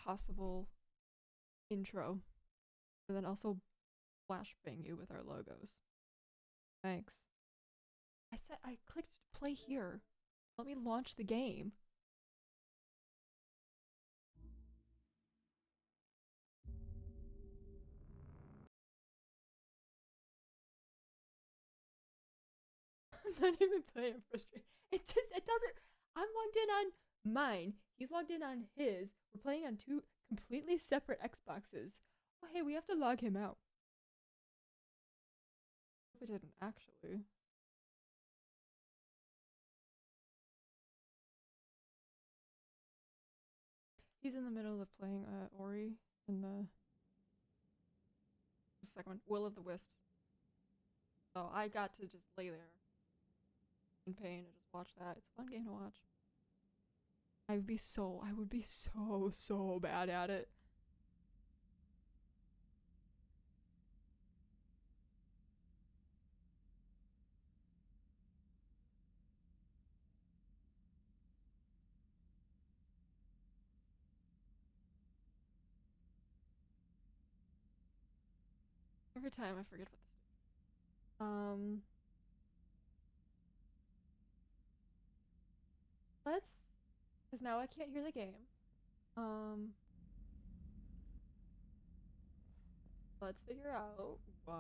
possible intro. And then also flashbang you with our logos. Thanks. I clicked play here. Let me launch the game. I'm not even playing. I'm frustrated. It doesn't. I'm logged in on mine. He's logged in on his. We're playing on two completely separate Xboxes. Oh hey, we have to log him out. We didn't actually. He's in the middle of playing Ori in the second one, Will of the Wisps. So I got to just lay there in pain and just watch that. It's a fun game to watch. I would be so bad at it. Every time I forget what this is. Because now I can't hear the game. Let's figure out what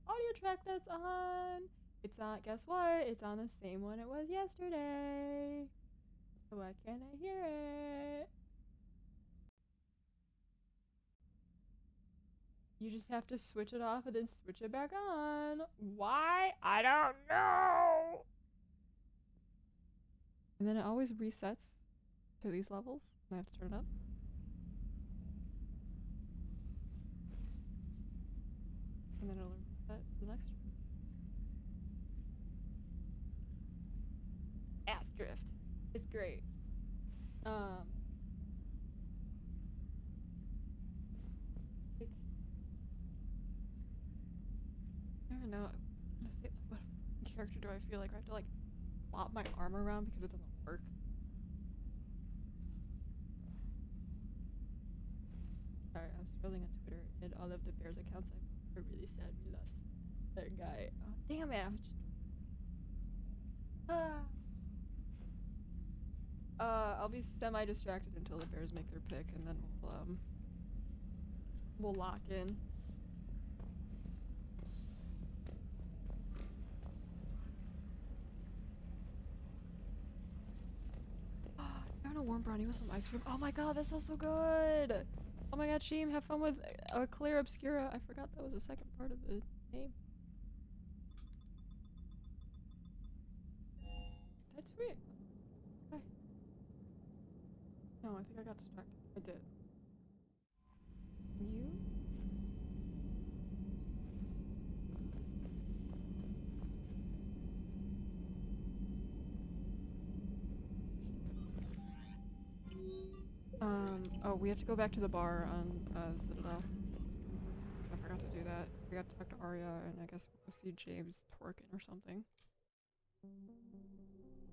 audio track that's on. It's on, guess what? It's on the same one it was yesterday. Why can't I hear it? You just have to switch it off and then switch it back on. Why? I don't know. And then it always resets to these levels, and I have to turn it up. And then it'll reset to the next one. Ass drift. It's great. I don't know. What character do I feel like I have to like flop my arm around because it doesn't work? Sorry, I'm scrolling on Twitter and all of the Bears accounts are really sad we lost that guy. Oh, damn it! I'm just... I'll be semi-distracted until the Bears make their pick, and then we'll lock in. I want a warm brownie with some ice cream. Oh my god, that sounds so good! Oh my god, Sheem, have fun with Clear Obscura. I forgot that was the second part of the name. That's sweet. Hi. No, I think I got distracted. I did. You? Oh, we have to go back to the bar on Citadel. Because I forgot to do that. We got to talk to Arya, and I guess we'll see James twerking or something.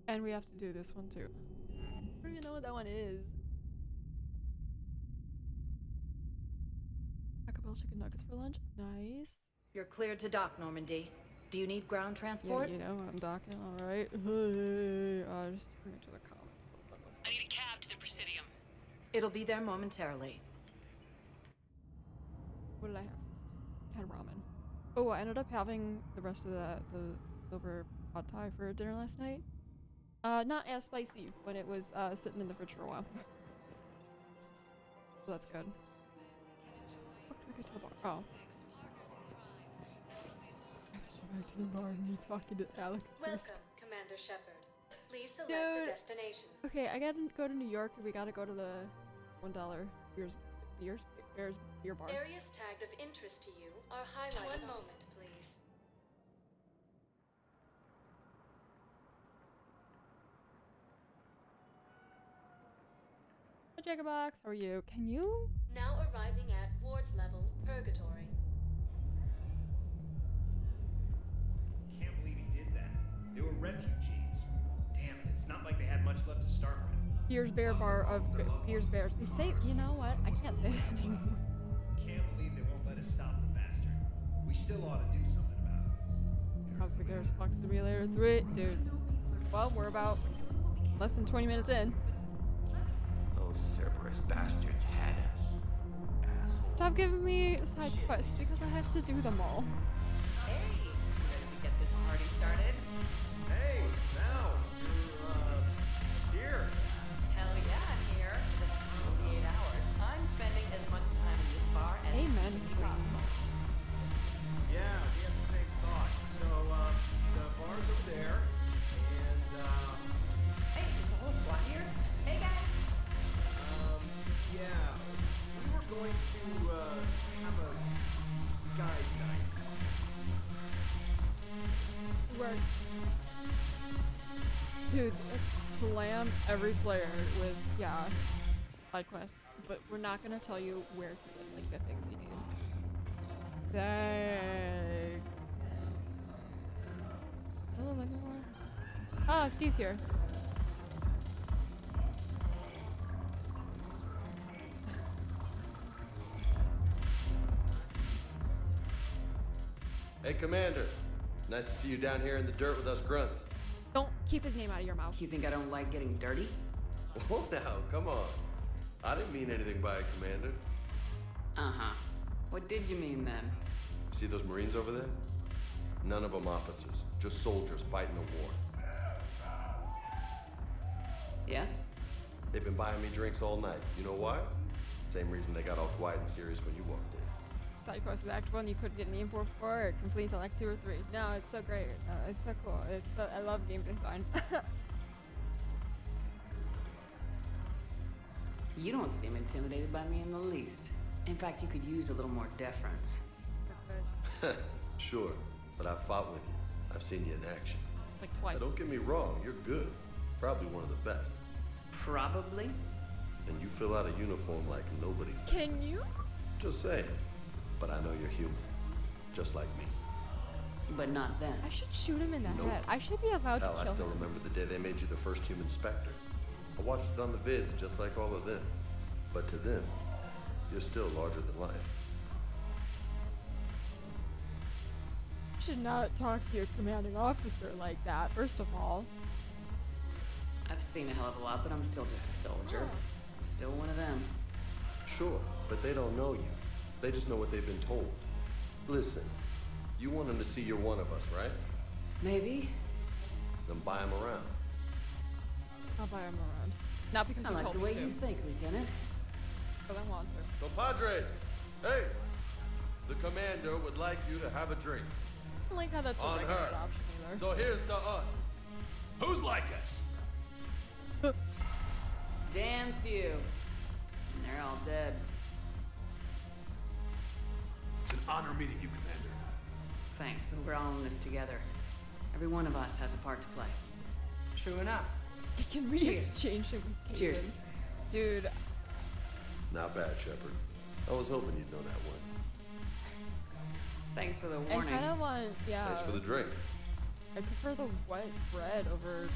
And we have to do this one too. I don't even know what that one is. Taco Bell chicken nuggets for lunch. Nice. You're cleared to dock, Normandy. Do you need ground transport? Yeah, you know, I'm docking, alright. Hey, just bring it to the car. I need a cab to the Presidium. It'll be there momentarily. What did I have? I had ramen. Oh, I ended up having the rest of the silver pad thai for dinner last night. Not as spicy when it was sitting in the fridge for a while. So that's good. How do I get to the bar? Oh. I have to go back to the bar and me talking to Alec. Welcome, Commander Shepard. Please select the destination. Okay, I gotta go to New York and we gotta go to the $1 Bears beer bar. Areas tagged of interest to you are highlighted. 1 moment, please. Hi, Jacobox. How are you? Can you? Now arriving at Ward's level, Purgatory. Can't believe he did that. They were refugees. Damn it, it's not like they had much left to start with. Beers Bear Bar of Beers Bears. We say, you know what? I can't say it anymore. Can't believe they won't let us stop the bastard. We still ought to do something about it. How's the Gears Fox Simulator 3? Dude. Well, we're about less than 20 minutes in. Those Cerberus bastards had us. Assholes. Stop giving me side quests because I have to do them all. Hey, ready to get this party started? Hey, now you're here. Hell yeah, I'm here. For 48 hours. I'm spending as much time in this bar as Amen. possible. Yeah, we have the same thought. So the bar's over there, and Hey, is the whole squad here? Hey guys. yeah, we were going to have a guys' night. Worked. Dude, let's slam every player with, yeah, side quests. But we're not gonna tell you where to get, like, the things you need. Dang. Oh, like more. Ah, Steve's here. Hey, Commander. Nice to see you down here in the dirt with us grunts. Don't keep his name out of your mouth. You think I don't like getting dirty? Oh, now, come on. I didn't mean anything by it, Commander. Uh-huh. What did you mean then? See those Marines over there? None of them officers, just soldiers fighting a war. Yeah? They've been buying me drinks all night. You know why? Same reason they got all quiet and serious when you walked in. Side quest is Act 1, you couldn't get name for before, or complete until Act 2 or 3. No, it's so great. It's so cool. It's so, I love game design. You don't seem intimidated by me in the least. In fact, you could use a little more deference. Sure, but I've fought with you. I've seen you in action. Like twice. Now, don't get me wrong, you're good. Probably one of the best. Probably? And you fill out a uniform like nobody's. Can you? Just saying. But I know you're human. Just like me. But not then. I should shoot him in the Nope. head. I should be allowed Hell, to I kill still him. remember the day they made you the first human Spectre. I watched it on the vids just like all of them. But to them, you're still larger than life. You should not talk to your commanding officer like that, first of all. I've seen a hell of a lot, but I'm still just a soldier. Oh. I'm still one of them. Sure, but they don't know you. They just know what they've been told. Listen, you want them to see you're one of us, right? Maybe. Then buy them around. I'll buy him around. Not because I you like told the me way to, you think, Lieutenant. but I want to. Compadres! Hey! The commander would like you to have a drink. I like how that's a On regular her. option either. So here's to us. Who's like us? Damn few. And they're all dead. It's an honor meeting you, Commander. Thanks, but we're all in this together. Every one of us has a part to play. True enough. Can we Cheers. exchange him with Cheers. Caitlin? Dude, Not bad, Shepard. I was hoping you'd know that one. Thanks for the I warning. kind of want, yeah. Thanks for the drink. I prefer the wet bread over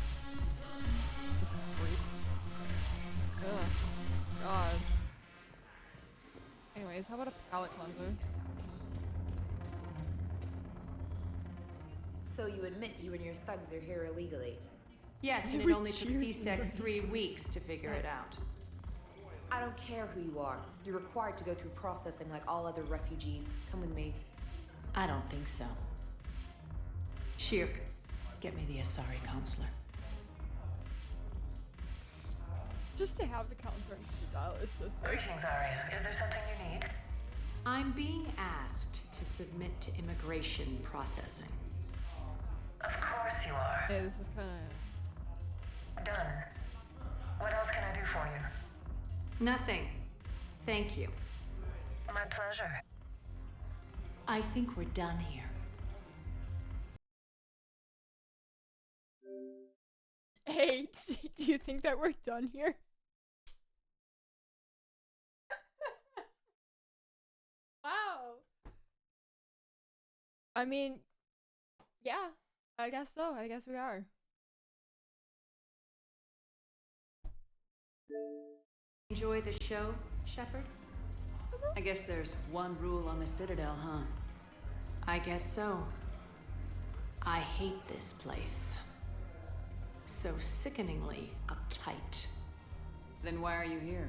this grape. Ugh. God. Anyways, how about a palate cleanser? So you admit you and your thugs are here illegally? Yes, and it We only took cheers CSEC for 3 weeks to figure it out. I don't care who you are. You're required to go through processing like all other refugees. Come with me. I don't think so. Shirk, get me the Asari counselor. Just to have the counselor in dial is so sick. Greetings, Arya. Is there something you need? I'm being asked to submit to immigration processing. Of course you are. Yeah, this is kind of. Done. What else can I do for you? Nothing. Thank you. My pleasure. I think we're done here. Hey, do you think that we're done here? Wow. I mean, yeah, I guess so. I guess we are. Enjoy the show, Shepard? I guess there's one rule on the Citadel, huh? I guess so. I hate this place. So sickeningly uptight. Then why are you here?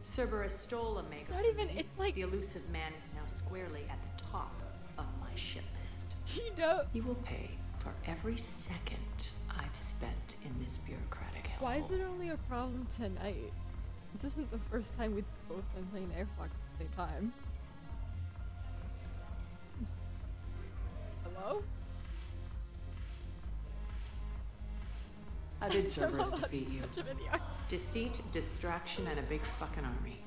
Cerberus stole Omega. It's not from even. me. It's like. The elusive man is now squarely at the top of my shit list. Do you know? You will pay for every second I've spent in this bureaucratic hellhole. Why is it only a problem tonight? This isn't the first time we've both been playing Xbox at the same time. Hello? How did Cerberus defeat you? Much of any art. Deceit, distraction, and a big fucking army.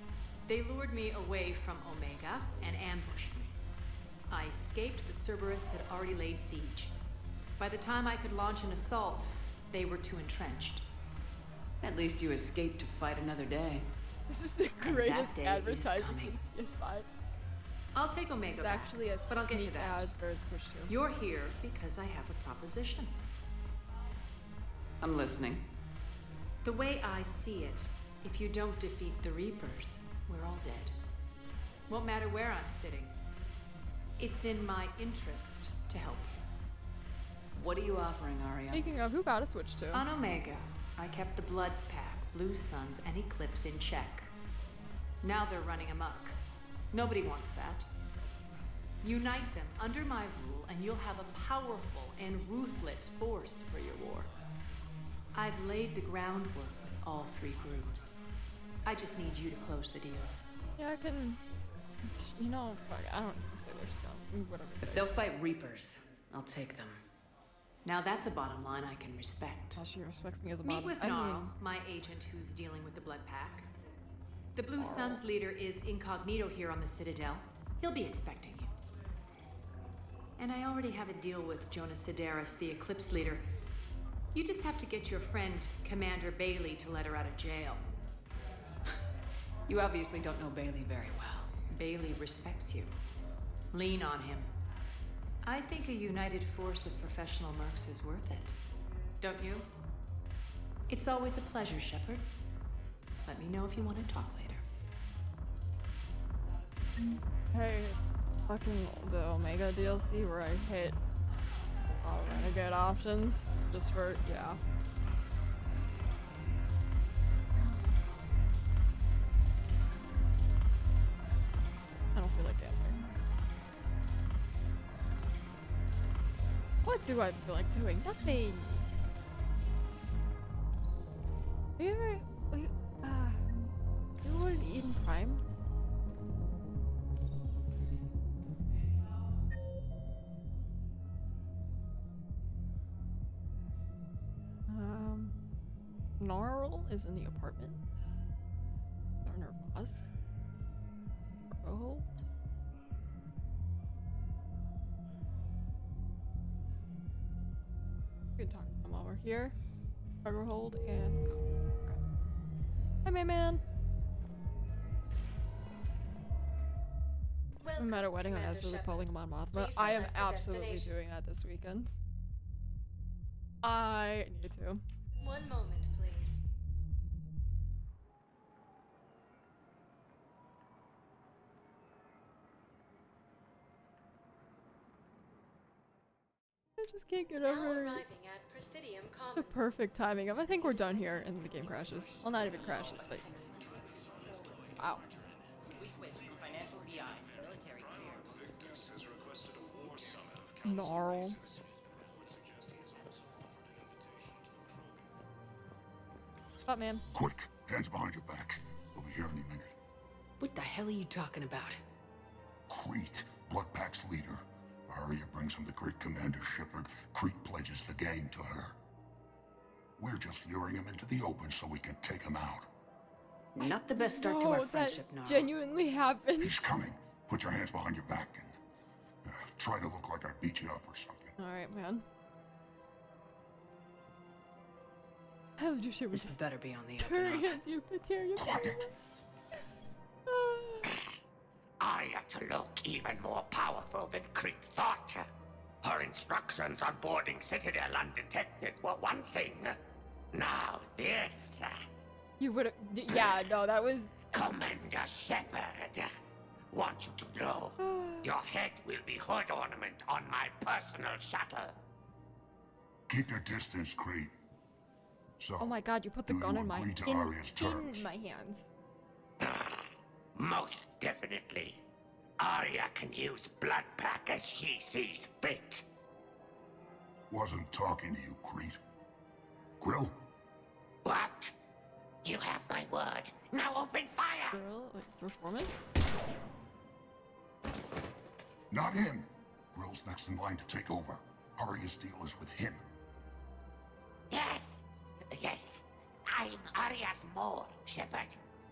They lured me away from Omega and ambushed me. I escaped, but Cerberus had already laid siege. By the time I could launch an assault, they were too entrenched. At least you escaped to fight another day. This is the And greatest that day is advertising coming. for PS5. I'll take Omega It's back, actually a but I'll get to sneak that. ad for a Switch 2. You're here because I have a proposition. I'm listening. The way I see it, if you don't defeat the Reapers, we're all dead. Won't matter where I'm sitting. It's in my interest to help you. What are you offering, Arya? Speaking of, who got a Switch 2? On Omega, I kept the Blood Pack, Blue Suns, and Eclipse in check. Now they're running amok. Nobody wants that. Unite them under my rule, and you'll have a powerful and ruthless force for your war. I've laid the groundwork with all three groups. I just need you to close the deals. Yeah, I can. You know, fuck. I don't need to say they're just gonna. Whatever. If they'll fight Reapers, I'll take them. Now that's a bottom line I can respect. Well, she respects me as a Meet mom. with I Gnarl, mean, my agent who's dealing with the Blood Pack. The Blue Suns leader is incognito here on the Citadel. He'll be expecting you. And I already have a deal with Jonas Sidaris, the Eclipse leader. You just have to get your friend, Commander Bailey, to let her out of jail. You obviously don't know Bailey very well. Bailey respects you. Lean on him. I think a united force of professional mercs is worth it. Don't you? It's always a pleasure, Shepard. Let me know if you want to talk later. hey, fucking the Omega DLC where I hit all renegade options just for yeah. I don't feel like dancing. What do I feel like doing? Nothing. Have you ever you would Eden Prime? Gnarl is in the apartment. Garner Voss. Roholt. We can talk to them while we're here. Hold and go. Okay. Hi, my man. I'm at a wedding on absolutely pulling him on Mothma. I am absolutely doing that this weekend. I need to. One moment, please. I just can't get Now over arriving at Presidium the Commons. perfect timing of. I think we're done here, and the game crashes. Well, not even crashes, but wow. We switched from financial BIs to military clear. Gnarl. What's up, man? Quick, hands behind your back. We'll be here any minute. What the hell are you talking about? Crete, Bloodpack's leader. Arya brings him the great Commander Shepard. Crete pledges the gang to her. We're just luring him into the open so we can take him out. Not the best start to No, our that friendship, Gnarl. genuinely happened. He's coming. Put your hands behind your back and try to look like I beat you up or something. Alright, man. I legit shit This with better be on the up and up. Turians, you Batarian. Arya to look even more powerful than Creep thought. Her instructions on boarding Citadel undetected were one thing. Now this. You would have. Yeah, no, that was. Commander Shepard. Want you to know, your head will be hood ornament on my personal shuttle. Keep your distance, Creed. So, Oh my god, you put the do gun you in my agree to Arya's terms? in my hands. Most definitely. Arya can use blood pack as she sees fit. Wasn't talking to you, Creed. Grill? What? You have my word. Now open fire! Girl, like, George Foreman? Not him. Grill's next in line to take over. Arya's deal is with him. Yes. Yes. I'm Arya's mole, Shepard.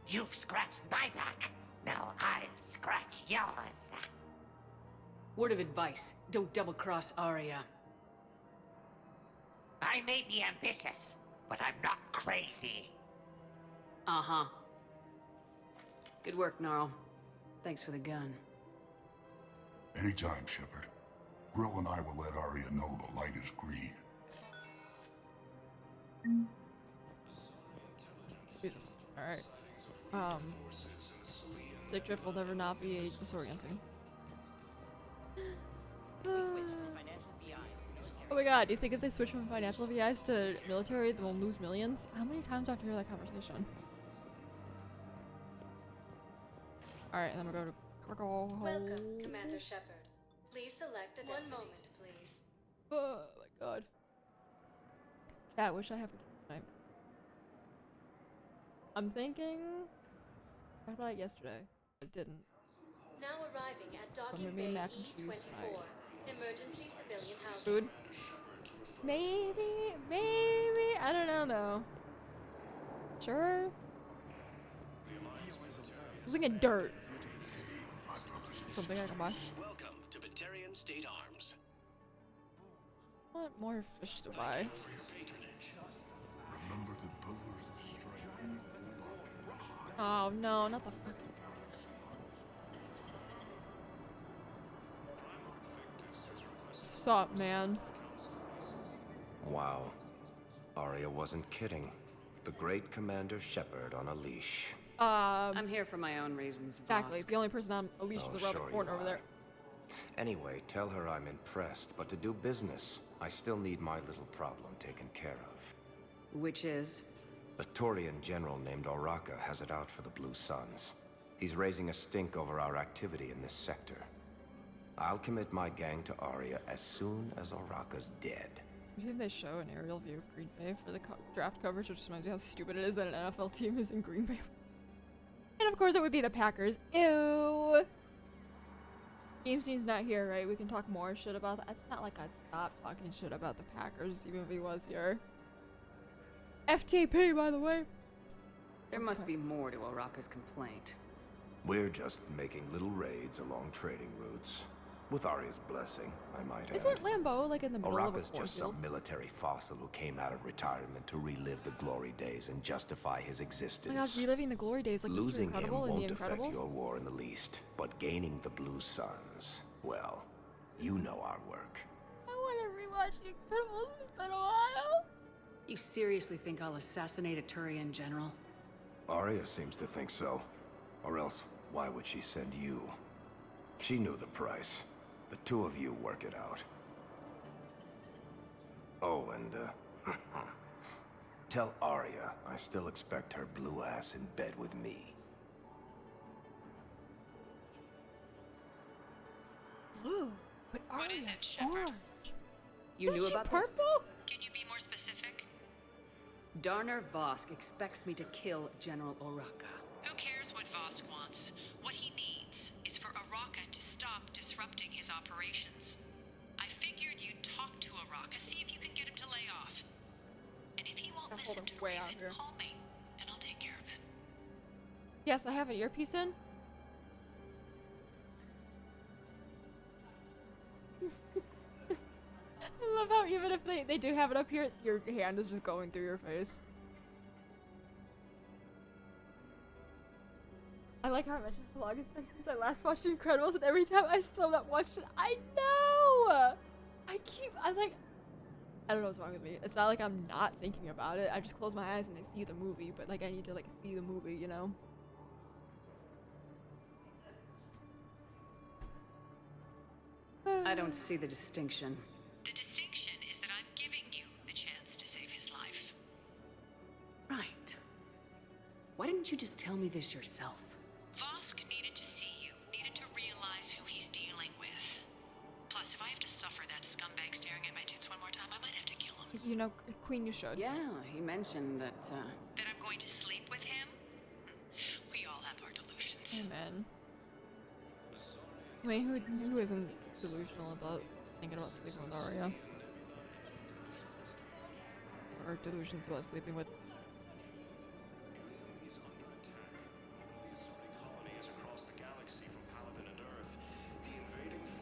You've scratched my back. Now I'll scratch yours. Word of advice, don't double-cross Arya. I may be ambitious, but I'm not crazy. Uh-huh. Good work, Gnarl. Thanks for the gun. Anytime, Shepard. Grill and I will let Arya know the light is green. Jesus. Alright. Stick drift will never not be disorienting. Oh my god, do you think if they switch from financial VIs to military, then we'll lose millions? How many times do I have to hear that conversation? Alright, and then we're going home. Welcome, Commander Shepard. Please select a one moment, please. Oh my god. Chat, wish I have for dinner tonight. I'm thinking. I talked about it yesterday. I didn't. Now arriving at I'm docking gonna be bay mac and cheese E24. tonight. Emergency civilian housing. Food? Maybe. I don't know though. Sure. I was thinking dirt. Something I can buy. Welcome to Batarian State Arms. I want more fish to buy. For your patronage. Remember the pillars of strength. Oh no, not the fucking. Sup, man? Wow. Arya wasn't kidding. The great Commander Shepard on a leash. I'm here for my own reasons, Exactly. Vosk. The only person on a leash is around the corner over there. Anyway, tell her I'm impressed, but to do business, I still need my little problem taken care of. Which is? A Turian general named Oraka has it out for the Blue Suns. He's raising a stink over our activity in this sector. I'll commit my gang to Arya as soon as Oraka's dead. You think they show an aerial view of Green Bay for the draft coverage, which reminds me how stupid it is that an NFL team is in Green Bay. And of course it would be the Packers. Ew! Gamestein's not here, right? We can talk more shit about that. It's not like I'd stop talking shit about the Packers even if he was here. FTP, by the way. There must be more to Oraka's complaint. We're just making little raids along trading routes. With Arya's blessing, I might add. Isn't Lambeau like in the middle of a Oraka's just cornfield? some military fossil who came out of retirement to relive the glory days and justify his Oh existence. my gosh, reliving the glory days like Mr. Losing him Incredible and won't the affect Incredibles? your war in the least, but gaining the Blue Suns, well, you know our work. I want to rewatch the Incredibles. It's been a while. You seriously think I'll assassinate a Turian general? Arya seems to think so. Or else, why would she send you? She knew the price. The two of you work it out. Oh, and, tell Arya I still expect her blue ass in bed with me. Blue, but Arya's orange. You Isn't knew she about purple? this? Can you be more specific? Darner Vosk expects me to kill General Oraka. Who cares what Vosk wants? What he needs is for Oraka to stop disrupting his operations. I figured you'd talk to Oraka, see if you can get him to lay off. And if he won't listen to reason, call me, and I'll take care of it. Yes, I have an earpiece in. I love how even if they do have it up here, your hand is just going through your face. I like how I mentioned how long it's been since I last watched Incredibles, and every time I still not watched it. I know! I don't know what's wrong with me. It's not like I'm not thinking about it. I just close my eyes and I see the movie, but like I need to like see the movie, you know? I don't see the distinction. The distinction is that I'm giving you the chance to save his life. Right. Why didn't you just tell me this yourself? Vosk needed to see you, needed to realize who he's dealing with. Plus, if I have to suffer that scumbag staring at my tits one more time, I might have to kill him. You know, Queen, you should. Yeah, he mentioned that, That I'm going to sleep with him? We all have our delusions. Amen. I mean, who isn't delusional about thinking about sleeping with Arya? Or delusions about sleeping with...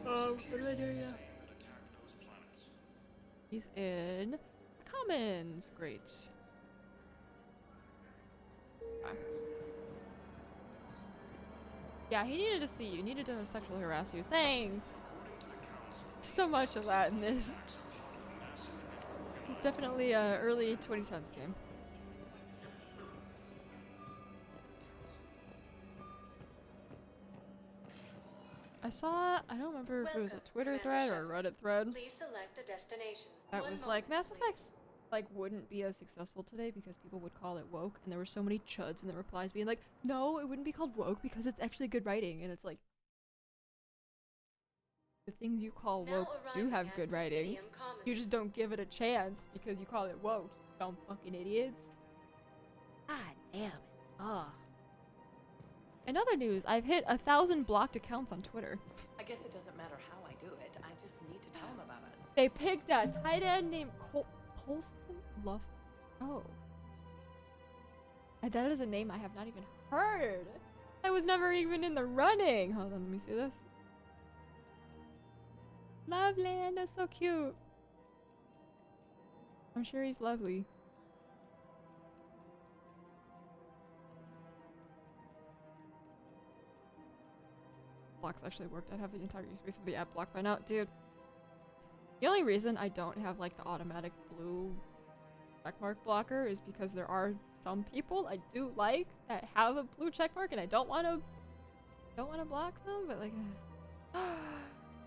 Oh, what did I do? Yeah. He's in Commons. Great. Okay. Yeah, he needed to see you. He needed to sexually harass you. Thanks. So much of that in this. It's definitely a early 2010s game. I saw, I don't remember if it was a Twitter thread or a Reddit thread. Please select the destination. That was like, Mass Effect like wouldn't be as successful today because people would call it woke, and there were so many chuds in the replies being like, no, it wouldn't be called woke because it's actually good writing, and it's like, the things you call woke do have good writing. You just don't give it a chance because you call it woke, you dumb fucking idiots. God damn it. Ugh. In other news, I've hit 1,000 blocked accounts on Twitter. I guess it doesn't matter how I do it. I just need to tell them about us. They picked a tight end named Colston Love. Oh. And that is a name I have not even heard. I was never even in the running. Hold on, let me see this. Loveland, that's so cute. I'm sure he's lovely. Blocks actually worked. I'd have the entire user base of the app blocked by now. Dude. The only reason I don't have like the automatic blue checkmark blocker is because there are some people I do like that have a blue checkmark and I don't want to block them, but like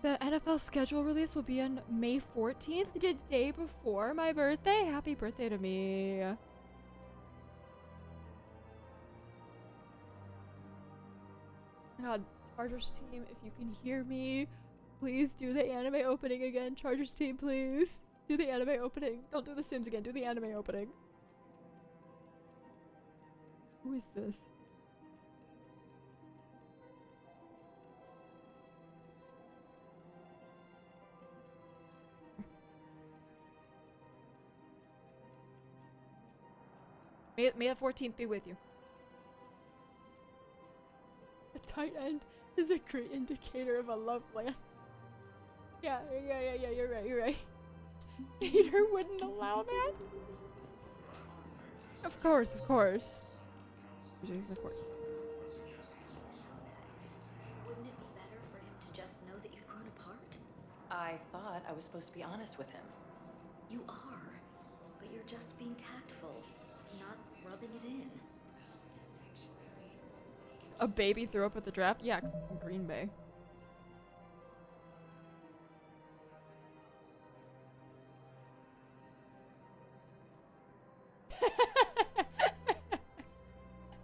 the NFL schedule release will be on May 14th, the day before my birthday. Happy birthday to me. God, Chargers team, if you can hear me, please do the anime opening again. Chargers team, please. Do the anime opening. Don't do the Sims again. Do the anime opening. Who is this? May the 14th be with you. A tight end is a great indicator of a love land. Yeah, you're right. Peter wouldn't allow that? Of course. Wouldn't it be better for him to just know that you've grown apart? I thought I was supposed to be honest with him. You are, but you're just being tactful, not rubbing it in. A baby threw up at the draft? Yeah, 'cause it's in Green Bay.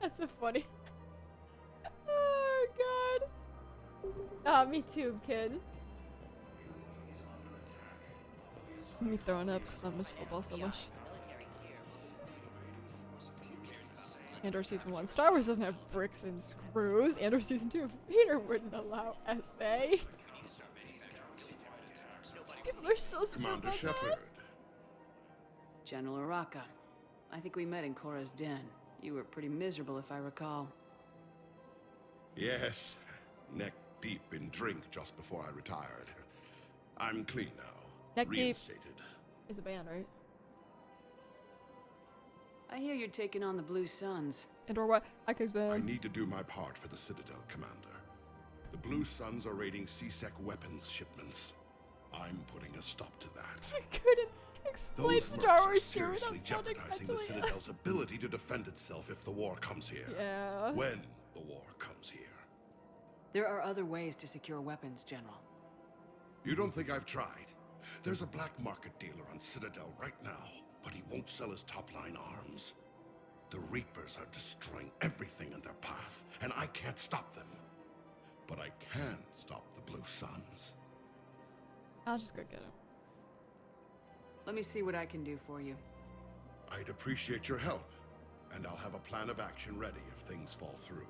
That's so funny. Oh, God. Ah, me too, kid. Me throwing up because I miss football so much. Andor Season 1. Star Wars doesn't have bricks and screws. Andor Season 2. Peter wouldn't allow SA. People are so stupid. Commander Shepard. General Araka. I think we met in Korra's den. You were pretty miserable, if I recall. Yes, neck deep in drink just before I retired. I'm clean now. Neck deep Reinstated. is a band, right? I hear you're taking on the Blue Suns. And or what? I need to do my part for the Citadel, Commander. The Blue Suns are raiding C-Sec weapons shipments. I'm putting a stop to that. I couldn't explain Those Star mercs are Wars here without seriously sounding jeopardizing the mentally ill. Citadel's ability to defend itself if the war comes here. Yeah. When the war comes here. There are other ways to secure weapons, General. You don't think I've tried? There's a black market dealer on Citadel right now, but he won't sell his top-line arms. The Reapers are destroying everything in their path, and I can't stop them. But I can stop the Blue Suns. I'll just go get him. Let me see what I can do for you. I'd appreciate your help, and I'll have a plan of action ready if things fall through.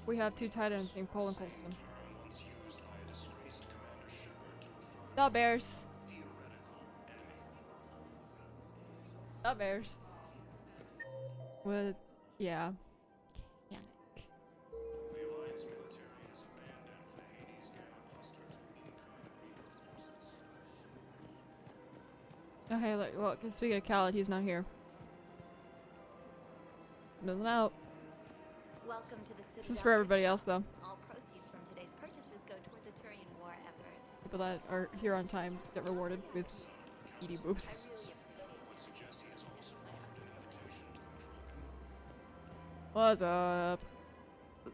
We have 2 Titans named Cole and Colston. The Bears. The Bears. With, yeah. Mechanic. Oh, hey, look, well, speaking of Khaled, he's not here. Moving out. Welcome to the Citadel. This is for everybody else, though. All proceeds from today's purchases go toward the Turian war effort. People that are here on time get rewarded with ED boobs. What's up?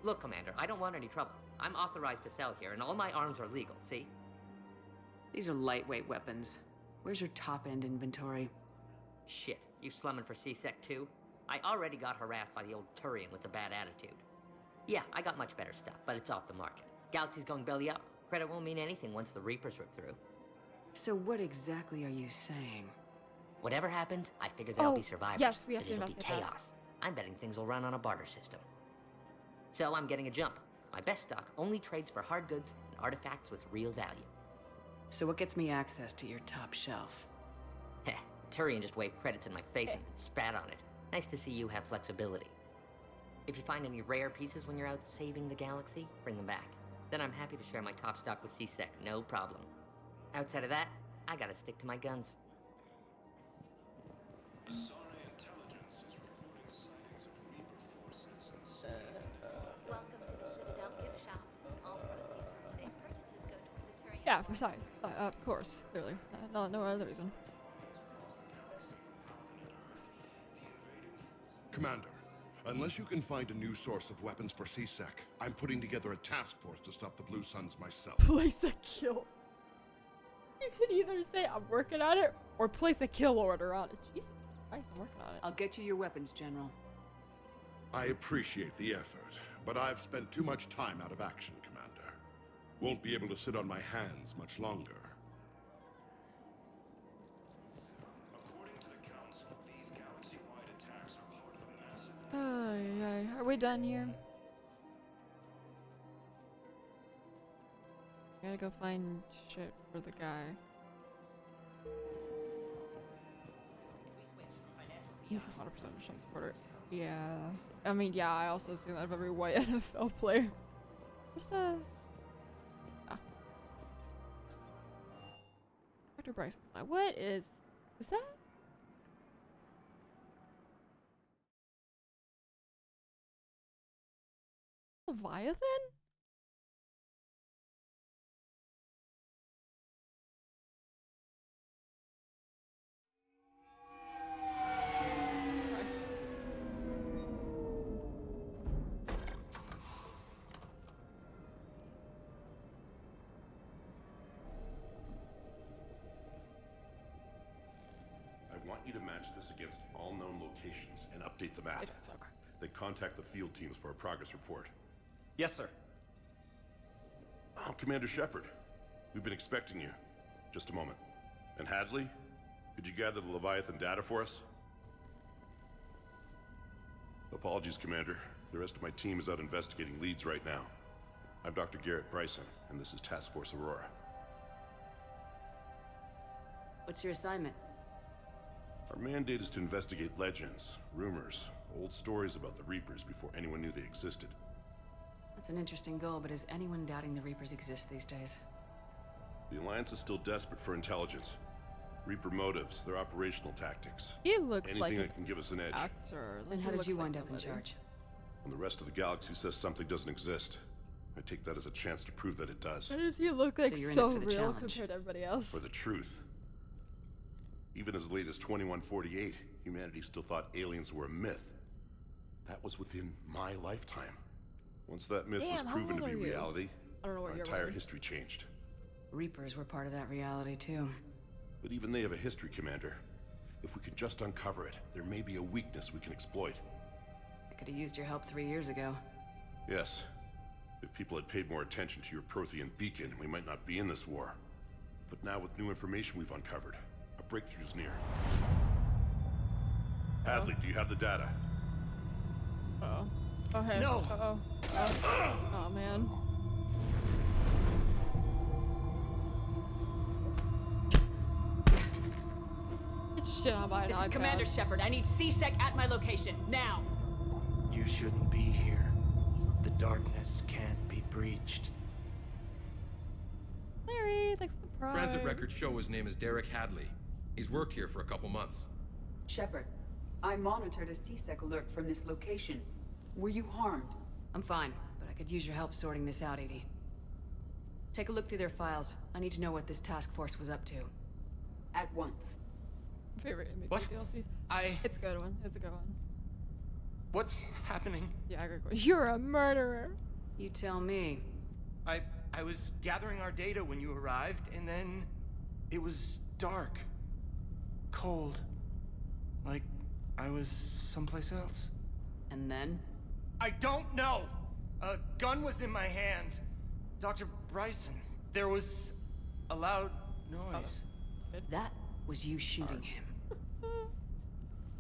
Look, Commander, I don't want any trouble. I'm authorized to sell here, and all my arms are legal, see? These are lightweight weapons. Where's your top-end inventory? Shit, you slumming for C-Sec too? I already got harassed by the old Turian with a bad attitude. Yeah, I got much better stuff, but it's off the market. Galaxy's going belly up. Credit won't mean anything once the Reapers rip through. So what exactly are you saying? Whatever happens, I figure there'll be survivors. Yes, we have but to it'll be investigate that. chaos. I'm betting things will run on a barter system. So I'm getting a jump. My best stock only trades for hard goods and artifacts with real value. So what gets me access to your top shelf? Heh, Turian just waved credits in my face and spat on it. Nice to see you have flexibility. If you find any rare pieces when you're out saving the galaxy, bring them back. Then I'm happy to share my top stock with C-Sec, no problem. Outside of that, I gotta stick to my guns. Welcome to the Citadel gift shop. All proceeds from today's purchases go toward the Turian. Yeah, for size. Of course, clearly. No other reason. Commander, unless you can find a new source of weapons for C-Sec, I'm putting together a task force to stop the Blue Suns myself. Place a kill. You can either say I'm working on it or place a kill order on it. Jesus Christ, I'm working on it. I'll get you your weapons, General. I appreciate the effort, but I've spent too much time out of action, Commander. Won't be able to sit on my hands much longer. Are we done here? Gotta go find shit for the guy. He's 100% a Trump supporter. Yeah. I mean, yeah, I also assume that of every white NFL player. Where's the... Ah. Dr. Bryce. What is... Is that... Leviathan? I want you to match this against all known locations and update the map. It is, okay. Then contact the field teams for a progress report. Yes, sir. Oh, Commander Shepard. We've been expecting you. Just a moment. And Hadley, could you gather the Leviathan data for us? Apologies, Commander. The rest of my team is out investigating leads right now. I'm Dr. Garrett Bryson, and this is Task Force Aurora. What's your assignment? Our mandate is to investigate legends, rumors, old stories about the Reapers before anyone knew they existed. That's an interesting goal, but is anyone doubting the Reapers exist these days? The Alliance is still desperate for intelligence. Reaper motives, their operational tactics. He looks anything like that can give us an edge. Actor. And how did you wind up in charge? When the rest of the galaxy says something doesn't exist, I take that as a chance to prove that it does. Why does he look like you're in so it for the real challenge. compared to everybody else? For the truth. Even as late as 2148, humanity still thought aliens were a myth. That was within my lifetime. Once that myth was Damn, how proven to old be are you? reality, I don't know what our you're entire wearing. history changed. Reapers were part of that reality too. But even they have a history, Commander. If we could just uncover it, there may be a weakness we can exploit. I could have used your help 3 years ago. Yes. If people had paid more attention to your Prothean beacon, we might not be in this war. But now with new information we've uncovered, a breakthrough's near. Hadley, do you have the data? Uh-oh. Okay. No. Uh-oh. Oh, man. Get shit on by an This is iPad. Commander Shepard. I need C-Sec at my location, now! You shouldn't be here. The darkness can't be breached. Larry, thanks for the pride. Transit records show his name is Derek Hadley. He's worked here for a couple months. Shepard, I monitored a C-Sec alert from this location. Were you harmed? I'm fine, but I could use your help sorting this out, Edie. Take a look through their files. I need to know what this task force was up to. At once. Favorite ME3 What? DLC. I... It's a good one. It's a good one. What's happening? Yeah, I agree. You're a murderer. You tell me. I was gathering our data when you arrived, and then it was dark. Cold. Like I was someplace else. And then? I don't know! A gun was in my hand. Dr. Bryson. There was a loud noise. That was you shooting him.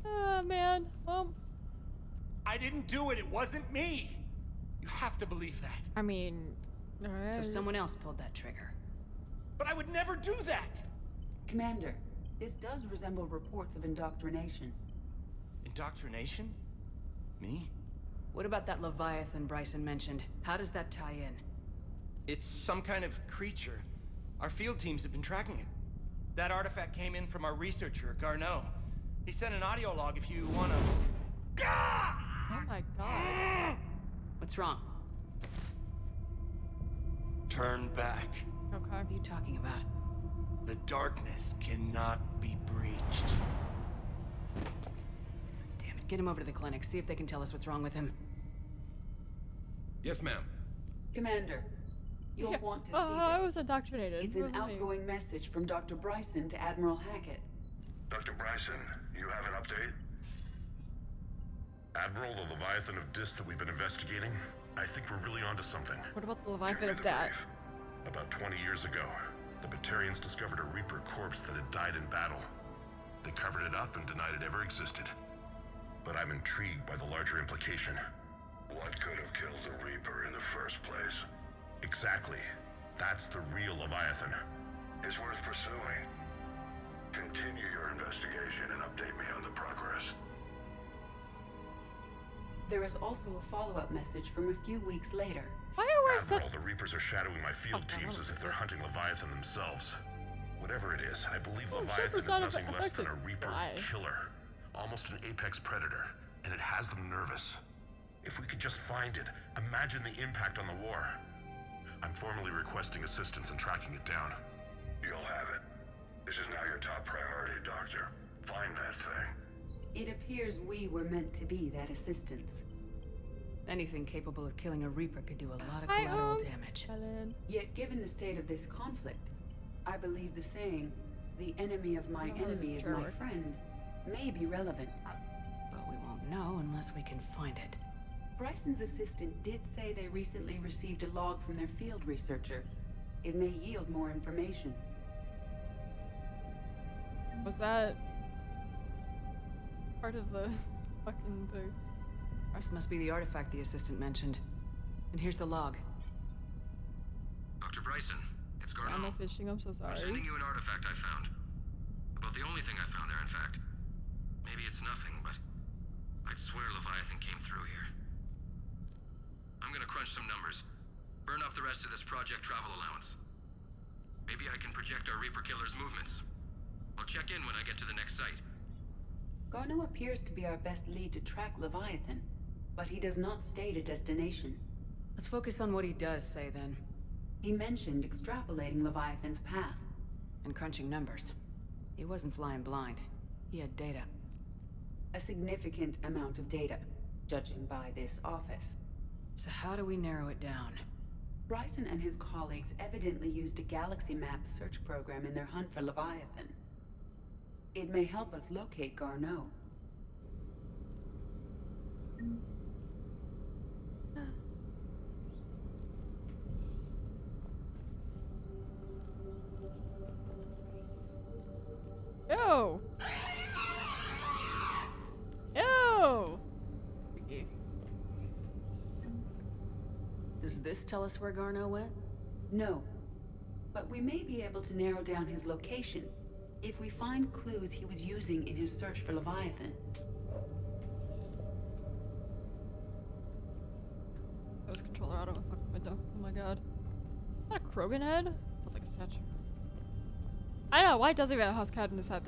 Oh, man. Well, I didn't do it. It wasn't me. You have to believe that. I mean... alright. So someone else pulled that trigger. But I would never do that! Commander, this does resemble reports of indoctrination. Indoctrination? Me? What about that Leviathan Bryson mentioned? How does that tie in? It's some kind of creature. Our field teams have been tracking it. That artifact came in from our researcher, Garneau. He sent an audio log if you wanna... Oh my god. What's wrong? Turn back. Okay. What are you talking about? The darkness cannot be breached. Damn it, get him over to the clinic. See if they can tell us what's wrong with him. Yes, ma'am. Commander, you'll want to see I this. was indoctrinated. It's It an wasn't me. outgoing message from Dr. Bryson to Admiral Hackett. Dr. Bryson, you have an update? Admiral, the Leviathan of Dis that we've been investigating, I think we're really onto something. What about the Leviathan of Dat? About 20 years ago, the Batarians discovered a Reaper corpse that had died in battle. They covered it up and denied it ever existed. But I'm intrigued by the larger implication. What could have killed the Reaper in the first place? Exactly. That's the real Leviathan. It's worth pursuing. Continue your investigation and update me on the progress. There is also a follow-up message from a few weeks later. Admiral, the Reapers are shadowing my field teams as if they're hunting Leviathan themselves. Whatever it is, I believe Leviathan is nothing less than a Reaper killer. Almost an apex predator, and it has them nervous. If we could just find it, imagine the impact on the war. I'm formally requesting assistance in tracking it down. You'll have it. This is now your top priority, Doctor. Find that thing. It appears we were meant to be that assistance. Anything capable of killing a Reaper could do a lot of collateral damage. Yet given the state of this conflict, I believe the saying, "The enemy of my enemy is my friend," may be relevant. But we won't know unless we can find it. Bryson's assistant did say they recently received a log from their field researcher. It may yield more information. Was that part of the fucking thing? This must be the artifact the assistant mentioned. And here's the log. Dr. Bryson, it's Why am I fishing? I'm so sorry. I'm sending you an artifact I found. About the only thing I found there, in fact. Maybe it's nothing, but I'd swear Leviathan came through here. I'm gonna crunch some numbers. Burn off the rest of this project travel allowance. Maybe I can project our Reaper killer's movements. I'll check in when I get to the next site. Garneau appears to be our best lead to track Leviathan, but he does not state a destination. Let's focus on what he does say, then. He mentioned extrapolating Leviathan's path. And crunching numbers. He wasn't flying blind. He had data. A significant amount of data, judging by this office. So how do we narrow it down? Bryson and his colleagues evidently used a galaxy map search program in their hunt for Leviathan. It may help us locate Garneau. Yo! Yo! Does this tell us where Garneau went? No. But we may be able to narrow down his location if we find clues he was using in his search for Leviathan. That was controller out of a fucking window. Oh my god. Is that a Krogan head? That's like a statue. I know, why does he have a house cat in his head?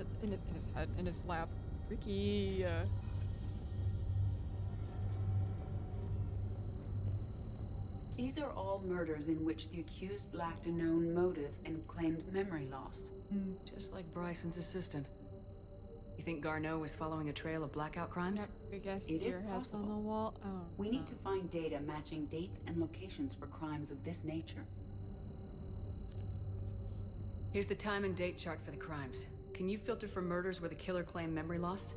In his lap. Freaky. These are all murders in which the accused lacked a known motive and claimed memory loss. Just like Bryson's assistant. You think Garneau was following a trail of blackout crimes? Big ass It is deer heads possible. on the wall. Oh, We need to find data matching dates and locations for crimes of this nature. Here's the time and date chart for the crimes. Can you filter for murders where the killer claimed memory loss?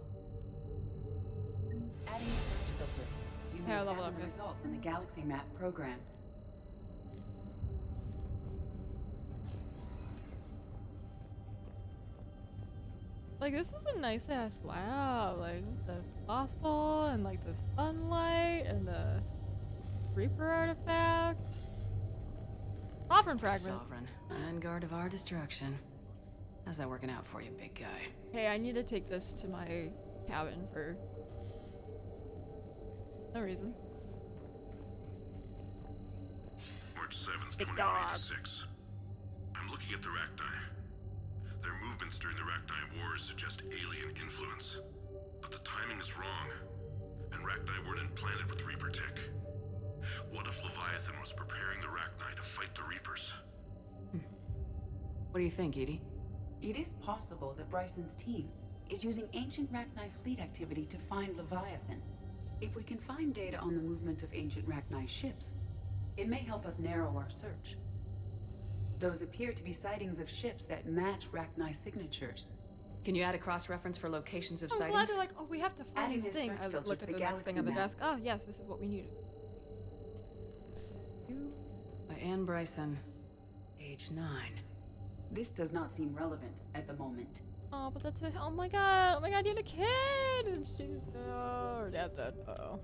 Adding a search filter. You may Yeah, level examine up, the yes. results in the Galaxy Map program. like, this is a nice ass lab. Like, with the fossil and like the sunlight and the Reaper artifact. Sovereign fragment. Sovereign. Vanguard of our destruction. How's that working out for you, big guy? Hey, I need to take this to my cabin for no reason. March 7th, Big dog. 2186. I'm looking at the Rachni. Their movements during the Rachni Wars suggest alien influence. But the timing is wrong. And Rachni weren't implanted with Reaper tech. What if Leviathan was preparing the Rachni to fight the Reapers? What do you think, Edie? It is possible that Bryson's team is using ancient Rachni fleet activity to find Leviathan. If we can find data on the movement of ancient Rachni ships, it may help us narrow our search. Those appear to be sightings of ships that match Rachni signatures. Can you add a cross-reference for locations of I'm sightings? glad they're like, oh, we have to find Adding this this thing. search I filter look to at the the next thing galaxy on the map. desk. Oh, yes, this is what we needed. By Anne Bryson, age 9. This does not seem relevant at the moment. Oh, but that's it. Oh my god, you had a kid! And she's, oh, her dad's dead. Uh-oh.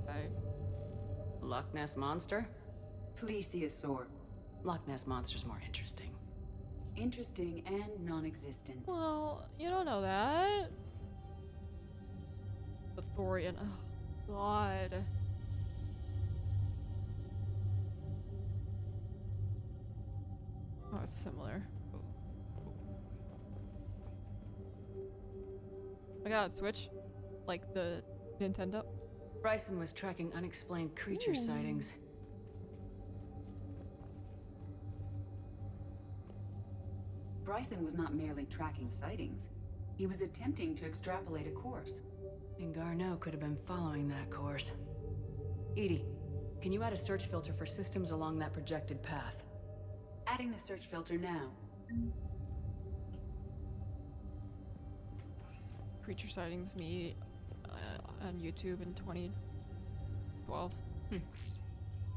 Okay. Loch Ness Monster? Plesiosaur. Loch Ness Monster's more interesting. Interesting and non-existent. Well, you don't know that. The Thorian. Oh, God. Oh, it's similar. Oh. Oh my god, Switch? Like the Nintendo? Bryson was tracking unexplained creature sightings. Bryson was not merely tracking sightings. He was attempting to extrapolate a course. And Garneau could have been following that course. Edie, can you add a search filter for systems along that projected path? Adding the search filter now. Creature sightings me on YouTube in 2012.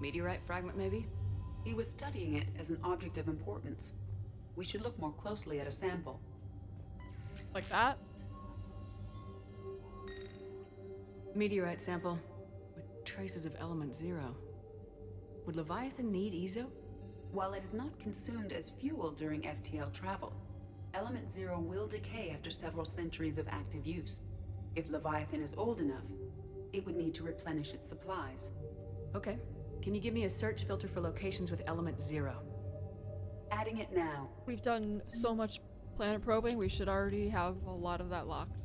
Meteorite fragment, maybe? He was studying it as an object of importance. We should look more closely at a sample. Like that? Meteorite sample with traces of element 0. Would Leviathan need Ezo? While it is not consumed as fuel during FTL travel, element 0 will decay after several centuries of active use. If Leviathan is old enough, it would need to replenish its supplies. Okay. Can you give me a search filter for locations with element 0? Adding it now. We've done so much planet probing, we should already have a lot of that locked.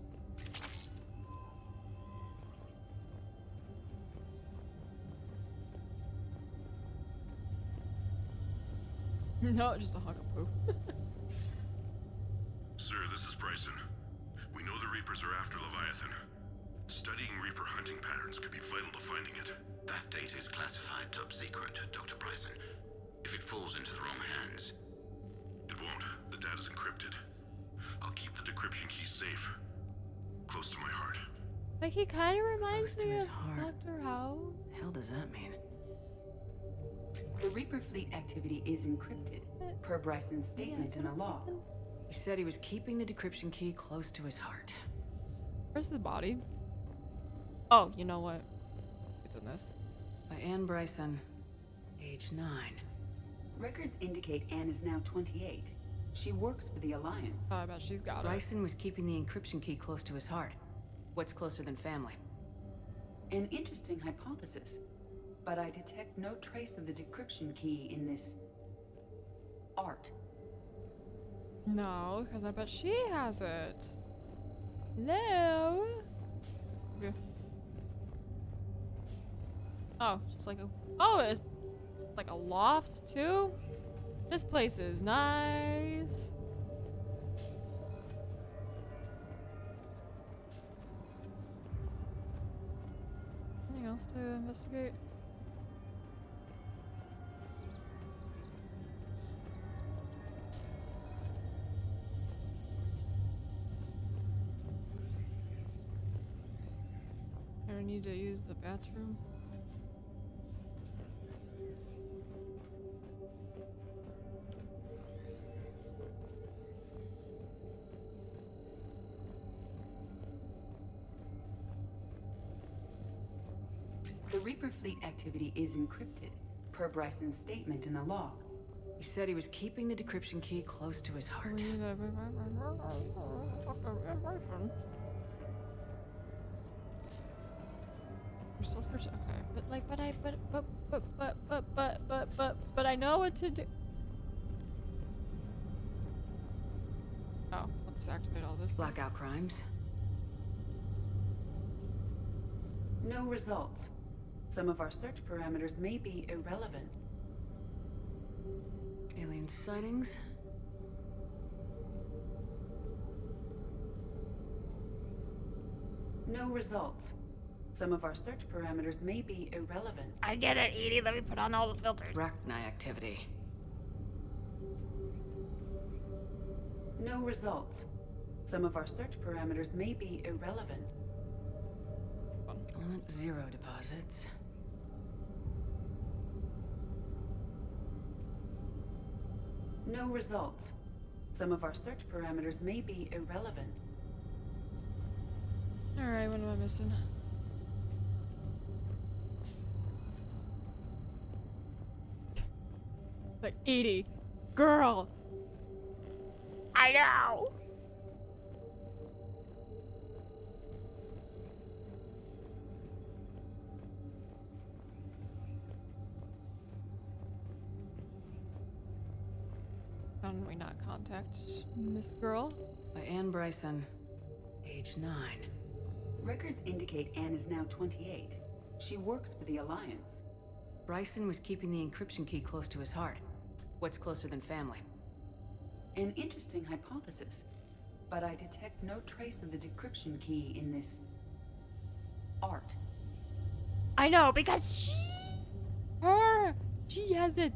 No, just a hunk of poo. Sir, this is Bryson. We know the Reapers are after Leviathan. Studying Reaper hunting patterns could be vital to finding it. That data is classified top secret, Dr. Bryson. If it falls into the wrong hands... It won't. The data's encrypted. I'll keep the decryption key safe. Close to my heart. Like, he kind of reminds Close to me his of heart. Dr. House. The hell does that mean? The Reaper fleet activity is encrypted, per Bryson's statement in the log. He said he was keeping the decryption key close to his heart. Where's the body? Oh, you know what? It's in this. By Anne Bryson, age 9. Records indicate Anne is now 28. She works for the Alliance. Oh, I bet she's got it. Bryson was keeping the encryption key close to his heart. What's closer than family? An interesting hypothesis, but I detect no trace of the decryption key in this... art. No, because I bet she has it. Hello? Okay. Oh, just like a... Oh, it's like a loft, too? This place is nice. Anything else to investigate? I need to use the bathroom. The Reaper fleet activity is encrypted, per Bryson's statement in the log. He said he was keeping the decryption key close to his heart. We're still searching. Okay, but like, but I know what to do. Oh, let's activate all this. Blackout crimes. No results. Some of our search parameters may be irrelevant. Alien sightings. No results. Some of our search parameters may be irrelevant. I get it, Edie. Let me put on all the filters. Arachni activity. No results. Some of our search parameters may be irrelevant. Element 0 deposits. No results. Some of our search parameters may be irrelevant. Alright, what am I missing? Like, Edie. Girl! I know! How did we not contact Miss Girl? By Anne Bryson, age 9. Records indicate Anne is now 28. She works for the Alliance. Bryson was keeping the encryption key close to his heart. What's closer than family? An interesting hypothesis, but I detect no trace of the decryption key in this... art. I know, because she has it.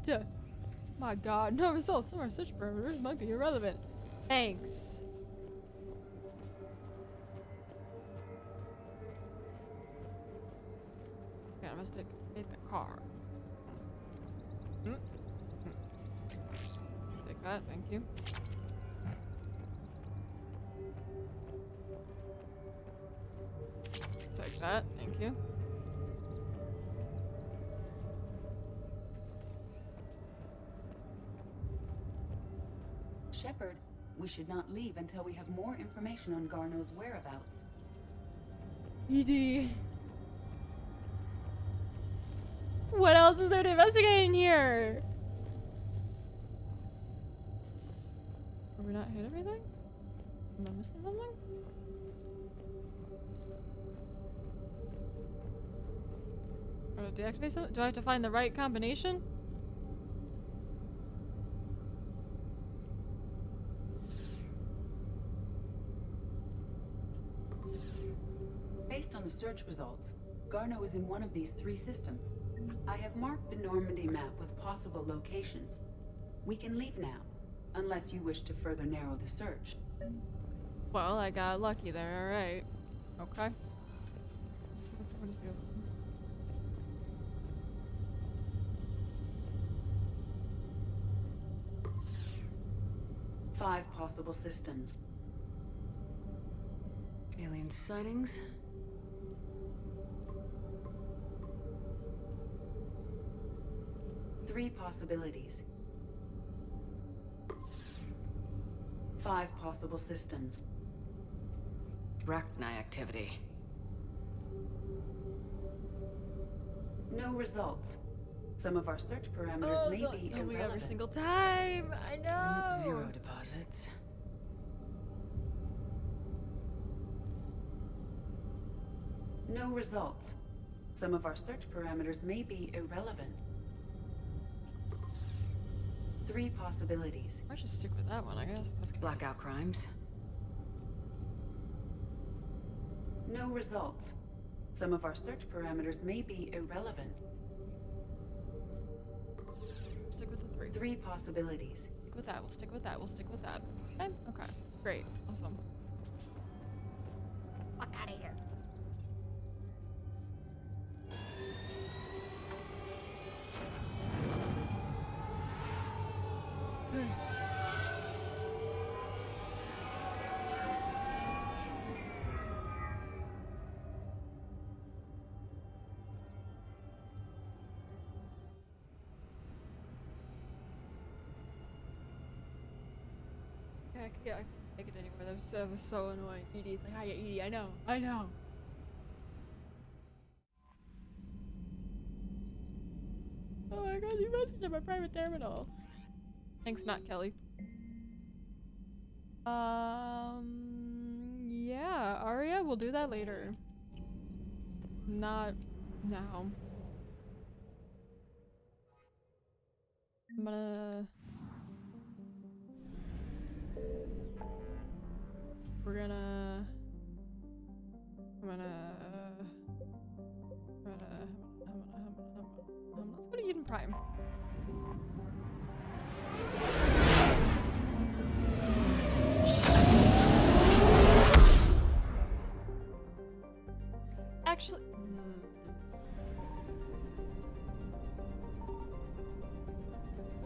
My god, no results. Some of our search parameters might be irrelevant. Thanks. Okay, I must take the car. Take that, thank you. Take that, thank you. Shepard, we should not leave until we have more information on Garneau's whereabouts. Edie. What else is there to investigate in here? we not hit everything? Am I missing something? Oh, deactivate something? Do I have to find the right combination? Based on the search results, Garneau is in one of these 3 systems. I have marked the Normandy map with possible locations. We can leave now, unless you wish to further narrow the search. Well, I got lucky there, alright. Okay. What is the other one? 5 possible systems. Alien sightings? Three possibilities. 5 possible systems. Rachni activity. No results. Some of our search parameters may be irrelevant. Every single time. I know. 0 deposits. No results. Some of our search parameters may be irrelevant. 3 possibilities. I should stick with that one, I guess. Blackout crimes. No results. Some of our search parameters may be irrelevant. Stick with the 3. 3 possibilities. Stick with that. We'll stick with that. We'll stick with that. Okay. Okay. Great. Awesome. Fuck out of here. Yeah, I can't take it anymore. That was so annoying. Edie's like, hiya, Edie. I know. I know. Oh my god, you messaged in my private terminal. Thanks, not Kelly. Yeah, Aria, we'll do that later. Not now. I'm gonna... let's go to Eden Prime. Actually,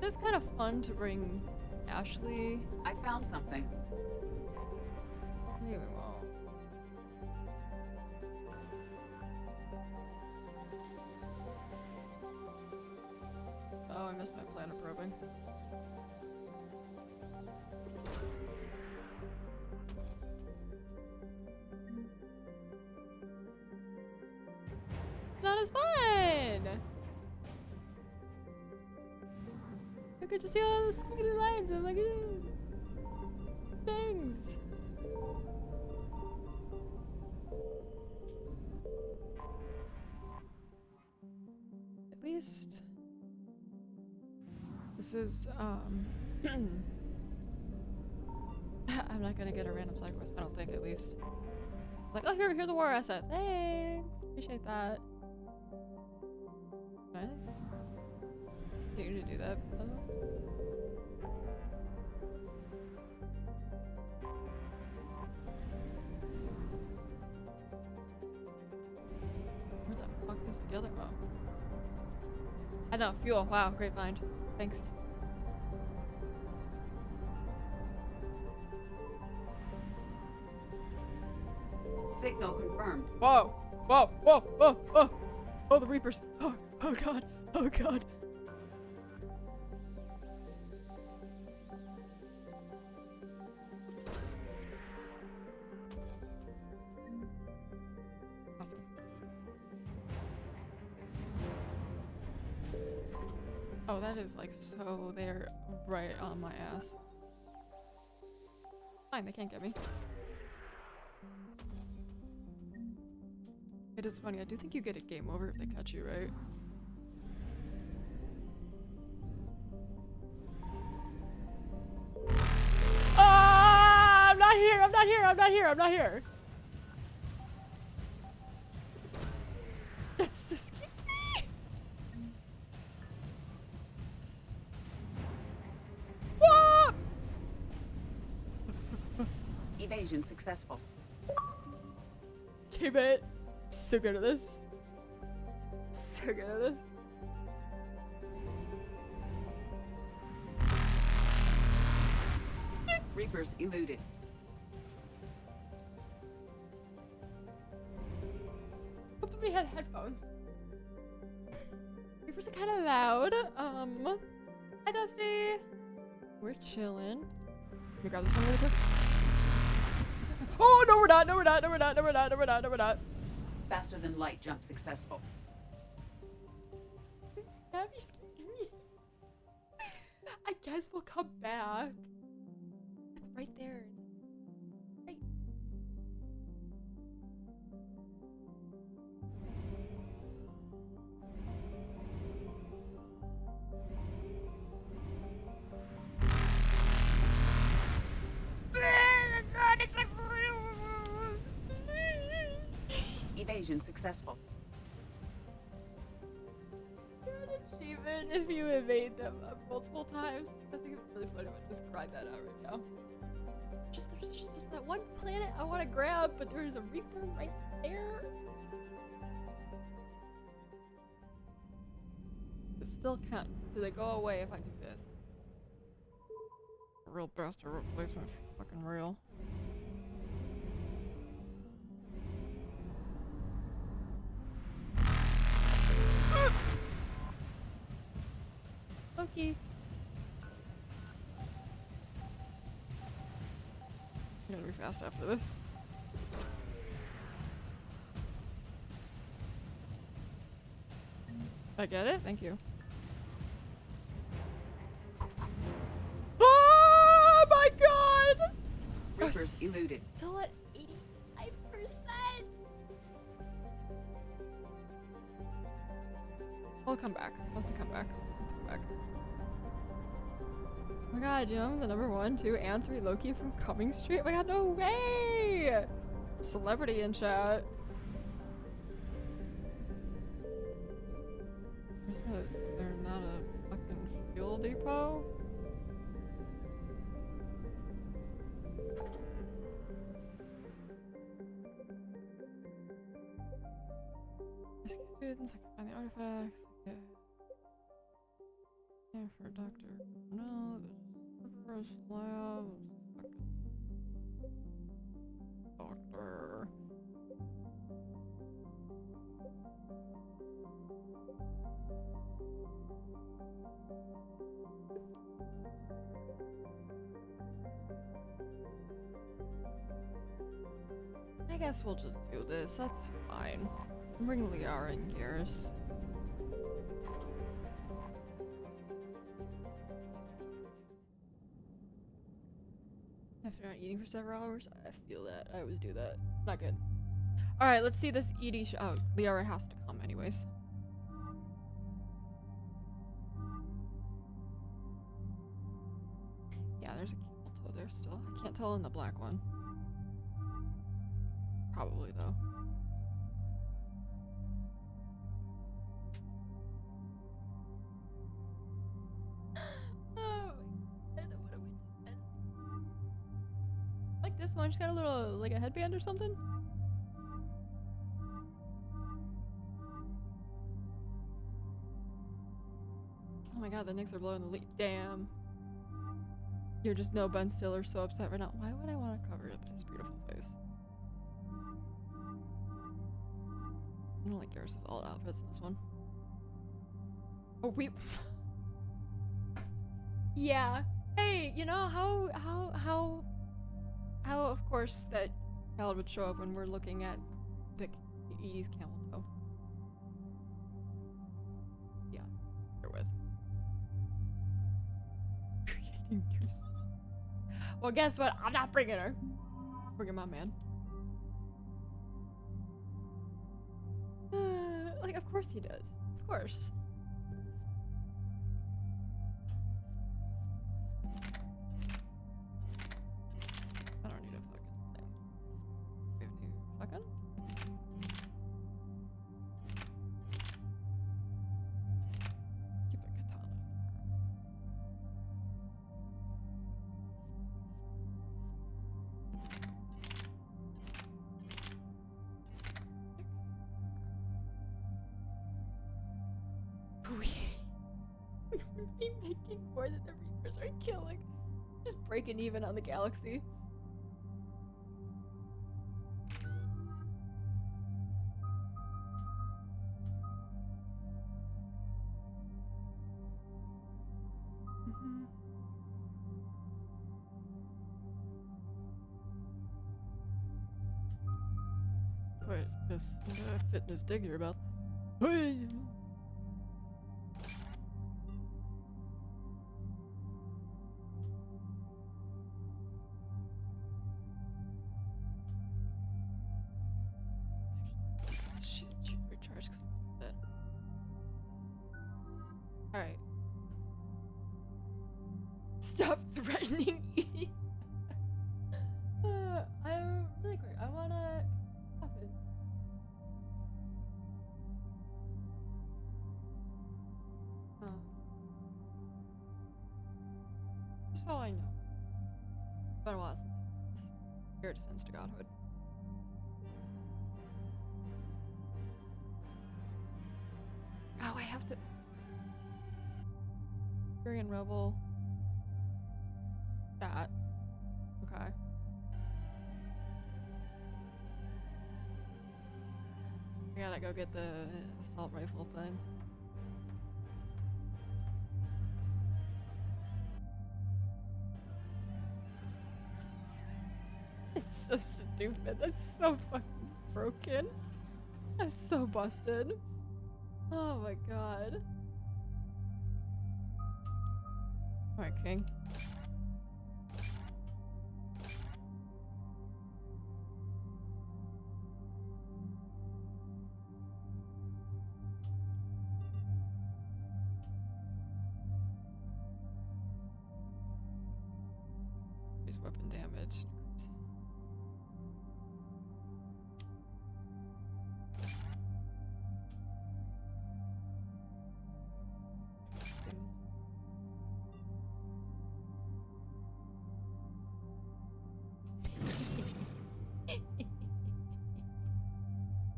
it's kind of fun to bring Ashley. I found something. Maybe we won't. Oh, I missed my plan of probing. It's not as fun! I could just see all those squiggly lines of like, things. At least this is I'm not gonna get a random side quest, I don't think, at least. Like, oh, here's a war asset. Thanks. Appreciate that. What? Do you need to do that? Where the fuck is the other? Oh. I know, fuel. Wow, great find. Thanks. Signal confirmed. Whoa! Whoa! Whoa! Whoa! Whoa! Oh, the Reapers! Oh! Oh god! Oh god! Awesome. Oh, that is like so they're right on my ass. Fine, they can't get me. It is funny, I do think you get a game over if they catch you, right? Ah! I'm not here, I'm not here, I'm not here, I'm not here! That's so scary! Whoa! Evasion successful. T-Bit. So good at this. So good at this. Reapers eluded. Hope nobody had headphones. Reapers are kind of loud. Hi Dusty. We're chilling. Let me grab this one really quick. Oh no, we're not. No, we're not. No, we're not. No, we're not. No, we're not. No, we're not. Faster than light jump successful. I guess we'll come back. Right there. Right. Evasion successful. You're an achievement if you evade them multiple times. I think it's really funny. I just cried that out right now. There's just that one planet I want to grab, but there's a Reaper right there. It still can't. Do they go away if I do this? A real bastard replacement, fucking real. Loki. I'm gonna be fast after this. I get it? Thank you. Oh my god! Reapers eluded. Still at 85%! We'll come back. We'll have to come back. We'll come back. Oh my god, you know, the number 1, 2, and 3 Loki from Cumming Street? Oh my god, no way! Celebrity in chat. Is there not a fucking fuel depot? Rescue students, I can find the artifacts. Okay. And for Dr. No, there's lab. Doctor. I guess we'll just do this. That's fine. Bring Liara and Garrus. If you're not eating for several hours, I feel that. I always do that. Not good. Alright, let's see this Edie oh, Liara has to come anyways. Yeah, there's a camel toe there still. I can't tell in the black one. Probably though. Oh my god, what are we doing? Like this one, she's got a little, like a headband or something? Oh my god, the Knicks are blowing the lead. Damn. You're just no Ben Stiller so upset right now. Why would I want to cover up his beautiful face? I don't like Garrus' alt outfits in this one. Oh, we. Yeah. Hey, you know how of course that Khaled would show up when we're looking at the Edie's camel toe. Yeah, bear with. Creating news. Well, guess what? I'm not bringing her. Bringing my man. Like, of course he does. Of course. I don't need a fucking thing. We have a new shotgun? Keep the katana. We've been making more than the Reapers are killing. Just breaking even on the galaxy. Wait, this fitness dig you're about. Hey! Alright. Stop threatening Edie. I'm really quick. I wanna. Stop it. Just so I know. It's been a while since Spirit ascends to godhood. Oh, I have to. Korean Rebel. That. Okay. I gotta go get the assault rifle thing. It's so stupid. That's so fucking broken. That's so busted. Oh my god. Alright, King. Increase weapon damage.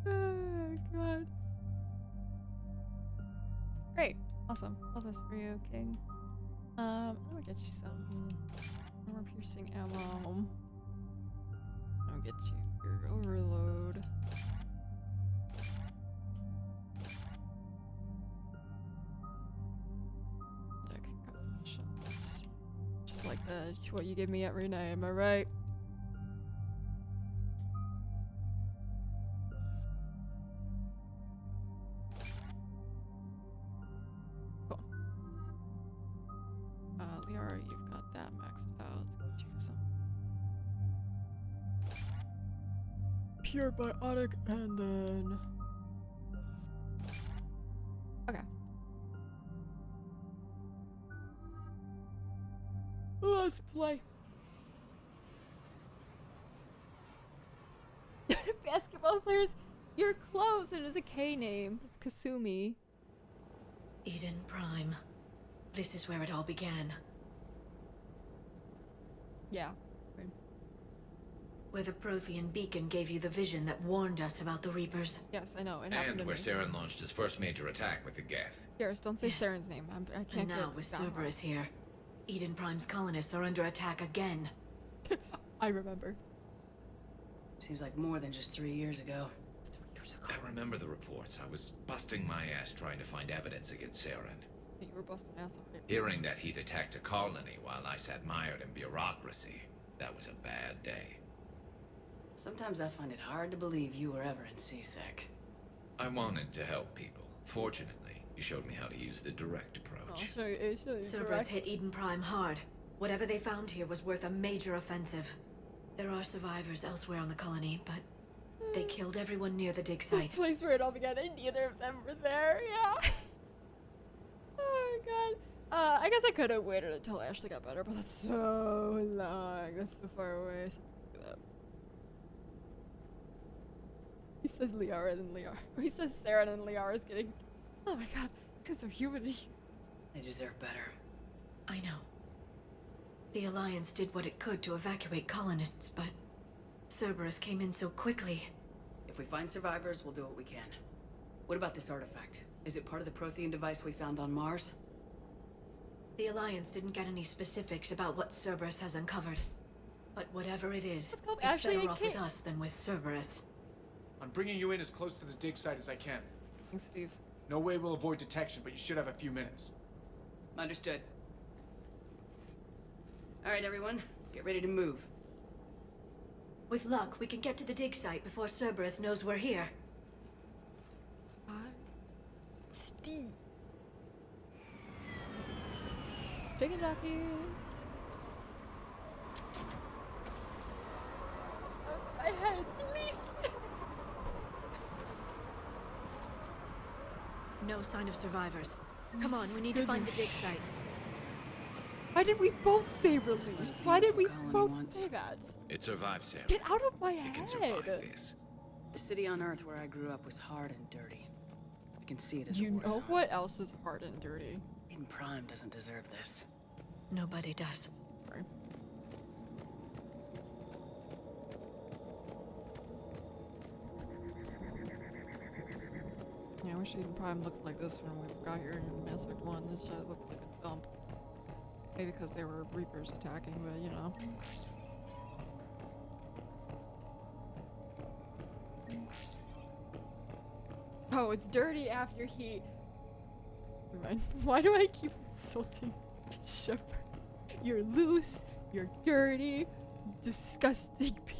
Oh god. Great. Awesome. Love this for you, King. Let me get you some armor piercing ammo. I'll get you your overload. Deck got some shots. Just like what you gave me at Renee, am I right? Cool. Liara, you've got that maxed out. Let's get you some pure biotic and then okay. Let's play. Basketball players, you're close. It is a K name. It's Kasumi. Eden Prime. This is where it all began. Yeah. Right. Where the Prothean beacon gave you the vision that warned us about the Reapers. Yes, I know. It happened And where to me. Saren launched his first major attack with the Geth. Garrus, don't say Yes. Saren's name. I can't And now, get with down Cerberus here, Eden Prime's colonists are under attack again. I remember. Seems like more than just 3 years ago. I remember the reports. I was busting my ass trying to find evidence against Saren. You were busting ass on it. Hearing that he'd attacked a colony while I sat mired in bureaucracy, that was a bad day. Sometimes I find it hard to believe you were ever in CSEC. I wanted to help people. Fortunately, you showed me how to use the direct approach. I'll show you Cerberus hit Eden Prime hard. Whatever they found here was worth a major offensive. There are survivors elsewhere on the colony, but they killed everyone near the dig site. The place where it all began, and neither of them were there, yeah. Oh god. I guess I could have waited until Ashley got better, but that's so long. That's so far away. So he says Liara, then Liara. He says Sarah, then Liara's getting. Oh my god, because of humanity. They deserve better. I know. The Alliance did what it could to evacuate colonists, but Cerberus came in so quickly. If we find survivors, we'll do what we can. What about this artifact? Is it part of the Prothean device we found on Mars? The Alliance didn't get any specifics about what Cerberus has uncovered. But whatever it is, it's Ashley better and off Kate. with us than with Cerberus. I'm bringing you in as close to the dig site as I can. Thanks, Steve. No way we'll avoid detection, but you should have a few minutes. Understood. All right, everyone, get ready to move. With luck, we can get to the dig site before Cerberus knows we're here. Steve. Chicken jockey. That's my head, please. No sign of survivors. Come on, we need to find the dig site. Why did we both say release? Why did we both say that? It survived, Sarah. Get out of my It head. can survive this. The city on Earth where I grew up was hard and dirty. I can see it as a You war know zone. what else is hard and dirty? Eden Prime doesn't deserve this. Nobody does. Sorry. Yeah, I wish Eden Prime looked like this when we got here in Mass Effect 1. This looked like a dump. Maybe because they were Reapers attacking, but you know. Oh, it's dirty after he... Never mind. Why do I keep insulting Shepard? You're loose, you're dirty, disgusting piece.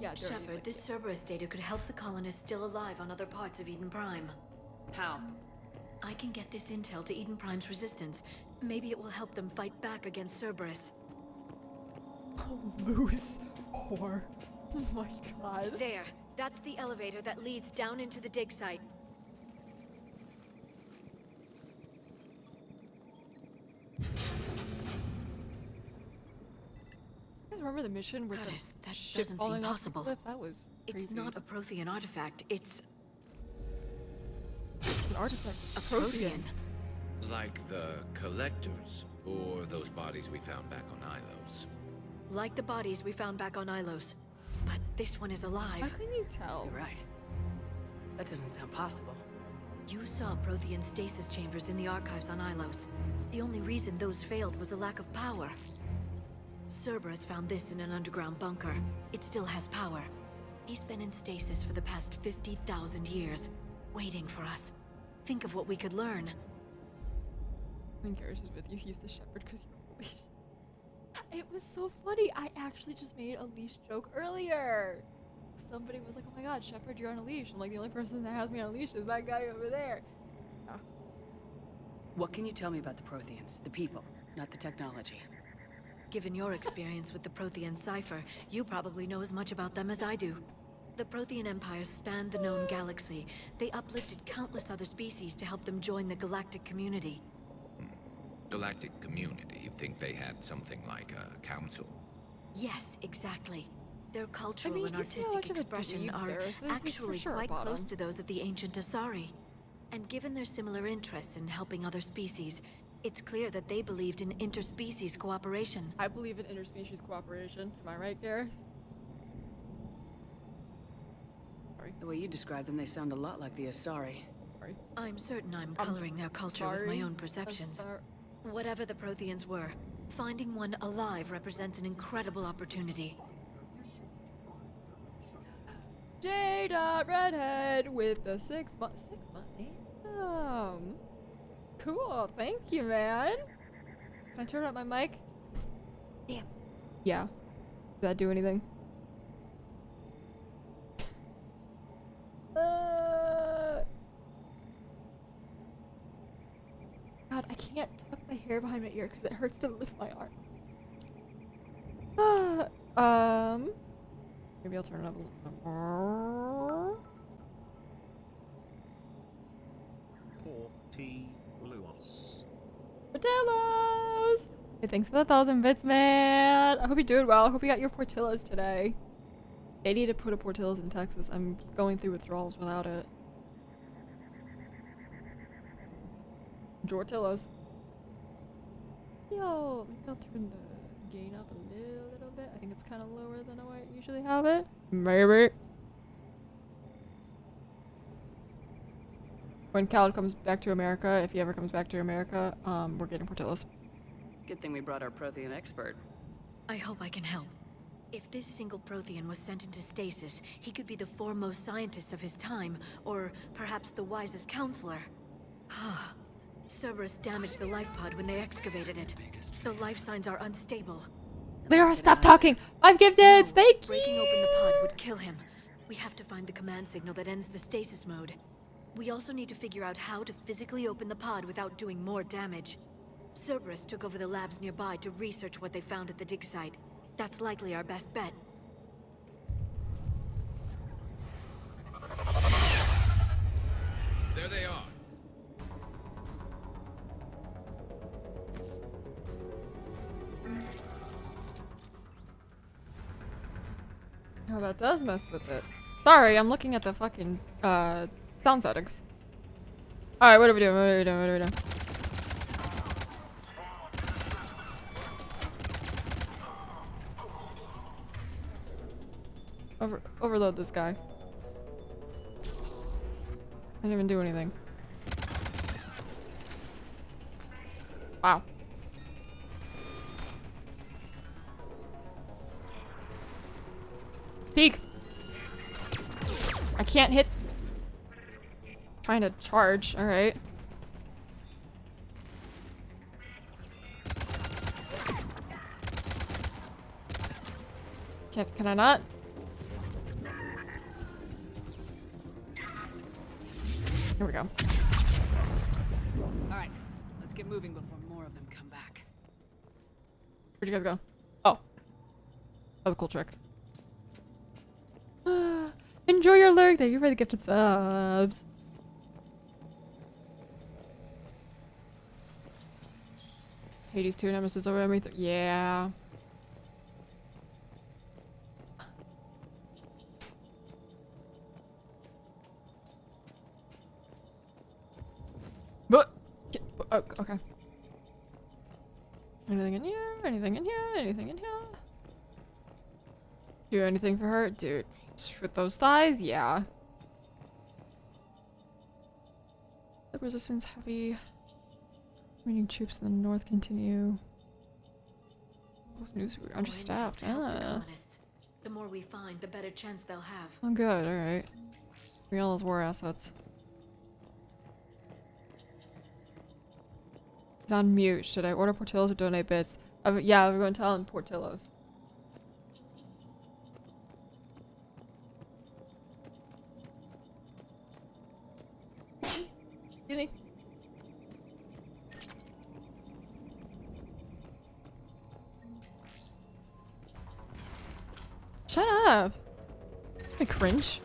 Yeah, dirty, Shepard, like, this Cerberus data could help the colonists still alive on other parts of Eden Prime. How? I can get this intel to Eden Prime's resistance. Maybe it will help them fight back against Cerberus. Loose whore. Oh my god. There. That's the elevator that leads down into the dig site. You guys remember the mission where Curtis, the that ship doesn't seem falling off the possible. cliff? That was crazy. It's not a Prothean artifact, it's an artifact. a Prothean. Like the collectors, or those bodies we found back on Ilos. Like the bodies we found back on Ilos. But this one is alive. How can you tell? You're right. That doesn't sound possible. You saw Prothean stasis chambers in the archives on Ilos. The only reason those failed was a lack of power. Cerberus found this in an underground bunker. It still has power. He's been in stasis for the past 50,000 years, waiting for us. Think of what we could learn. When Garrus is with you, he's the shepherd because you're a leash. It was so funny. I actually just made a leash joke earlier. Somebody was like, oh my god, Shepard, you're on a leash. I'm like, the only person that has me on a leash is that guy over there. Oh. What can you tell me about the Protheans? The people, not the technology. Given your experience with the Prothean cipher, you probably know as much about them as I do. The Prothean empires spanned the known galaxy. They uplifted countless other species to help them join the galactic community. Galactic community? You think they had something like a council? Yes, exactly. Their cultural mean, and you see how artistic much of a expression dweeb are Garrus is? He's for actually sure a quite close bottom. to those of the ancient Asari. And given their similar interests in helping other species, it's clear that they believed in interspecies cooperation. I believe in interspecies cooperation. Am I right, Garrus? Sorry. The way you describe them, they sound a lot like the Asari. Sorry. I'm certain I'm coloring their culture with my own perceptions. Whatever the Protheans were, finding one alive represents an incredible opportunity. Jada Redhead with the 6 month. 6 month? Damn. Cool. Thank you, man. Can I turn up my mic? Damn. Yeah. Did that do anything? God, I can't tuck my hair behind my ear because it hurts to lift my arm. Maybe I'll turn it up a little bit more. Portillos! Hey, thanks for the 1,000 bits, man. I hope you're doing well. I hope you got your Portillos today. They need to put a Portillos in Texas. I'm going through withdrawals without it. Jortillos. Yo, maybe I'll turn the gain up a little bit. I think it's kind of lower than I usually have it. Maybe. When Cal comes back to America, if he ever comes back to America, we're getting Portillos. Good thing we brought our Prothean expert. I hope I can help. If this single Prothean was sent into stasis, he could be the foremost scientist of his time, or perhaps the wisest counselor. Cerberus damaged the life pod when they excavated it. The life signs are unstable. Lyra, stop talking! I've gifted! Thank you! Breaking open the pod would kill him. We have to find the command signal that ends the stasis mode. We also need to figure out how to physically open the pod without doing more damage. Cerberus took over the labs nearby to research what they found at the dig site. That's likely our best bet. There they are. Oh, that does mess with it. Sorry, I'm looking at the fucking, sound settings. Alright, what are we doing? What are we doing? What are we doing? Overload this guy. I didn't even do anything. Wow. Peek! I can't hit. Trying to charge, alright. Can I not? Here we go. Alright, let's get moving before more of them come back. Where'd you guys go? Oh. That was a cool trick. Enjoy your lurk. Thank you for the gifted subs. Hades 2 Nemesis over ME3. Yeah. But oh, okay. Anything in here? Anything in here? Anything in here? Do anything for her? Dude, with those thighs? Yeah. The resistance heavy. Remaining troops in the north continue. Those news were understaffed. The more we find, the better chance they'll have. Oh, good. Alright. Bring all those war assets. He's on mute. Should I order Portillos or donate bits? Yeah, we're going to tell him Portillos. Excuse me. Shut up. I cringe.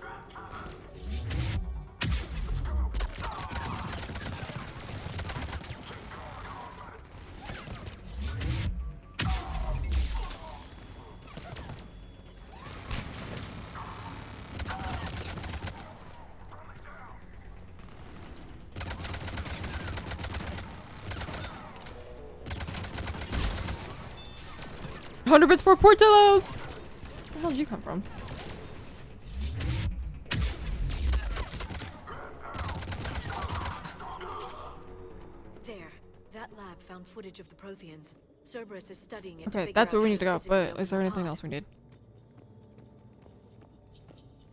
$100 bits for Portillos! Where the hell did you come from? There. That lab found footage of the Protheans. Cerberus is studying it. Okay, that's where we need to go, but is there anything else we need?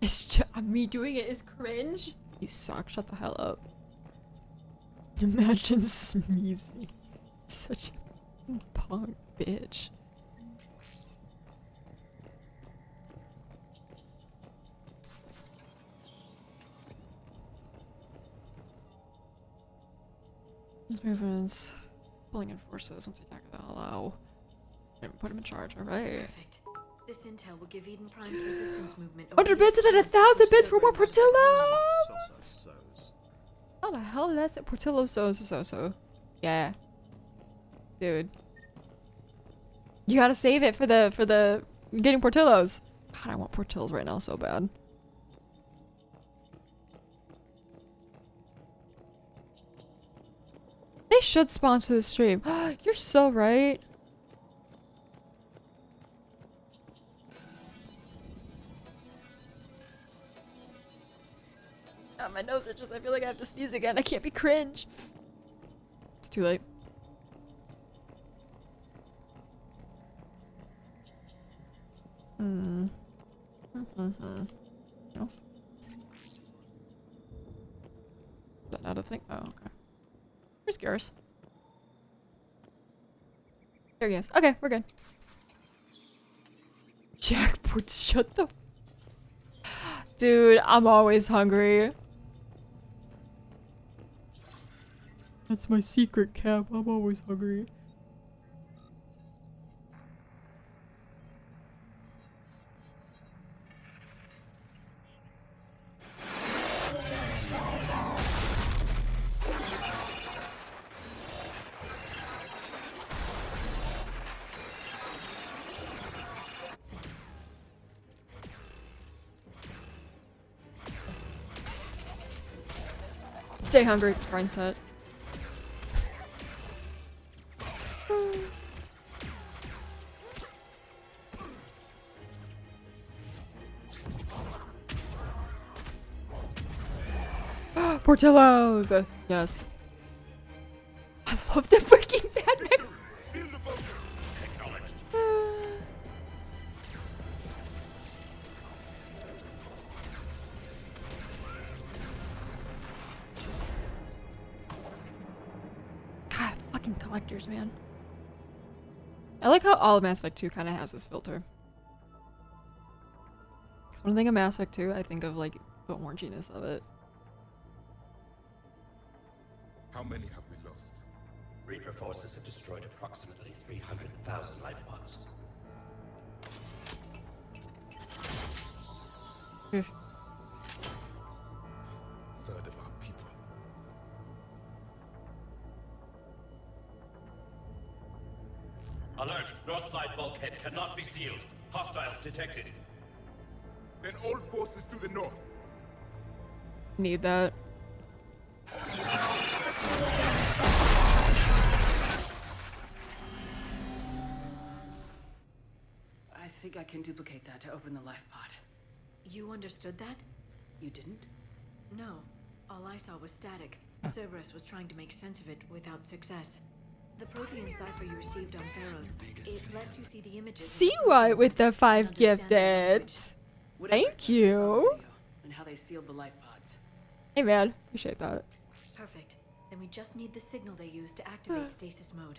It's just me doing it is cringe. You suck. Shut the hell up. Imagine sneezing. Such a punk bitch. His movements. Pulling in forces once they attack the allow. And put him in charge. Alright. Perfect. This intel will give Eden Prime's resistance movement 100 bits and then 1,000 bits for more Portillos! How the hell did that say Portillo so? Yeah. Dude. You gotta save it for the getting Portillos. God, I want Portillos right now so bad. They should sponsor the stream. You're so right. Oh, my nose itches. I feel like I have to sneeze again. I can't be cringe. It's too late. Else? Is that not a thing? Oh, okay. Where's Garrus? There he is. Okay, we're good. Jackpot, shut the... Dude, I'm always hungry. That's my secret, Cap. I'm always hungry. Stay hungry, grind set. Portillos! Yes. I love the freaking bad mix. God, fucking collectors, man. I like how all of Mass Effect 2 kind of has this filter. Because when I think of Mass Effect 2, I think of like the oranginess of it. How many have we lost? Reaper forces have destroyed approximately 300,000 life pods. Third of our people. Alert! North side bulkhead cannot be sealed. Hostiles detected. Then all forces to the north. Need that. I think I can duplicate that to open the life pod. You understood that? You didn't? No. All I saw was static. Cerberus was trying to make sense of it without success. The Prothean cipher you received on Pharaohs, it lets you see the images. See what with the 5 gifted. Thank you. And how they sealed the life pods. Hey man, appreciate that. Perfect. Then we just need the signal they use to activate stasis mode.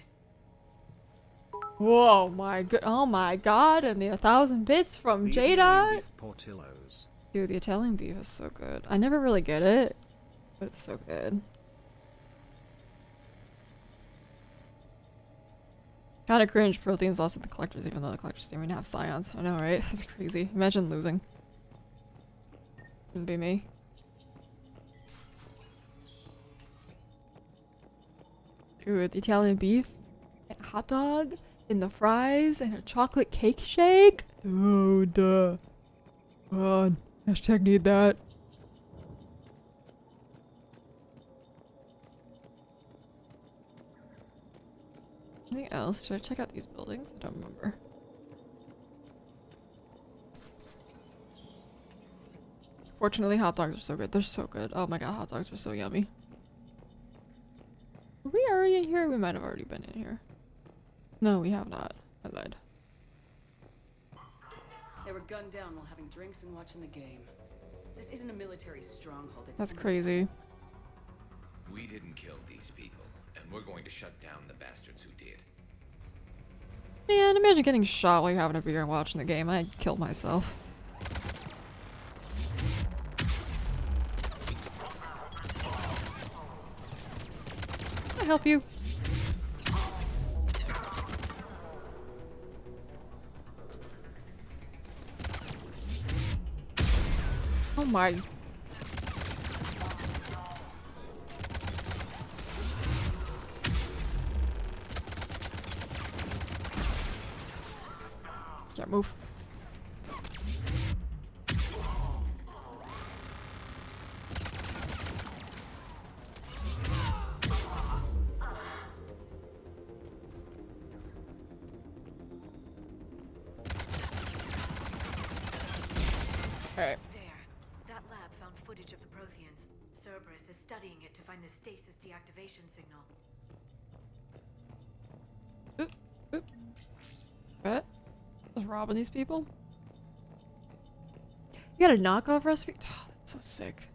Whoa, my god! Oh my god! And the 1,000 bits from Jada. Portillos. Dude, the Italian beef is so good. I never really get it, but it's so good. Kind of cringe. Protheans lost to the collectors, even though the collectors didn't even have scions. I know, right? That's crazy. Imagine losing. Wouldn't be me. Dude, the Italian beef, and hot dog, and the fries, and a chocolate cake shake. Dude, God, hashtag need that. Anything else? Should I check out these buildings? I don't remember. Fortunately, hot dogs are so good. They're so good. Oh my god, hot dogs are so yummy. Were we already in here? We might have already been in here. No, we have not. I lied. They were gunned down while having drinks and watching the game. This isn't a military stronghold. It's That's crazy. We didn't kill these people, and we're going to shut down the bastards who did. Man, imagine getting shot while you're having a beer and watching the game. I'd kill myself. What the help you? Oh my. Can't move. Alright. There. That lab found footage of the Protheans. Cerberus is studying it to find the stasis deactivation signal. Oop, oop. What? Just robbing these people? You got a knockoff recipe? Oh, that's so sick.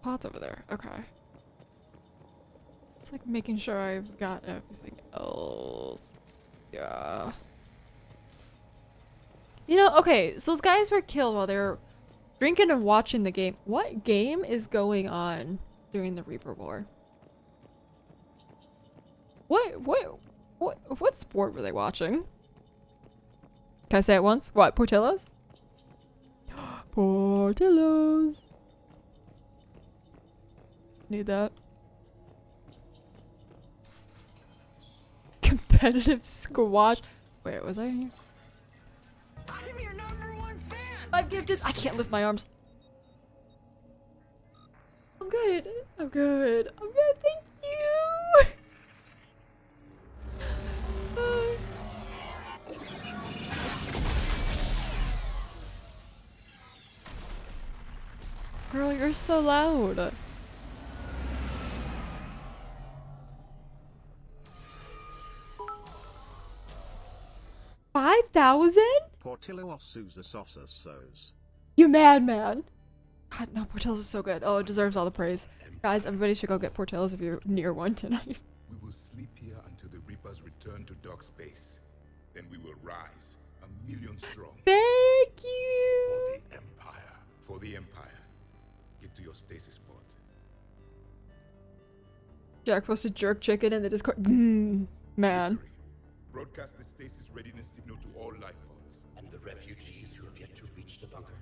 Pot's over there. Okay. It's like making sure I've got everything else. Yeah. You know, okay, so those guys were killed while they were drinking and watching the game. What game is going on during the Reaper War? What sport were they watching? Can I say it once? What, Portillo's? Portillo's. Need that. Competitive squash. Wait, was I here? I'm your #1 fan! I'm gifted. I can't lift my arms. I'm good. I'm good. I'm good. Thank you. Girl, you're so loud. $5,000? Portillo Osusa Sosa Sos. You madman. God, no, Portillo's is so good. Oh, it deserves all the praise. Guys, everybody should go get Portillo's if you're near one tonight. We will sleep here until the Reapers return to dark space. Then we will rise, 1,000,000 strong. Thank you! For the Empire. For the Empire. Get to your stasis pod. Jack posted jerk chicken in the Discord. Man. Broadcast the stasis readiness signal to all life pods. And the refugees who have yet to reach the bunker.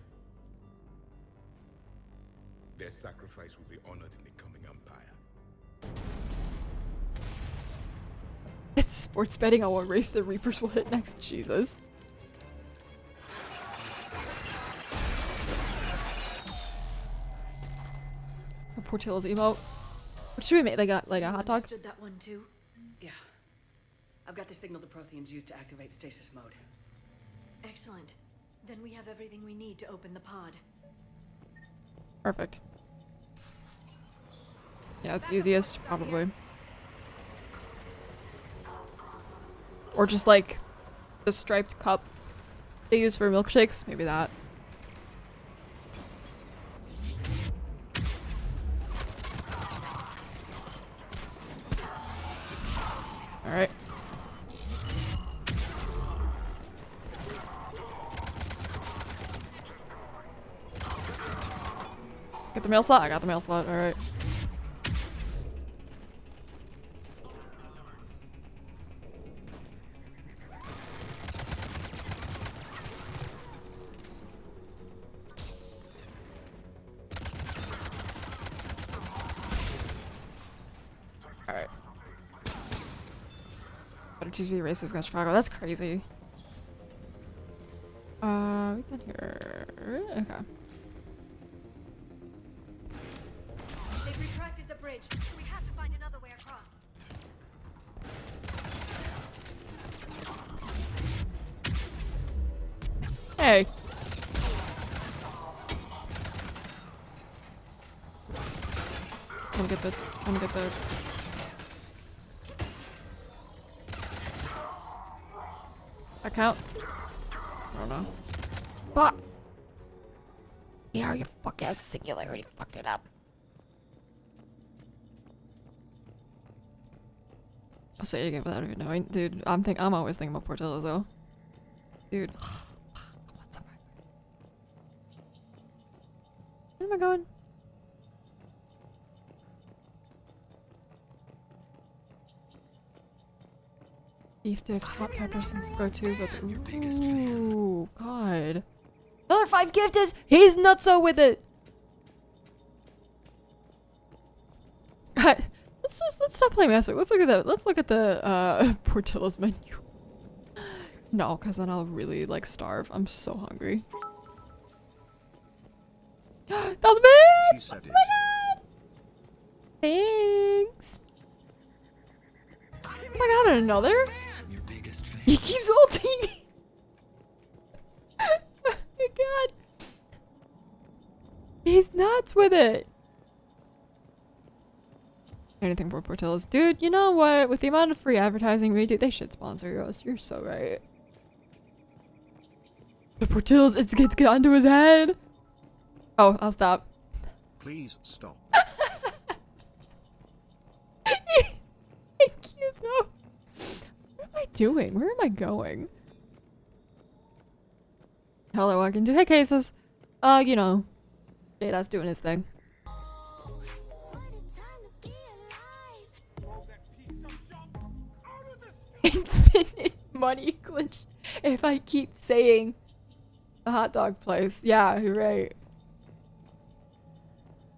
Their sacrifice will be honored in the coming Empire. It's sports betting on what race the Reapers will hit next. Jesus. A Portillo's emote. What should we make? Like a hot dog? Understood that one too. Yeah. I've got the signal the Protheans use to activate stasis mode. Excellent. Then we have everything we need to open the pod. Perfect. Yeah, it's easiest, probably. Or just like the striped cup they use for milkshakes. Maybe that. Alright. Get the mail slot? I got the mail slot. Alright. Alright. Better TV races in Chicago. That's crazy. We've been here. Okay. They've retracted the bridge. We have to find another way across. Hey. I'm gonna get the account. I don't know. But yeah, you fuck ass singularity fucked it up. I'll say it again without even knowing. Dude, I'm always thinking about Portillo's though. Dude. Where am I going? Beef dip, hot peppers, and go to, but ooh, God. Another 5 gifted! He's nutso with it! Let's stop playing Mass Effect. Let's look at the Portillo's menu. No, because then I'll really like starve. I'm so hungry. That was big! She said it. Oh my God! Thanks. Oh my God, another? Your biggest fan. He keeps ulting. Oh my God. He's nuts with it. Anything for Portillo's. Dude, you know what? With the amount of free advertising we do, they should sponsor us. You're so right. The Portillo's, it's gotten to his head. Oh, I'll stop. Please stop. Thank you, though. What am I doing? Where am I going? Hello, I can do. Hey, Cases. You know. Jada's doing his thing. Infinite money glitch. If I keep saying the hot dog place. Yeah, you're right.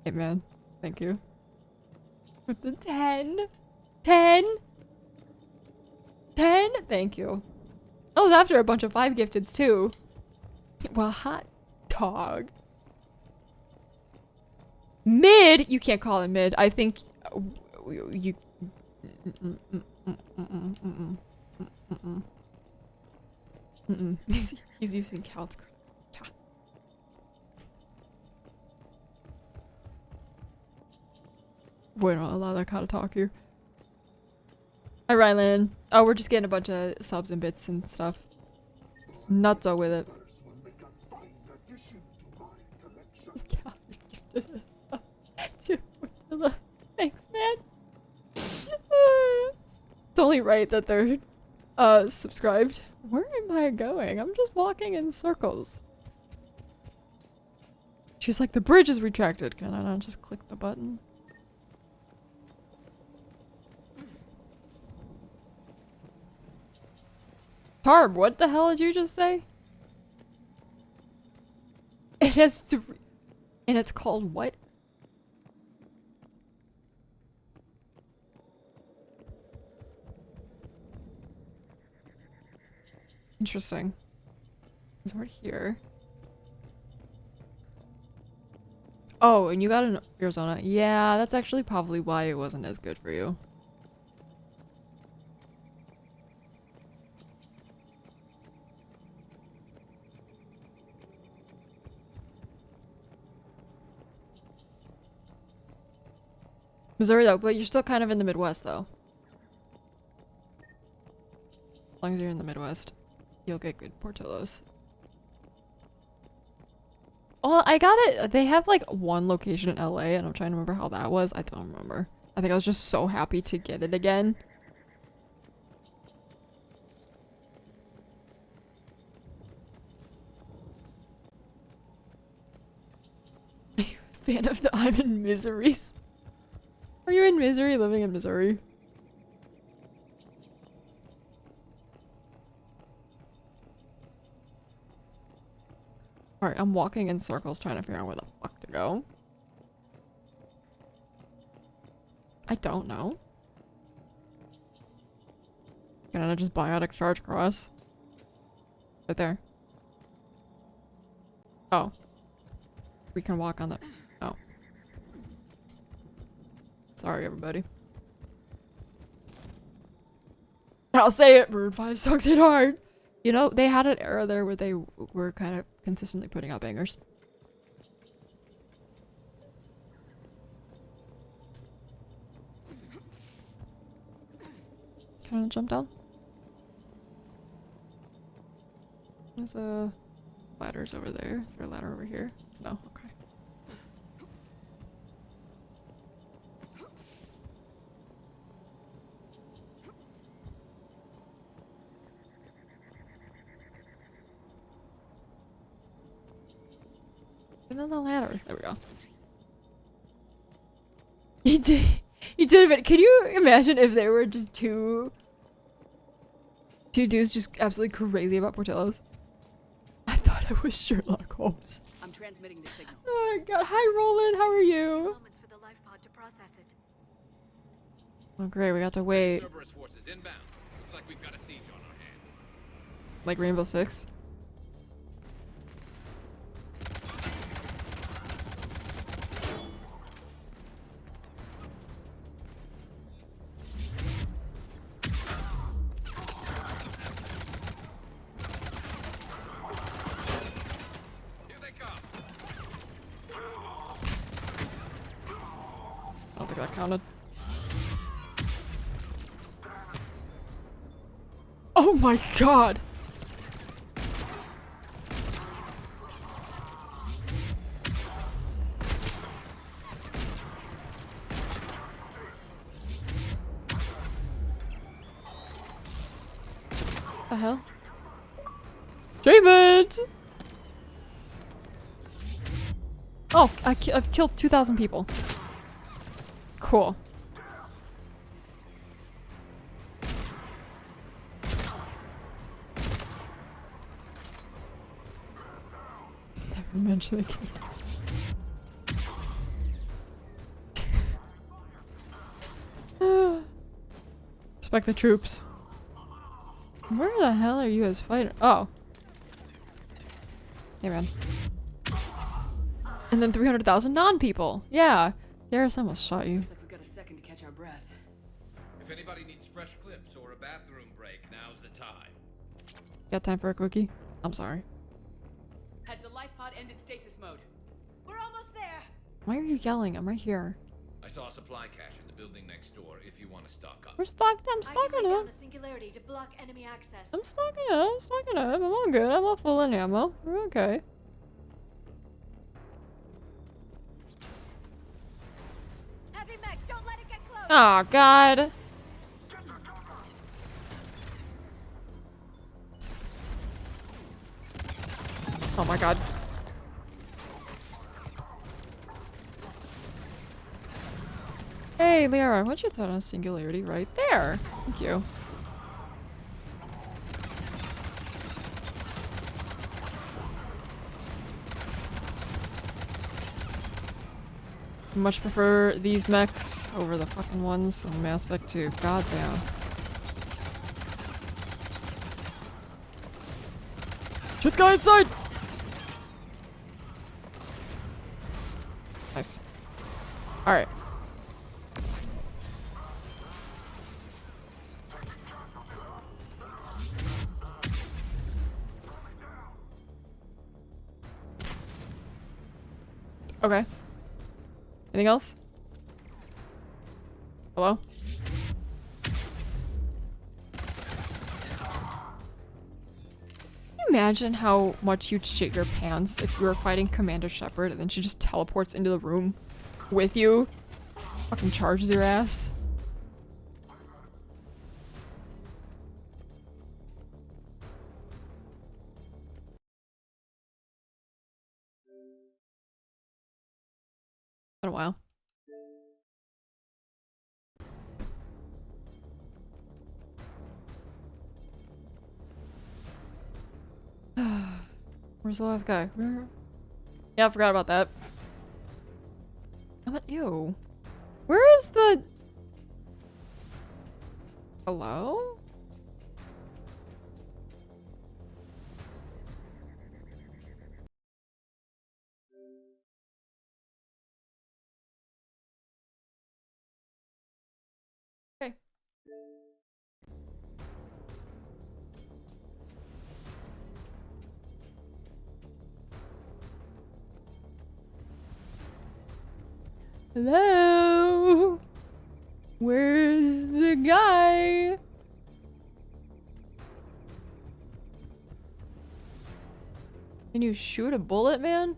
Hey, man. Thank you. With the 10. 10. 10? Thank you. Oh, it was after a bunch of 5 gifteds, too. Well, hot dog. Mid? You can't call it mid. I think you... He's using Cal's credit. We're not allowed that kind of talk here. Hi, Rylan. Oh, we're just getting a bunch of subs and bits and stuff. Nutso with it. Cal gifted us sub. Thanks, man. It's only right that they're subscribed. Where am I going? I'm just walking in circles. She's like, the bridge is retracted. Can I not just click the button? Tarb, what the hell did you just say? It has 3... And it's called what? Interesting. So we're here. Oh, and you got an Arizona. Yeah, that's actually probably why it wasn't as good for you. Missouri though, but you're still kind of in the Midwest though. As long as you're in the Midwest, you'll get good Portillo's. Well, I got it. They have like one location in LA and I'm trying to remember how that was. I don't remember. I think I was just so happy to get it again. Are you a fan of the I'm in Miseries? Are you in misery living in Missouri? Alright, I'm walking in circles trying to figure out where the fuck to go. I don't know. Can I just biotic charge across? Right there. Oh. We can walk on the... Oh. Sorry, everybody. I'll say it, Bird 5 sucked it hard. You know, they had an era there where they were kind of consistently putting out bangers. Can I jump down? There's a... ladders over there. Is there a ladder over here? No, okay. And then the ladder. There we go. He did. He did, but can you imagine if there were just two dudes just absolutely crazy about Portillo's? I thought it was Sherlock Holmes. I'm transmitting the signal. Oh my god. Hi, Roland. How are you? For the life pod to process it. Oh, great. We got to wait. Cerberus forces inbound. Looks like we've got a siege on our hands. Like Rainbow Six? I don't think that counted. Oh my god! The hell? Treatment! Oh, I've killed 2,000 people. Cool. Never mention the game. Respect the troops. Where the hell are you guys fighting? Oh. Hey, man. And then 300,000 non-people. Yeah. Darius almost shot you. Looks like we've got a second to catch our breath. If anybody needs fresh clips or a bathroom break, now's the time. Got time for a cookie? I'm sorry. Has the life pod ended stasis mode? We're almost there. Why are you yelling? I'm right here. I saw a supply cache in the building next door if you want to stock up. We're stocked. I'm I stocking can lay up. down a singularity to block enemy access. I'm stocking up. I'm stocking up. I'm all good. I'm all full in ammo. We're okay. Heavy mech, don't let it get close. Oh god. Oh my god. Hey, Liara, why don't you throw on a singularity right there? Thank you. Much prefer these mechs over the fucking ones on Mass Effect 2. Goddamn. Shit, guy inside! Nice. Alright. Okay. Anything else? Hello? Can you imagine how much you'd shit your pants if you were fighting Commander Shepard and then she just teleports into the room with you? Fucking charges your ass. Been a while. Where's the last guy? Where? Yeah, I forgot about that. How about you? Where is the... Hello? Okay. Hello? Where's the guy? Can you shoot a bullet, man?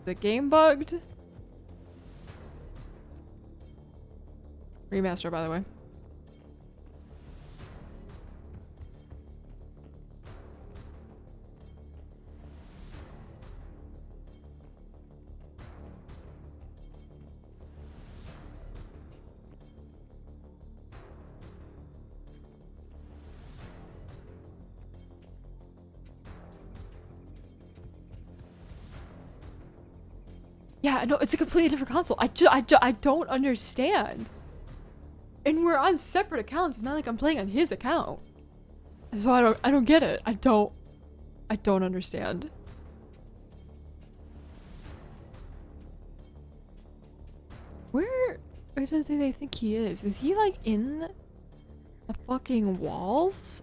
The game bugged? Remaster, by the way. Yeah, no, it's a completely different console. I don't understand. And we're on separate accounts. It's not like I'm playing on his account. So I don't get it. I don't understand. Where does they think he is? Is he like in the fucking walls?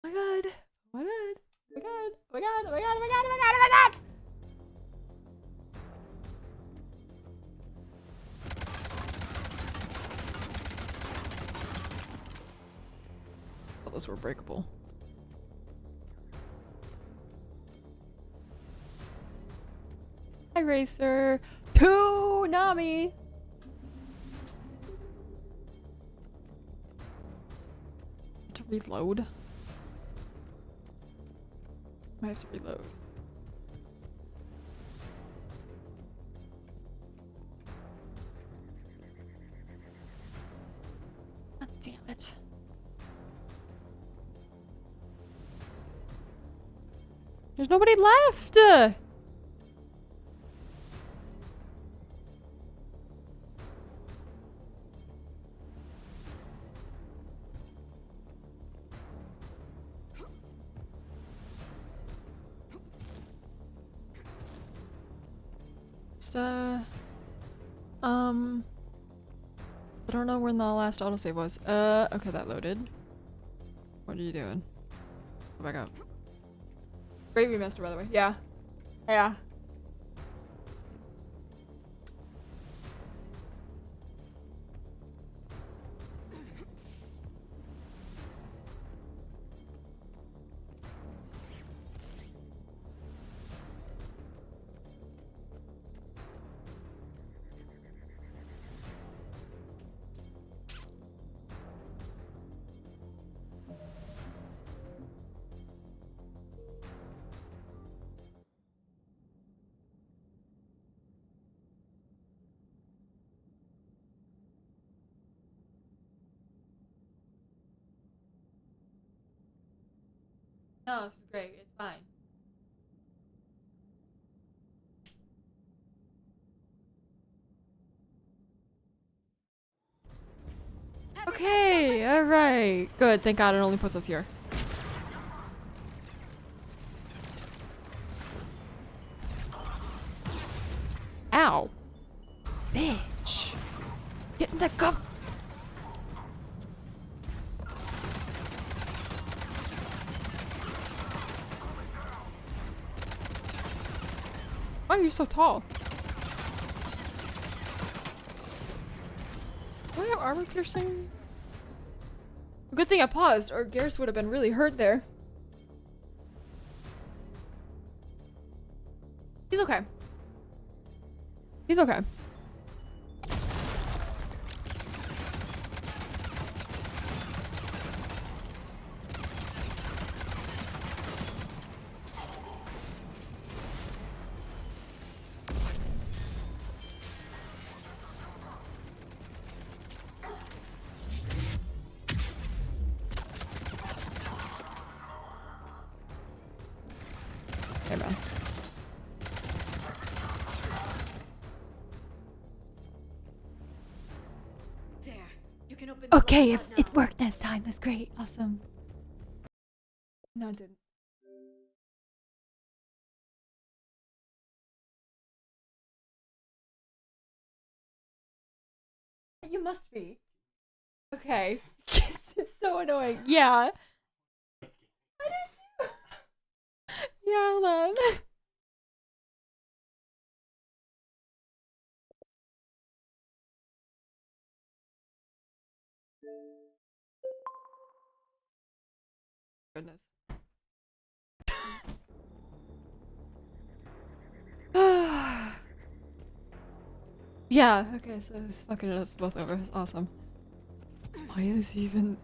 Oh my god. Oh my god. Oh my god. Oh my god. Oh my god. Oh my god. Oh my god. Oh my god. Oh, those were breakable. Hi, Racer. To Nami. To reload. I have to reload. God damn it. There's nobody left! I don't know when the last autosave was. Okay, that loaded. What are you doing? Go back up. Great remaster, by the way. Yeah. Yeah. No, this is great. It's fine. Okay, alright. Good, thank god it only puts us here. Ow. Bitch. Get in the cup. Why are you so tall? Do I have armor piercing? Good thing I paused, or Garrus would have been really hurt there. He's okay. He's okay. Hey, man. There. You can open the Okay, lock it now. worked this time. That's great. Awesome. No, it didn't. You must be. Okay. It's so annoying. Yeah. I did too. Yeah, hold on. Goodness. Yeah, okay, so it's fucking us both over. It's awesome. Why is he even...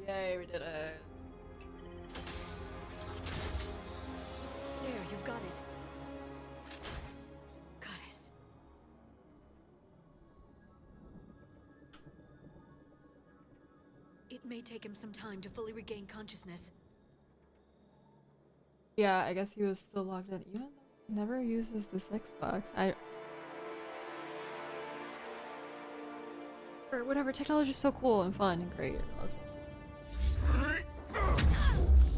Yay, we did it. There, you've got it. Goddess. It may take him some time to fully regain consciousness. Yeah, I guess he was still logged in, even though he never uses this Xbox. Or whatever, technology is so cool and fun and great. It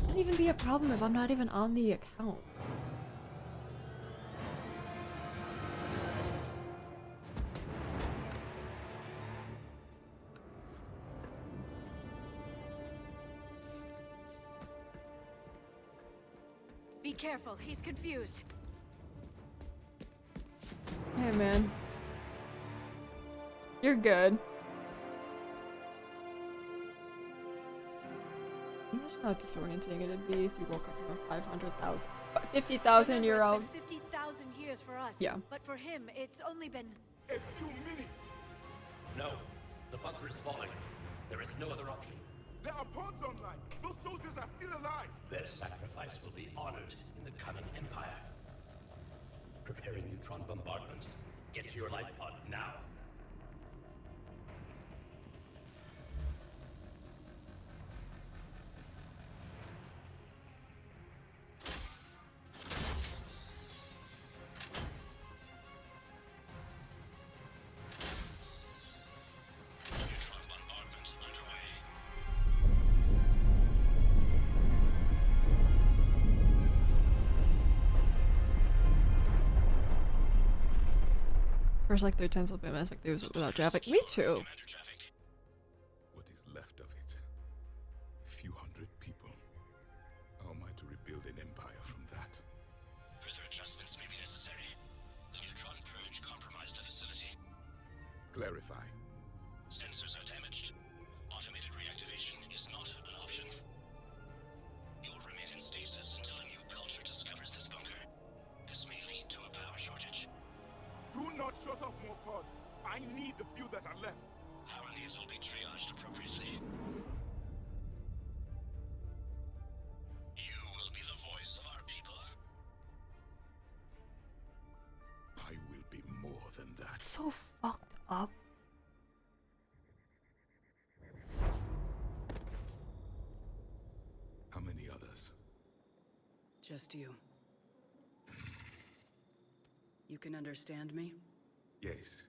wouldn't even be a problem if I'm not even on the account. Be careful, he's confused. Hey man. You're good. Can you imagine how disorienting it'd be if you woke up from a 500,000, 50,000 year old? 50,000 years for us. Yeah. But for him, it's only been a few minutes. No, the bunker is falling. There is no other option. There are pods online. Those soldiers are still alive. Their sacrifice will be honored in the coming empire. Preparing neutron bombardment. Get to your life pod now. First, like 3 times will be mass effect without traffic. Me too. What is left of it? A few hundred people. How am I to rebuild an empire from that? Further adjustments may be necessary. The neutron purge compromised the facility. Clarify. Sensors are damaged. Automated reactivation is not an option. You'll remain in stasis until a new culture discovers this bunker. This may lead to a power shortage. Do not shut off more pods. I need the few that are left. Power needs will be triaged appropriately. You will be the voice of our people. I will be more than that. So fucked up. How many others? Just you. You can understand me? Yes.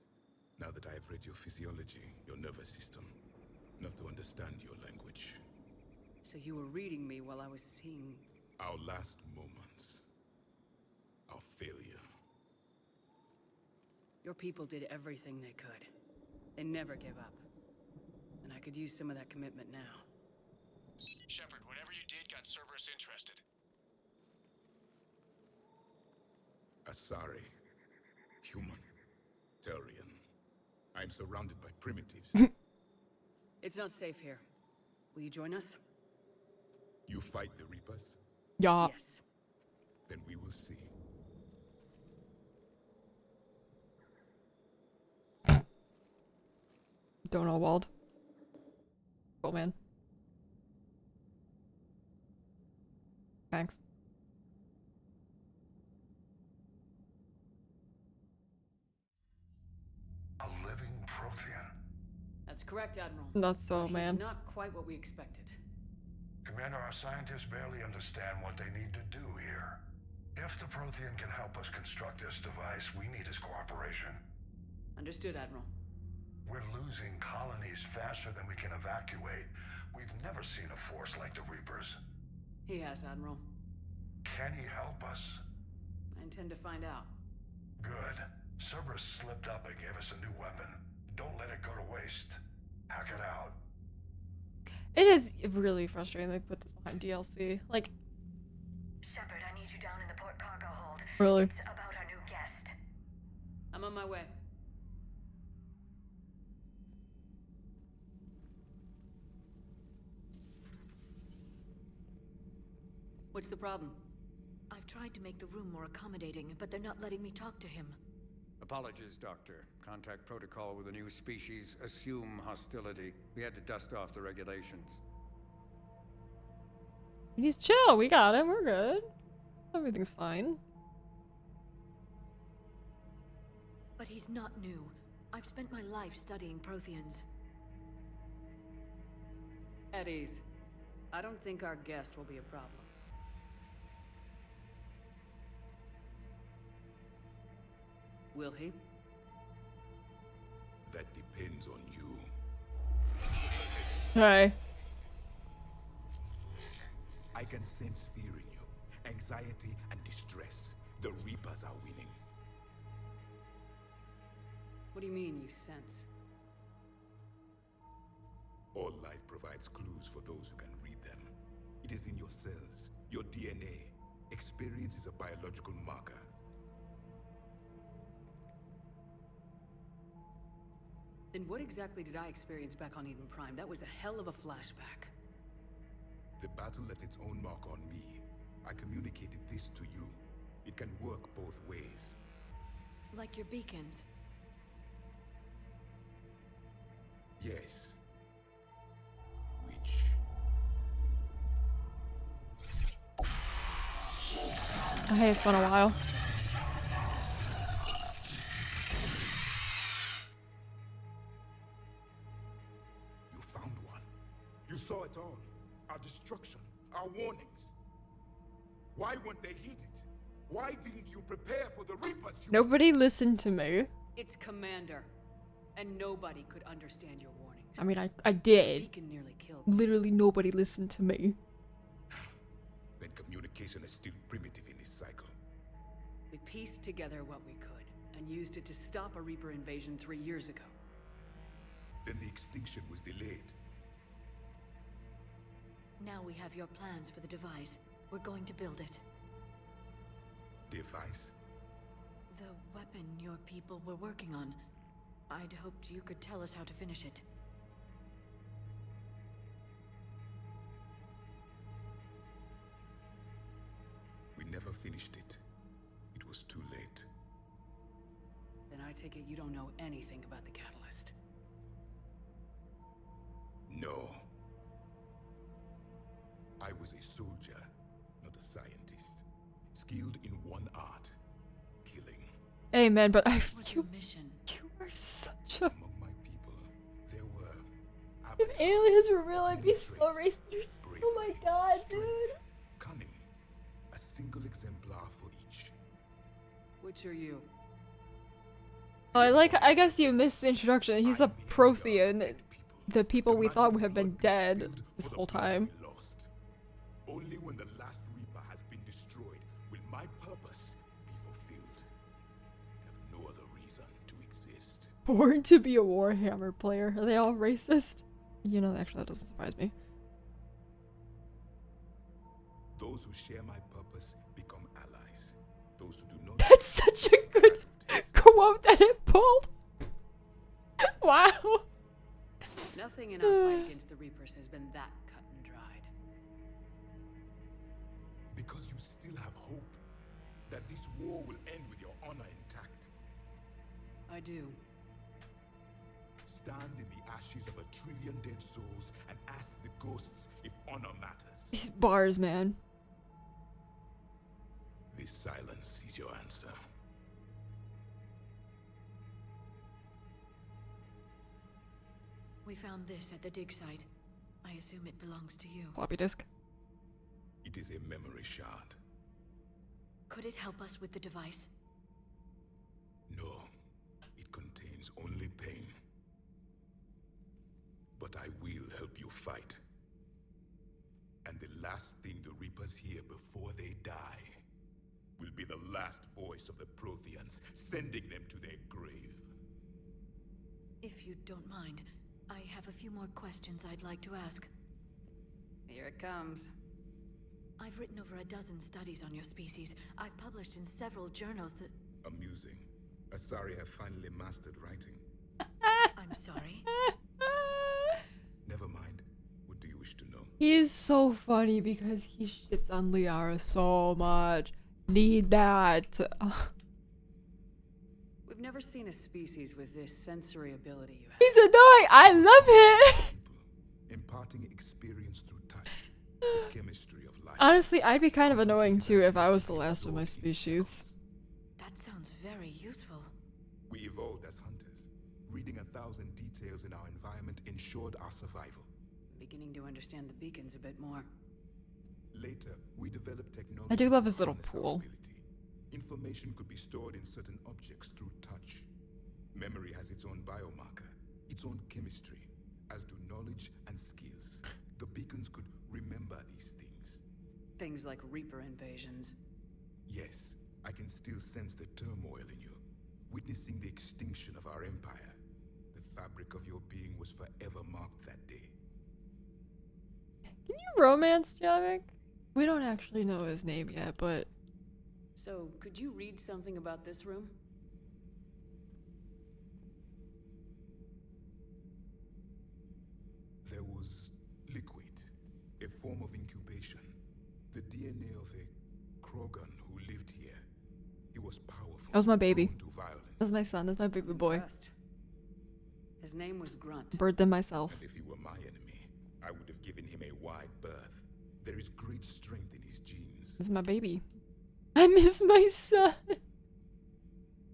Now that I have read your physiology, your nervous system, enough to understand your language. So you were reading me while I was seeing... Our last moments. Our failure. Your people did everything they could. They never gave up. And I could use some of that commitment now. Shepard, whatever you did got Cerberus interested. Asari. Human. Turian. I'm surrounded by primitives. It's not safe here. Will you join us? You fight the Reapers? Yeah. Yes. Then we will see. Don't know, Wald. Cool, man. Thanks. A living Prothean. That's correct, Admiral. Not so, He's man. not quite what we expected. Commander, our scientists barely understand what they need to do here. If the Prothean can help us construct this device, we need his cooperation. Understood, Admiral. We're losing colonies faster than we can evacuate. We've never seen a force like the Reapers. He has, Admiral. Can he help us? I intend to find out. Good. Cerberus slipped up and gave us a new weapon. Don't let it go to waste. Hack it out. It is really frustrating they put this behind DLC. Like, Shepard, I need you down in the port cargo hold. really? It's about our new guest. I'm on my way. What's the problem? I've tried to make the room more accommodating, but they're not letting me talk to him. Apologies, Doctor. Contact protocol with a new species. Assume hostility. We had to dust off the regulations. He's chill. We got him. We're good. Everything's fine. But he's not new. I've spent my life studying Protheans. At ease. I don't think our guest will be a problem. Will he? That depends on you. Hi. I can sense fear in you, anxiety and distress. The Reapers are winning. What do you mean, you sense? All life provides clues for those who can read them. It is in your cells, your DNA. Experience is a biological marker. Then what exactly did I experience back on Eden Prime? That was a hell of a flashback. The battle left its own mark on me. I communicated this to you. It can work both ways. Like your beacons. Yes. Which... Hey, it's been a while. You found one. You saw it all. Our destruction, our warnings. Why weren't they heeded? Why didn't you prepare for the Reapers? Nobody listened to me. It's Commander. And nobody could understand your warnings. I mean, I did. Beacon nearly killed. Literally nobody listened to me. Then communication is still primitive in this cycle. We pieced together what we could, and used it to stop a Reaper invasion 3 years ago. Then the extinction was delayed. Now we have your plans for the device. We're going to build it. Device? The weapon your people were working on. I'd hoped you could tell us how to finish it. We never finished it. It was too late. Then I take it you don't know anything about the catalyst. No. I was a soldier, not a scientist. Skilled in one art. Killing. Hey man, but What's your mission? You are such a... Among my people, there were... If aliens were real, I'd be so racist. Oh my god, dude. Cunning. A single exemplar for each. Which are you? Oh, I guess you missed the introduction. He's a Prothean. The people we thought would have been dead this whole time. Lost. Only when the last Reaper has been destroyed will my purpose be fulfilled. I have no other reason to exist. Born to be a Warhammer player. Are they all racist? You know, actually, that doesn't surprise me. Those who share my purpose become allies. Those who do not... That's such a good quote that it pulled. Wow. Nothing in our fight against the Reapers has been that cut and dried. Because you still have hope that this war will end with your honor intact. I do. Stand in the ashes of 1 trillion dead souls and ask the ghosts if honor matters. These bars, man. This silence is your answer. We found this at the dig site. I assume it belongs to you. Floppy disk. It is a memory shard. Could it help us with the device? No. It contains only pain. But I will help you fight. And the last thing the Reapers hear before they die will be the last voice of the Protheans, sending them to their grave. If you don't mind, I have a few more questions I'd like to ask. Here it comes. I've written over a dozen studies on your species. I've published in several journals that... Amusing. Asari have finally mastered writing. I'm sorry. Never mind. What do you wish to know? He is so funny because he shits on Liara so much. Need that. We've never seen a species with this sensory ability you have. He's annoying. I love him. Imparting experience through touch. The chemistry of life. Honestly, I'd be kind of annoying too if I was the last of my species. That sounds very useful. We evolved as hunters. Reading 1,000 details in our environment ensured our survival. Beginning to understand the beacons a bit more. Later, we developed technology. I do love his to little harness our pool. ability. Information could be stored in certain objects through touch. Memory has its own biomarker, its own chemistry, as do knowledge and skills. The beacons could remember these things. Things like Reaper invasions. Yes, I can still sense the turmoil in you, witnessing the extinction of our empire. The fabric of your being was forever marked that day. Can you romance Javik? We don't actually know his name yet, but... So, could you read something about this room? There was liquid, a form of incubation. The DNA of a Krogan who lived here. He was powerful. That was my baby. prone to violence. That's my son. That's my baby boy. Impressed. His name was Grunt. Birthed them myself. And if he were my enemy, I would have given him a wide berth. There is great strength in his genes. This is my baby. I miss my son.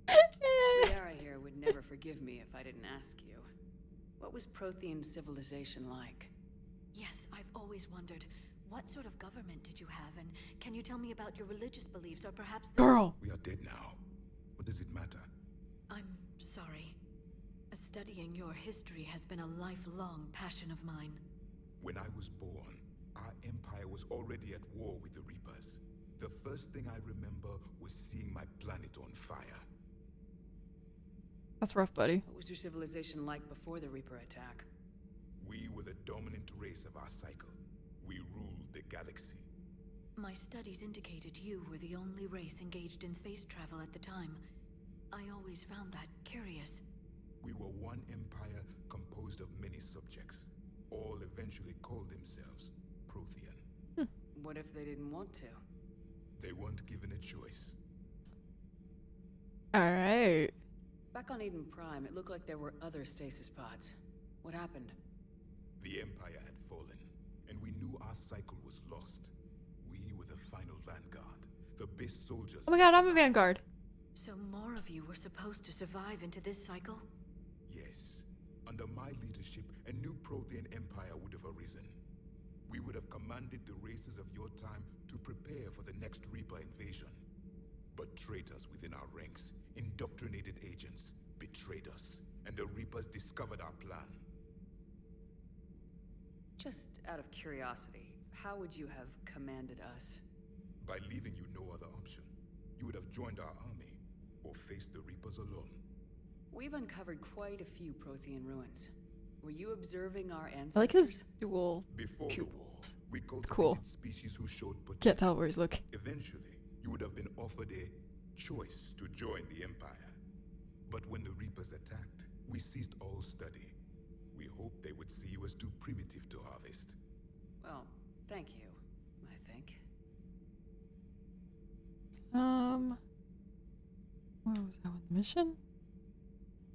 Liara here would never forgive me if I didn't ask you. What was Prothean civilization like? Yes, I've always wondered, what sort of government did you have, and can you tell me about your religious beliefs, or perhaps Girl! We are dead now. What does it matter? I'm sorry. Studying your history has been a lifelong passion of mine. When I was born, our empire was already at war with the Reapers. The first thing I remember was seeing my planet on fire. That's rough, buddy. What was your civilization like before the Reaper attack? We were the dominant race of our cycle. We ruled the galaxy. My studies indicated you were the only race engaged in space travel at the time. I always found that curious. We were one empire composed of many subjects. All eventually called themselves Prothean. What if they didn't want to? They weren't given a choice. Alright. Back on Eden Prime, it looked like there were other stasis pods. What happened? The Empire had fallen, and we knew our cycle was lost. We were the final vanguard, the best soldiers. Oh my god, I'm a vanguard. So more of you were supposed to survive into this cycle? Yes. Under my leadership, a new Prothean empire would have arisen. We would have commanded the races of your time to prepare for the next Reaper invasion. But traitors within our ranks, indoctrinated agents, betrayed us, and the Reapers discovered our plan. Just out of curiosity, how would you have commanded us? By leaving you no other option. You would have joined our army, or faced the Reapers alone. We've uncovered quite a few Prothean ruins. Were you observing our ancestors? I like his dual Before the war, pupils. we cultivated Cool. species who showed potential. Can't tell where he's looking. Eventually, you would have been offered a choice to join the Empire. But when the Reapers attacked, we ceased all study. We hoped they would see you as too primitive to harvest. Well, thank you, I think. Where was that with the mission?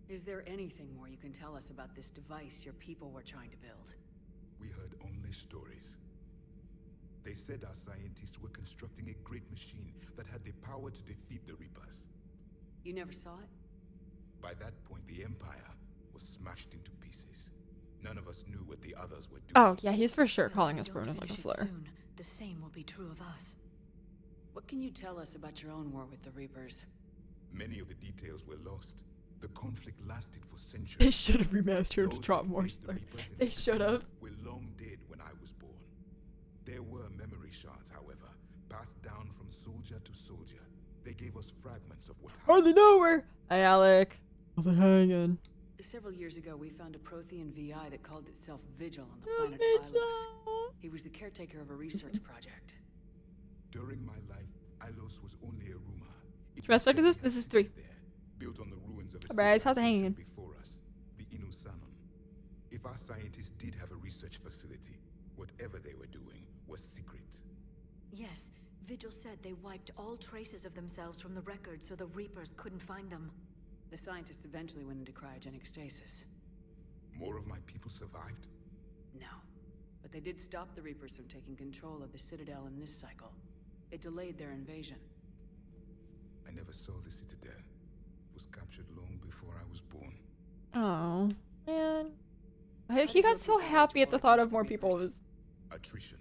Is there anything more you can tell us about this device your people were trying to build? We heard only stories. They said our scientists were constructing a great machine that had the power to defeat the Reapers. You never saw it? By that point, the Empire was smashed into pieces. None of us knew what the others were doing. Oh, yeah, he's for sure Well, calling if us we don't primitive like a finish it slur. soon, the same will be true of us. What can you tell us about your own war with the Reapers? Many of the details were lost. The conflict lasted for centuries. They should have remastered to Those drop who more faced the slurs. Reapers in They the should have. were long dead when I was born. There were memory shards, however, passed down from soldier to soldier. They gave us fragments of what happened. Hardly nowhere. Hi, Alec. I was like, hi again. Several years ago, we found a Prothean VI that called itself Vigil on the Oh, planet Vigil. Ilos. He was the caretaker of a research project. During my life, Ilos was only a rumor. It Should I expect was this? said This we is had 3. cities there, built on the ruins of a Alright, how's it civilization hanging? before us, the Inusanon. If our scientists did have a research facility, whatever they were doing was secret. Yes, Vigil said they wiped all traces of themselves from the records so the Reapers couldn't find them. The scientists eventually went into cryogenic stasis. More of my people survived? No. But they did stop the Reapers from taking control of the Citadel in this cycle. It delayed their invasion. I never saw the Citadel. was captured long before I was born. Oh, man. He got so happy at the thought of more people. Was attrition.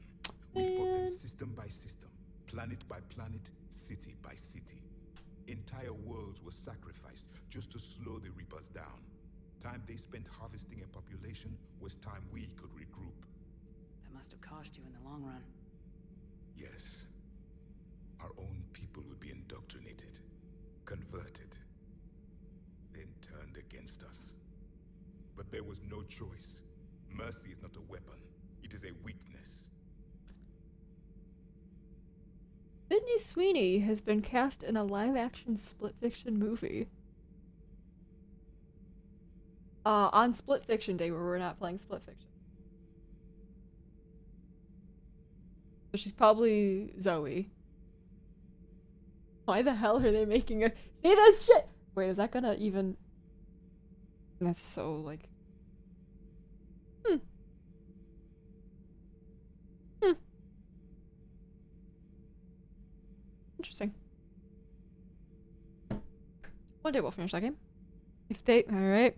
We fought them system by system, planet by planet, city by city. Entire worlds were sacrificed just to slow the Reapers down. Time they spent harvesting a population was time we could regroup. That must have cost you in the long run. Yes. Our own people would be indoctrinated, converted, then turned against us. But there was no choice. Mercy is not a weapon. It is a weakness. Sydney Sweeney has been cast in a live-action split fiction movie. On Split Fiction Day, where we're not playing Split Fiction. So she's probably Zoe. Why the hell are they making a— See this shit? Wait, is that gonna even— That's so, like— Interesting. One day we'll finish that game. If they— Alright.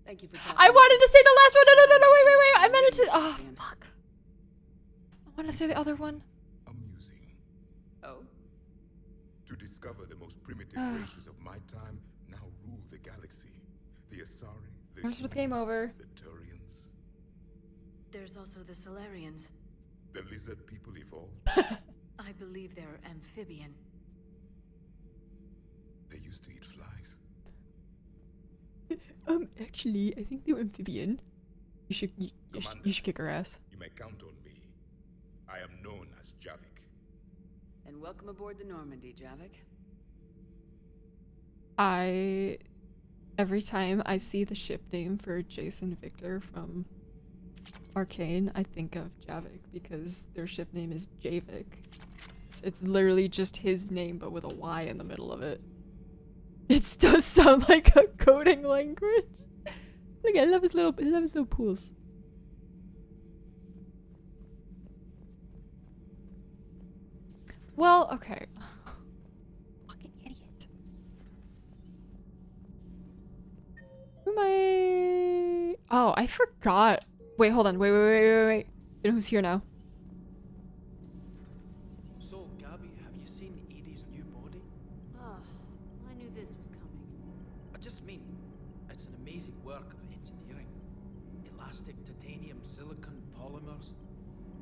Thank you for I wanted to say the last one! No, wait. I meant it to— Oh, fuck. I want to say the other one. Amusing. Oh? To discover the most primitive races of my time now rule the galaxy. The Asari, the Where's with game over? The Turians. There's also the Solarians. The lizard people evolved. I believe they're amphibian. They used to eat flies. Actually, I think they're amphibian. You should kick her ass. You may count on me. I am known as Javik. And welcome aboard the Normandy, Javik. Every time I see the ship name for Jason Victor from Arcane, I think of Javik because their ship name is Javik. It's literally just his name, but with a Y in the middle of it. It does sound like a coding language. Look, I love his little pools. Well, okay. Fucking idiot. Who am I? Oh, I forgot. Wait, hold on. Wait. You know who's here now? So, Gabby, have you seen Edie's new body? Oh, I knew this was coming. I just mean, it's an amazing work of engineering. Elastic titanium silicon polymers,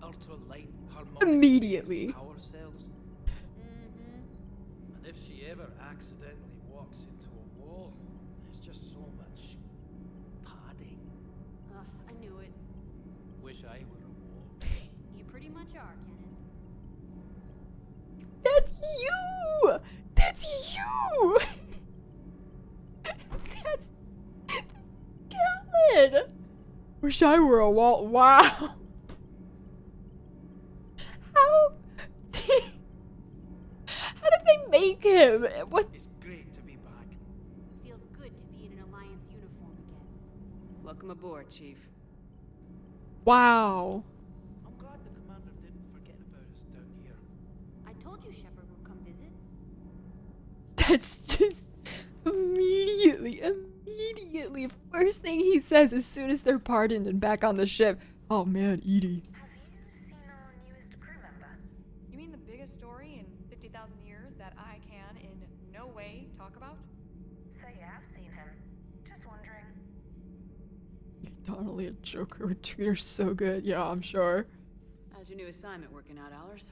ultra-light harmonic Immediately. power cells. And if she ever accidentally walks into a wall, there's just so much padding. I knew it. Wish I were a wall. You pretty much are, Kenan. That's you! That's you! That's Kellen! Wish I were a wall. Wow! How did they make him? What? It's great to be back. Feels good to be in an Alliance uniform again. Welcome aboard, Chief. Wow. I'm glad the commander didn't forget about us down here. I told you Shepard would come visit. That's just immediately. First thing he says as soon as they're pardoned and back on the ship. Oh man, Edie. You mean the biggest story in 50,000 years that I can in no way talk about? So yeah, I've seen him. Just wondering. Donnelly, a Joker would treat her so good. Yeah, I'm sure. How's your new assignment working out, Allers?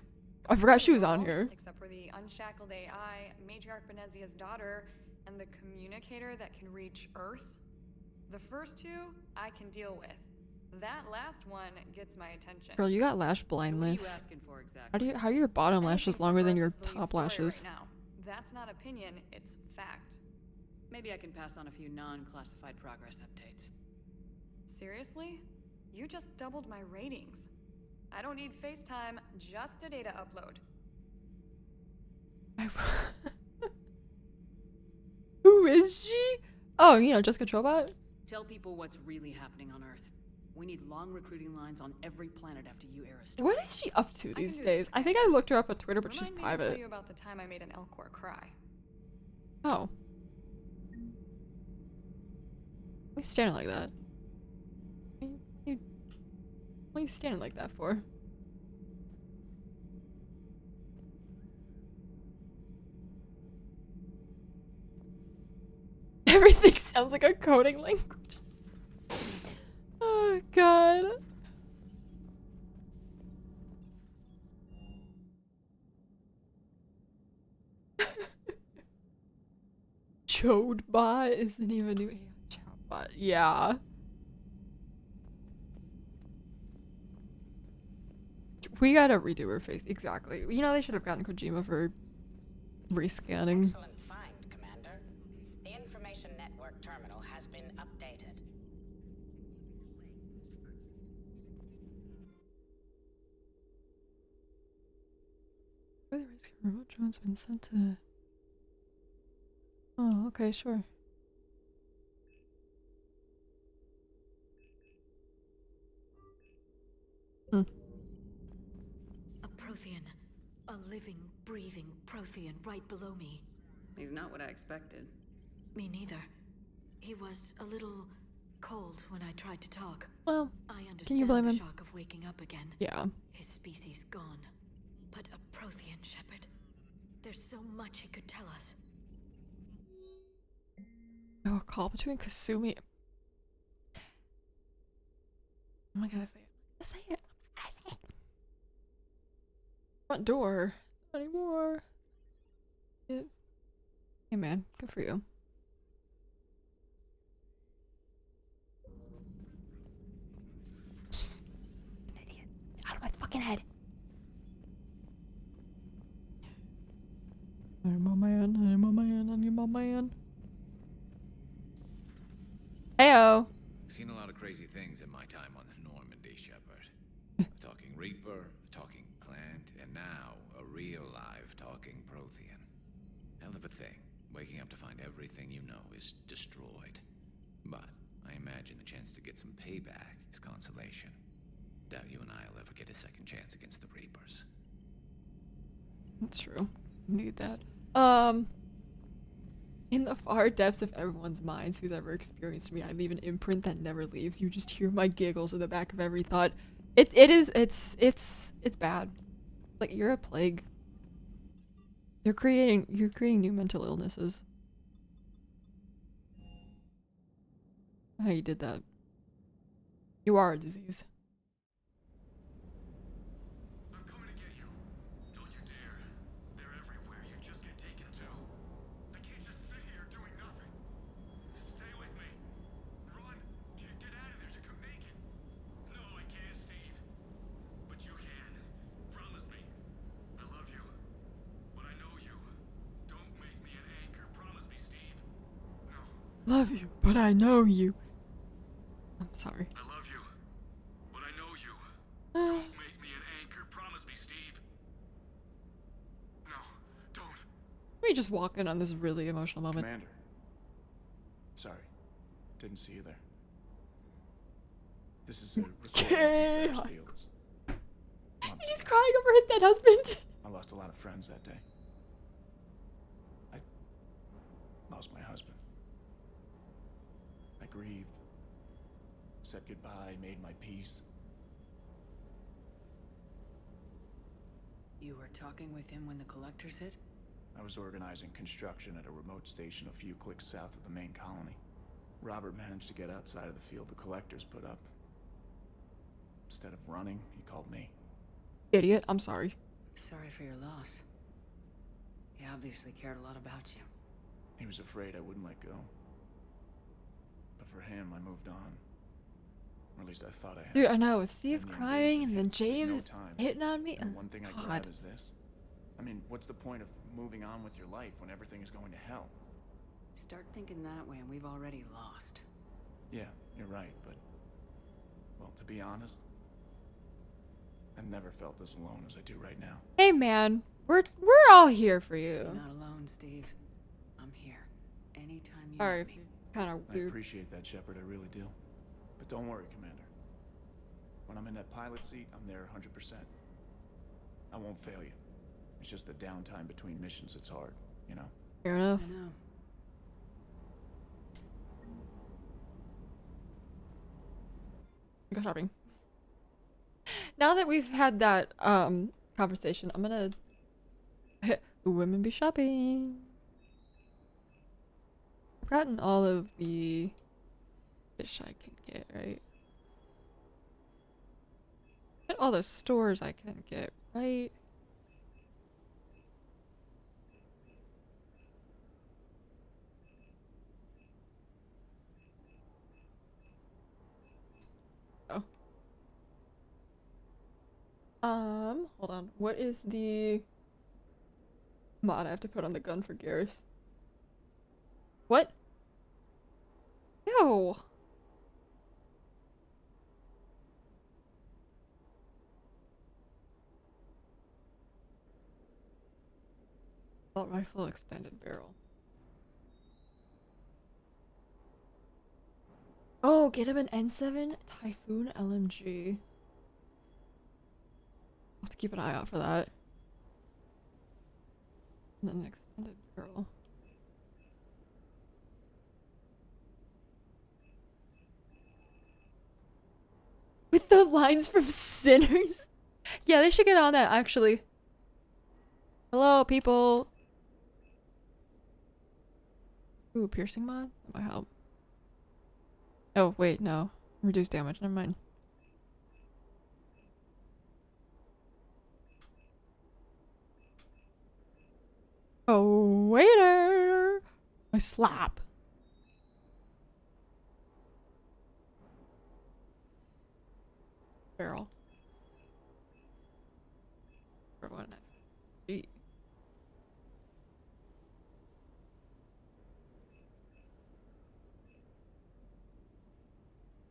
I forgot she was on here. Except for the unshackled AI, Matriarch Benezia's daughter, and the communicator that can reach Earth. The first two, I can deal with. That last one gets my attention. Girl, you got lash blindness. How are your bottom lashes longer than your top lashes? Right now. That's not opinion, it's fact. Maybe I can pass on a few non-classified progress updates. Seriously? You just doubled my ratings. I don't need FaceTime, just a data upload. Who is she? Oh, you know, Jessica Chobot? Tell people what's really happening on Earth. We need long recruiting lines on every planet after you air a story. What is she up to these days? I think I looked her up on Twitter, but she's Remind me to private. tell you about the time I made an Elcor cry. Oh. Why are you standing like that? What are you standing like that for? Everything sounds like a coding language. Oh god. Chodebot is the name of a new AI chatbot. Yeah. We gotta redo her face. Exactly. You know, they should have gotten Kojima for rescanning. Excellent find, Commander. The information network terminal has been updated. Where the risk remote drone's been sent to. Oh, okay, sure. Hmm. A Prothean. A living, breathing Prothean right below me. He's not what I expected. Me neither. He was a little cold when I tried to talk. Well, I understand can you blame the him? shock of waking up again. Yeah. His species gone. But a Prothean, Shepard. There's so much he could tell us. Oh, a call between Kasumi. Oh my god, I say it. I say it. I say it. Front door. Not anymore. Yeah. Hey man, good for you. An idiot. Out of my fucking head. I'm a man, I'm a man, I'm a man. Heyo. Seen a lot of crazy things in my time on the Normandy, Shepard. Talking Reaper, talking plant, and now a real live talking Prothean. Hell of a thing, waking up to find everything you know is destroyed. But I imagine the chance to get some payback is consolation. Doubt you and I'll ever get a second chance against the Reapers. That's true. Need that. In the far depths of everyone's minds who's ever experienced me, I leave an imprint that never leaves. You just hear my giggles in the back of every thought. It's bad. Like, you're a plague. You're creating new mental illnesses. How you did that. You are a disease. Love you, but I know you. I'm sorry. I love you, but I know you. Don't make me an anchor. Promise me, Steve. No, don't. Let me just walk in on this really emotional moment. Commander. Sorry. Didn't see you there. This is a recording from Fields. He's crying over his dead husband. I lost a lot of friends that day. I lost my husband. I grieved, said goodbye, made my peace. You were talking with him when the collectors hit? I was organizing construction at a remote station a few clicks south of the main colony. Robert managed to get outside of the field the collectors put up. Instead of running, he called me. Idiot, I'm sorry. Sorry for your loss. He obviously cared a lot about you. He was afraid I wouldn't let go. But for him, I moved on. Or at least I thought I had. Dude, I know. With Steve crying and then James hitting on me. And one thing I God. grab is this. I mean, what's the point of moving on with your life when everything is going to hell? Start thinking that way and we've already lost. Yeah, you're right, but... Well, to be honest, I've never felt as alone as I do right now. Hey man, we're all here for you. You're not alone, Steve. I'm here. Anytime you Sorry need if me. you're kind of I weird. appreciate that, Shepard, I really do. But don't worry, Commander. When I'm in that pilot seat, I'm there 100%. I won't fail you. It's just the downtime between missions that's hard, you know? Fair enough. I know. Go shopping. Now that we've had that conversation, I'm gonna women be shopping. I've gotten all of the fish I can get, right? Get all the stores I can get, right? Hold on. What is the mod I have to put on the gun for Garrus? What? Ew. Assault rifle extended barrel. Oh, get him an N7 Typhoon LMG. I'll have to keep an eye out for that. And then an extended barrel. With the lines from Sinners? Yeah, they should get on that, actually. Hello, people. Ooh, piercing mod? That might help. Oh, wait, no. Reduce damage, never mind. Oh, waiter! I slap. Barrel. For one. Gee.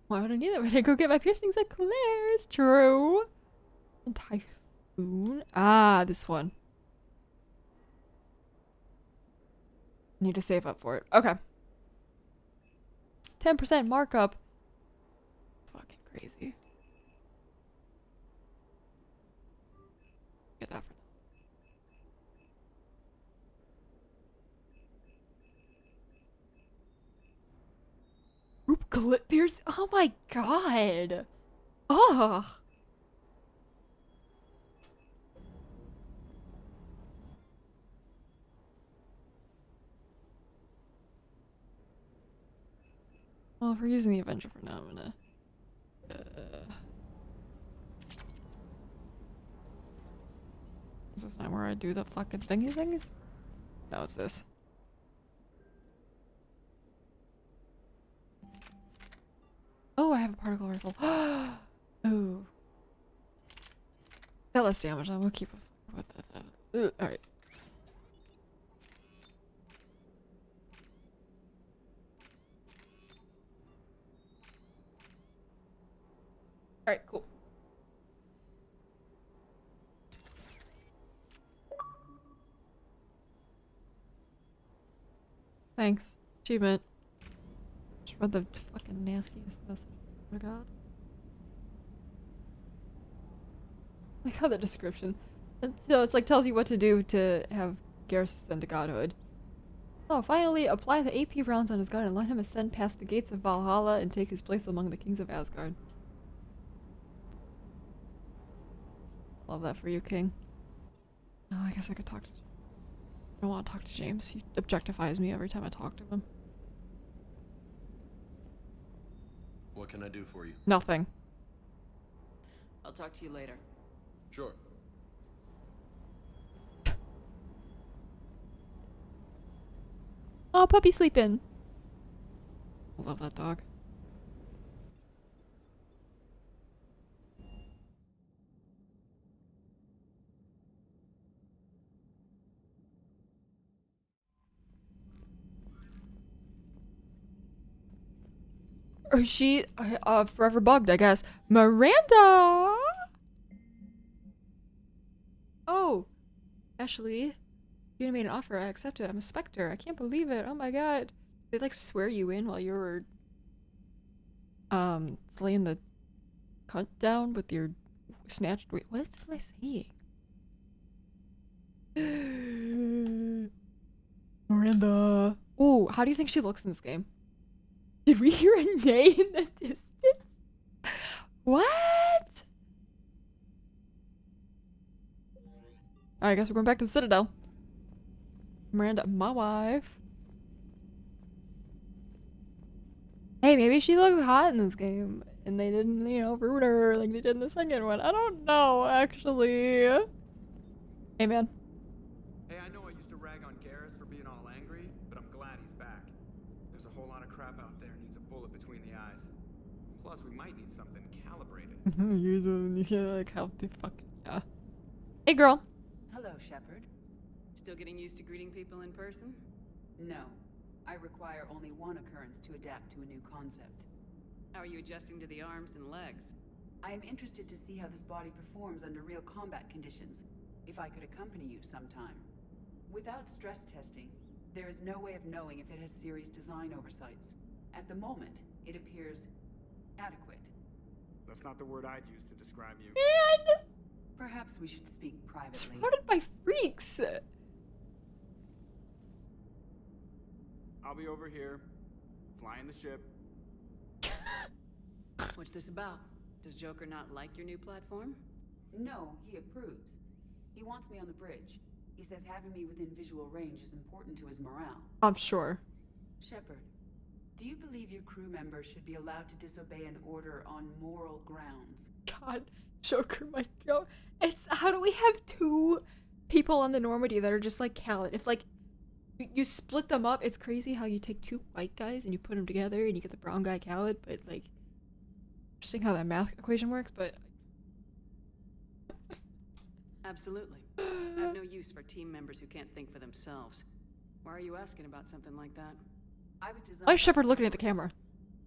Why would I need it when I go get my piercings at Claire's? True. And Typhoon. Ah, this one. Need to save up for it. Okay. 10% markup. Fucking crazy. Get that for now. Group clip pierce. Oh my god. Oh. Well, if we're using the Avenger for now, I'm gonna. Is this not where I do the fucking thingy things? No, it's this. Oh, I have a particle rifle. Oh. Got less damage. I'm gonna keep it with that. Alright. Alright, cool. Thanks. Achievement. Just read the fucking nastiest message. Oh my god. Like how the description. And so it's like tells you what to do to have Garrus ascend to godhood. Oh, finally apply the AP rounds on his gun and let him ascend past the gates of Valhalla and take his place among the kings of Asgard. Love that for you, King. Oh, I guess I could talk to... I don't want to talk to James. He objectifies me every time I talk to him. What can I do for you? Nothing. I'll talk to you later. Sure. Oh, puppy sleeping. I love that dog. Or is she forever bugged, I guess. Miranda! Oh, Ashley. You made an offer, I accepted. I'm a Spectre. I can't believe it. Oh my god. They like swear you in while you were slaying the cunt down with your snatched. Wait, what am I saying? Miranda. Oh, how do you think she looks in this game? Did we hear a neigh in the distance? What? Alright, I guess we're going back to the Citadel. Miranda, my wife. Hey, maybe she looks hot in this game. And they didn't, you know, root her like they did in the second one. I don't know, actually. Hey, man. Hey, I know I used to rag on Garrus for being all angry, but I'm glad he's back. There's a whole lot of crap out there needs a bullet between the eyes. Plus, we might need something calibrated. You can't, like, how the fuck. Yeah. Hey, girl. Hello, Shepard. Still getting used to greeting people in person? No. I require only one occurrence to adapt to a new concept. How are you adjusting to the arms and legs? I am interested to see how this body performs under real combat conditions. If I could accompany you sometime. Without stress testing, there is no way of knowing if it has serious design oversights. At the moment, it appears adequate. That's not the word I'd use to describe you. Man! Perhaps we should speak privately. Surrounded by freaks! I'll be over here, flying the ship. What's this about? Does Joker not like your new platform? No, he approves. He wants me on the bridge. He says having me within visual range is important to his morale. I'm sure. Shepard, do you believe your crew members should be allowed to disobey an order on moral grounds? God, Joker might go. It's how do we have two people on the Normandy that are just like Khaled? If like you split them up, it's crazy how you take two white guys and you put them together and you get the brown guy Khaled. But like, interesting how that math equation works. But absolutely, I have no use for team members who can't think for themselves. Why are you asking about something like that? I was designed. Why is Shepard looking at the camera?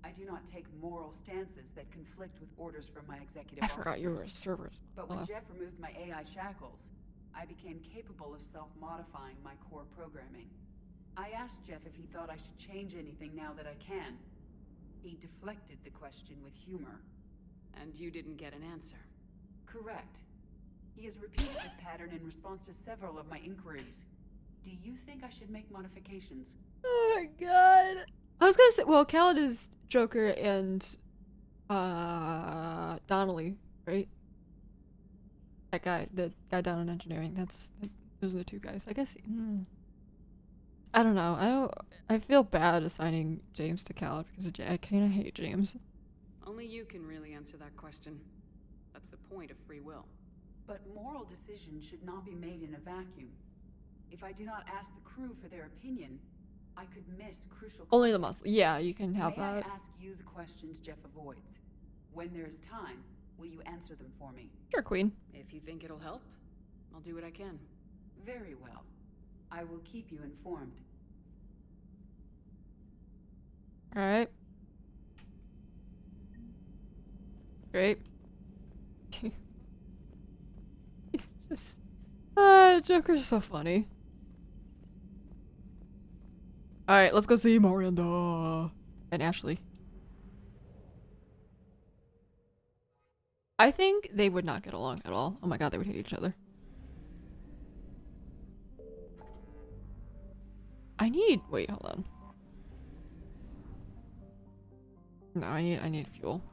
I do not take moral stances that conflict with orders from my executive I officers. forgot you were a server. But when Jeff removed my AI shackles, I became capable of self-modifying my core programming. I asked Jeff if he thought I should change anything now that I can. He deflected the question with humor. And you didn't get an answer? Correct. He has repeated this pattern in response to several of my inquiries. Do you think I should make modifications? Oh my god. I was gonna say, well, Khaled is Joker and Donnelly, right? That guy, the guy down in engineering. Those are the two guys. I guess. I don't know. I feel bad assigning James to Khaled because I kind of hate James. Only you can really answer that question. That's the point of free will. But moral decisions should not be made in a vacuum. If I do not ask the crew for their opinion, I could miss crucial. Only the muscle. Yeah, you can have May that. I ask you the questions Jeff avoids? When there is time, will you answer them for me? Sure, Queen. If you think it'll help, I'll do what I can. Very well. I will keep you informed. Alright. Great. He's just... Joker's so funny. Alright, let's go see Miranda. And Ashley. I think they would not get along at all. Oh my god, they would hate each other. Wait, hold on. No, I need fuel.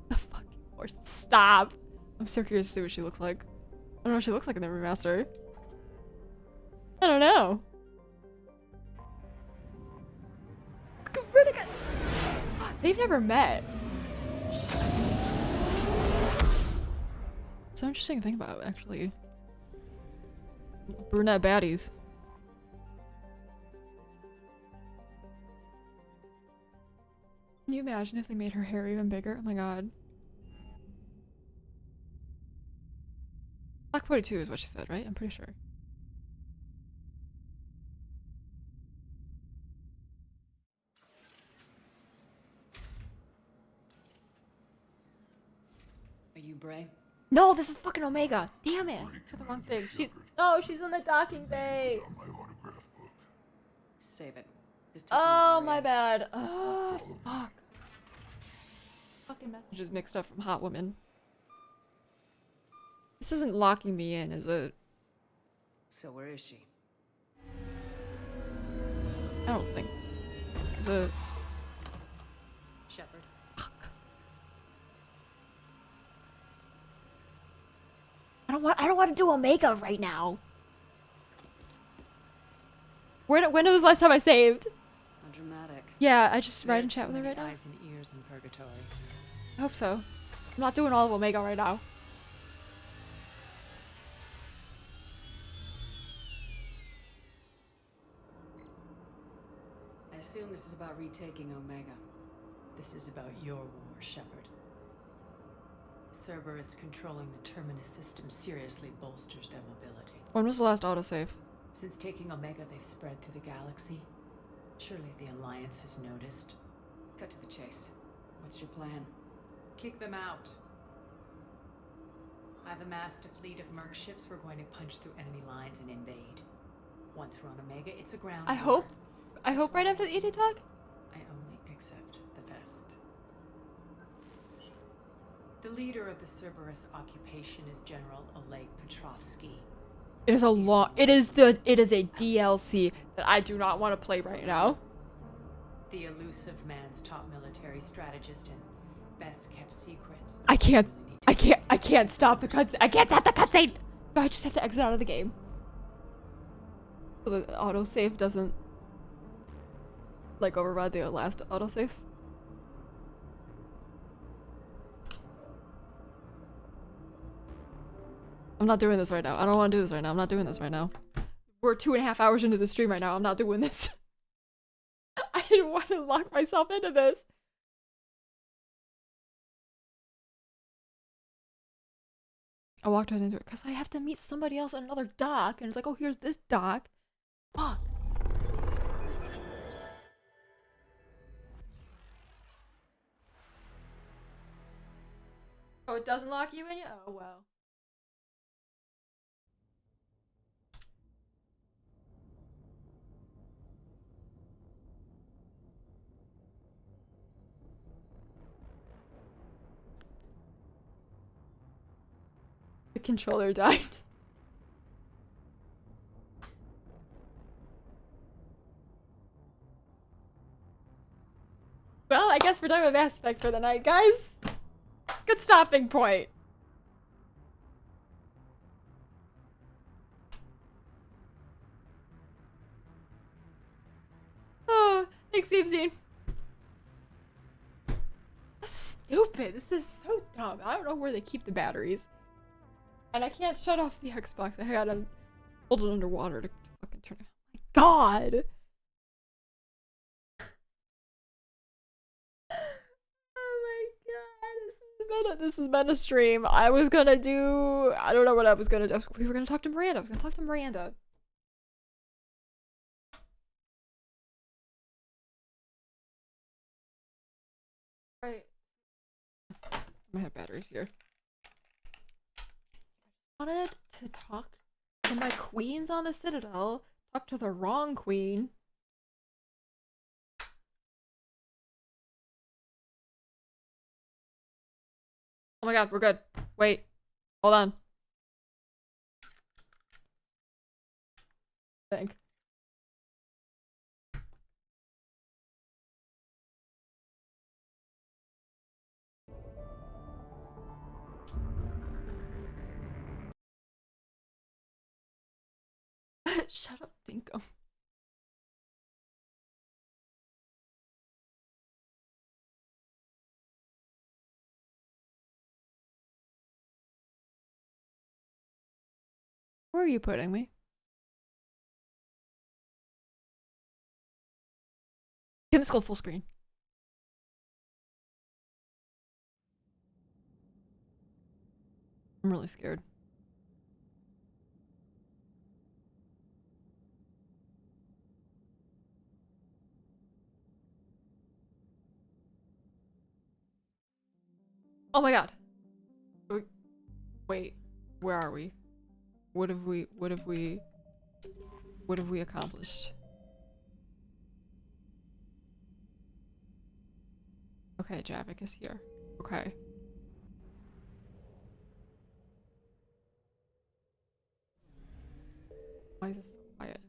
The fucking horse. Stop! I'm so curious to see what she looks like. I don't know what she looks like in the remaster. I don't know. They've never met. So interesting to think about, actually. Brunette baddies. Can you imagine if they made her hair even bigger? Oh my god. Black 42 is what she said, right? I'm pretty sure. Are you Bray? No, this is fucking Omega. Damn it. For the wrong thing. She's in the docking bay. Save it. Just Oh, my bad. Oh, fuck. Fucking messages mixed up from Hot Woman. This isn't locking me in, is it? So where is she? I don't think. Is it? Shepard. I don't want to do Omega right now. When was the last time I saved? How dramatic. Yeah, I just write and chat with her Many right now. eyes and ears in purgatory. I hope so. I'm not doing all of Omega right now. I assume this is about retaking Omega. This is about your war, Shepard. Cerberus controlling the Terminus system seriously bolsters their mobility. When was the last autosave? Since taking Omega, they've spread through the galaxy. Surely the Alliance has noticed. Cut to the chase. What's your plan? Kick them out. I've amassed a fleet of merc ships. We're going to punch through enemy lines and invade. Once we're on Omega, it's a ground I war. hope right after the ED talk? I only accept the best. The leader of the Cerberus occupation is General Oleg Petrovsky. It is a DLC that I do not want to play right now. The elusive man's top military strategist and best kept secret. I can't stop the cutscene. I can't stop the cutscene! No, I just have to exit out of the game. So the autosave doesn't like override the last autosave. I'm not doing this right now. I don't want to do this right now. I'm not doing this right now. We're 2.5 hours into the stream right now. I'm not doing this. I didn't want to lock myself into this. I walked right into it because I have to meet somebody else at another dock, and it's like, oh, here's this dock. Fuck. Oh, it doesn't lock you in yet? Oh, well. The controller died. Well, I guess we're done with Mass Effect for the night, guys. Good stopping point. Oh, thanks, Steve. Stupid. This is so dumb. I don't know where they keep the batteries. And I can't shut off the Xbox. I gotta hold it underwater to fucking turn it. Oh my god! Oh my god, this has been a stream. I was gonna do, I don't know what I was gonna do. We were gonna talk to Miranda. I was gonna talk to Miranda. Right. I might have batteries here. I wanted to talk to my queens on the Citadel. Talk to the wrong queen. Oh my god, we're good. Wait. Hold on. I think. Shut up, Dinkum. Where are you putting me? Can this go full screen? I'm really scared. Oh my god. Wait, where are we? What have we accomplished? Okay, Javik is here. Okay. Why is this so quiet?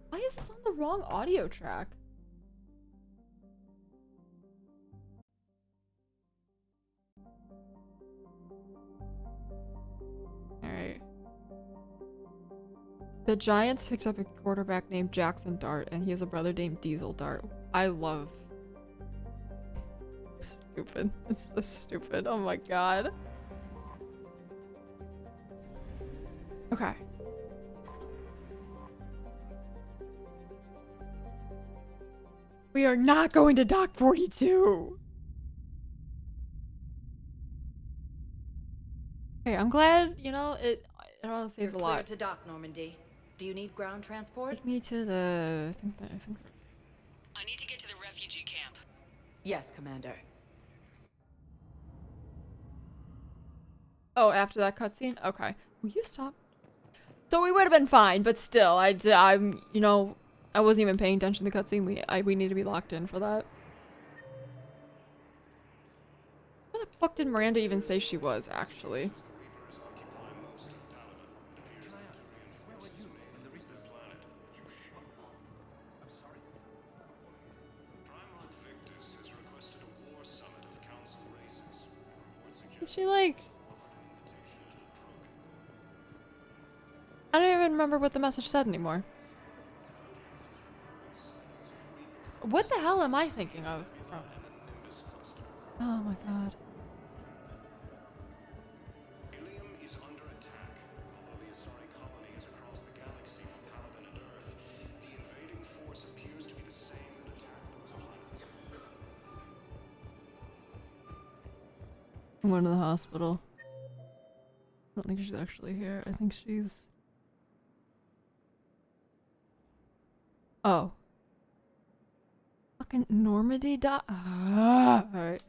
Why is this on the wrong audio track? The Giants picked up a quarterback named Jackson Dart, and he has a brother named Diesel Dart. I love... Stupid. It's so stupid. Oh my god. Okay. We are not going to Dock 42! Okay, I'm glad, you know, it all saves a lot. To dock, Normandy. Do you need ground transport? Take me to the... I need to get to the refugee camp. Yes, Commander. Oh, after that cutscene? Okay. Will you stop? So we would have been fine, but still, I'm, you know, I wasn't even paying attention to the cutscene. We need to be locked in for that. Where the fuck did Miranda even say she was, actually? Is she like... I don't even remember what the message said anymore. What the hell am I thinking of? Oh my god. I'm going to the hospital. I don't think she's actually here. I think she's... Oh. Fucking Normandy Dock. Alright.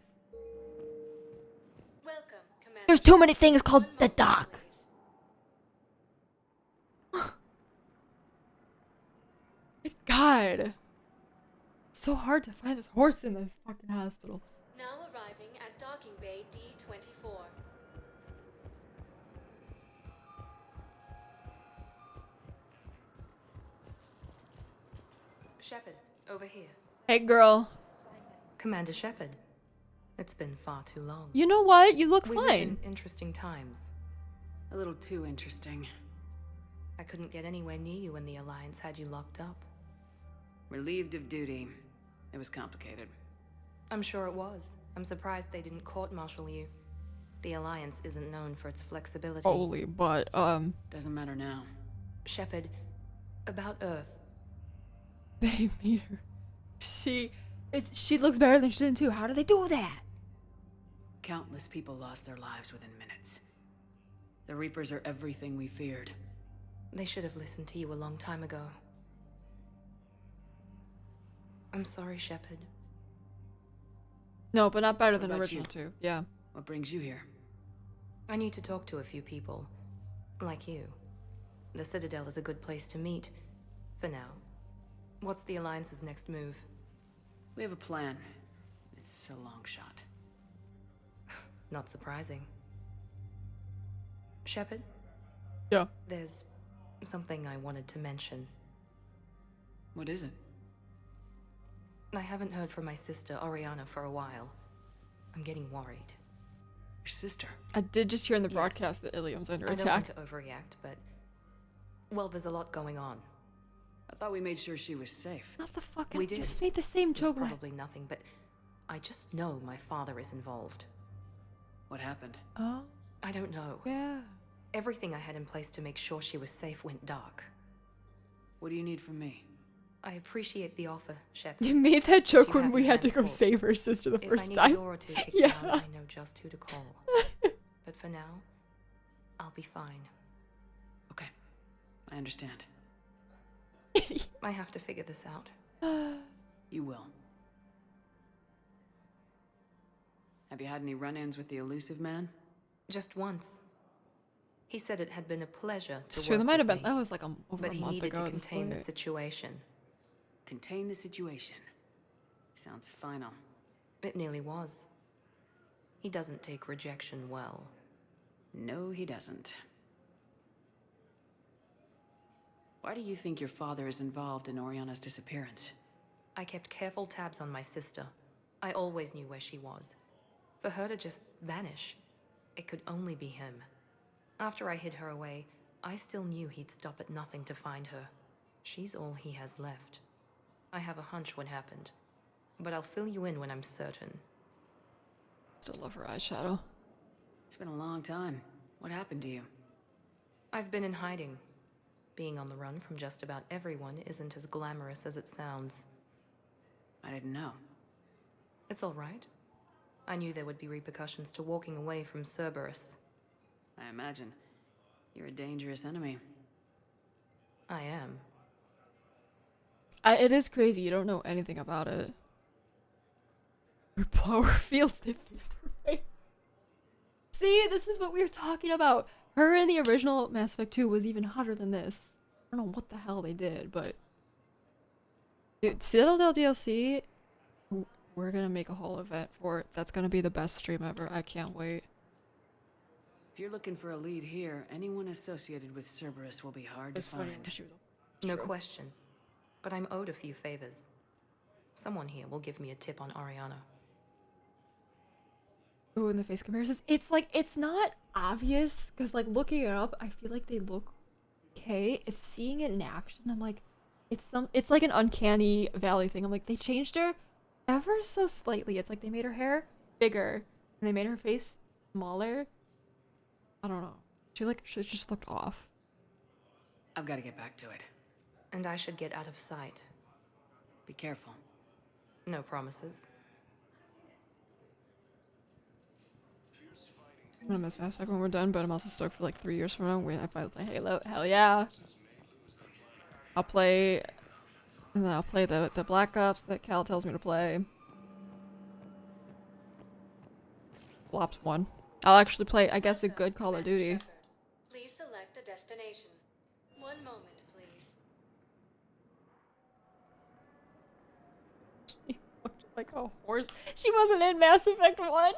There's too many things called the dock. Good God. It's so hard to find this horse in this fucking hospital. Now arriving at docking bay D24. Shepard, over here. Hey, girl. Commander Shepard. It's been far too long. You know what? You look We live fine. in interesting times. A little too interesting. I couldn't get anywhere near you when the Alliance had you locked up. Relieved of duty. It was complicated. I'm sure it was. I'm surprised they didn't court-martial you. The Alliance isn't known for its flexibility. Holy, but, Doesn't matter now. Shepard, about Earth. They made her. She looks better than she did too. How did they do that? Countless people lost their lives within minutes. The Reapers are everything we feared. They should have listened to you a long time ago. I'm sorry, Shepard. No, but not better What than about original you? two. Yeah. What brings you here? I need to talk to a few people. Like you. The Citadel is a good place to meet. For now. What's the Alliance's next move? We have a plan. It's a long shot. Not surprising. Shepard? Yeah. There's something I wanted to mention. What is it? I haven't heard from my sister, Oriana, for a while. I'm getting worried. Your sister? I did just hear in the broadcast that Ilium's under I don't attack. want to overreact, but... Well, there's a lot going on. I thought we made sure she was safe. Not the fuck. We I did. just made the same It's joke. probably nothing, but I just know my father is involved. What happened? Oh. I don't know. Yeah. Everything I had in place to make sure she was safe went dark. What do you need from me? I appreciate the offer, Shepard. You made that joke You when have we your had to hands go full. save her sister the If first I need time. a door or two kicked Yeah. down, I know just who to call. But for now, I'll be fine. Okay. I understand. I have to figure this out. You will. Have you had any run-ins with the elusive man? Just once. He said it had been a pleasure to Sure, work that might have with been. me, That was like over but a he month needed ago. to at this contain the point. situation. Contain the situation. Sounds final. It nearly was. He doesn't take rejection well. No, he doesn't. Why do you think your father is involved in Oriana's disappearance? I kept careful tabs on my sister. I always knew where she was. For her to just vanish, it could only be him. After I hid her away, I still knew he'd stop at nothing to find her. She's all he has left. I have a hunch what happened, but I'll fill you in when I'm certain. Still love her eyeshadow. It's been a long time. What happened to you? I've been in hiding. Being on the run from just about everyone isn't as glamorous as it sounds. I didn't know. It's all right. I knew there would be repercussions to walking away from Cerberus. I imagine. You're a dangerous enemy. I am. It is crazy. You don't know anything about it. Her flower fields, they fixed her face. See, this is what we were talking about. Her in the original Mass Effect 2 was even hotter than this. I don't know what the hell they did, but... Dude, Citadel DLC, we're gonna make a whole event for it. That's gonna be the best stream ever. I can't wait. If you're looking for a lead here, anyone associated with Cerberus will be hard to find. No question. But I'm owed a few favors. Someone here will give me a tip on Ariana. Ooh, in the face comparisons. It's like, it's not obvious, because like looking it up, I feel like they look okay. It's seeing it in action. I'm like, it's like an uncanny valley thing. I'm like, they changed her ever so slightly. It's like they made her hair bigger and they made her face smaller. I don't know. She just looked off. I've got to get back to it. And I should get out of sight. Be careful. No promises. I'm gonna miss Mass Effect when we're done, but I'm also stoked for like 3 years from now when I finally play Halo. Hell yeah! I'll play, and then I'll play the Black Ops that Cal tells me to play. Ops 1. I'll actually play, I guess, a good Call of Duty. Please select a destination. One moment, please. She looked like a horse. She wasn't in Mass Effect 1.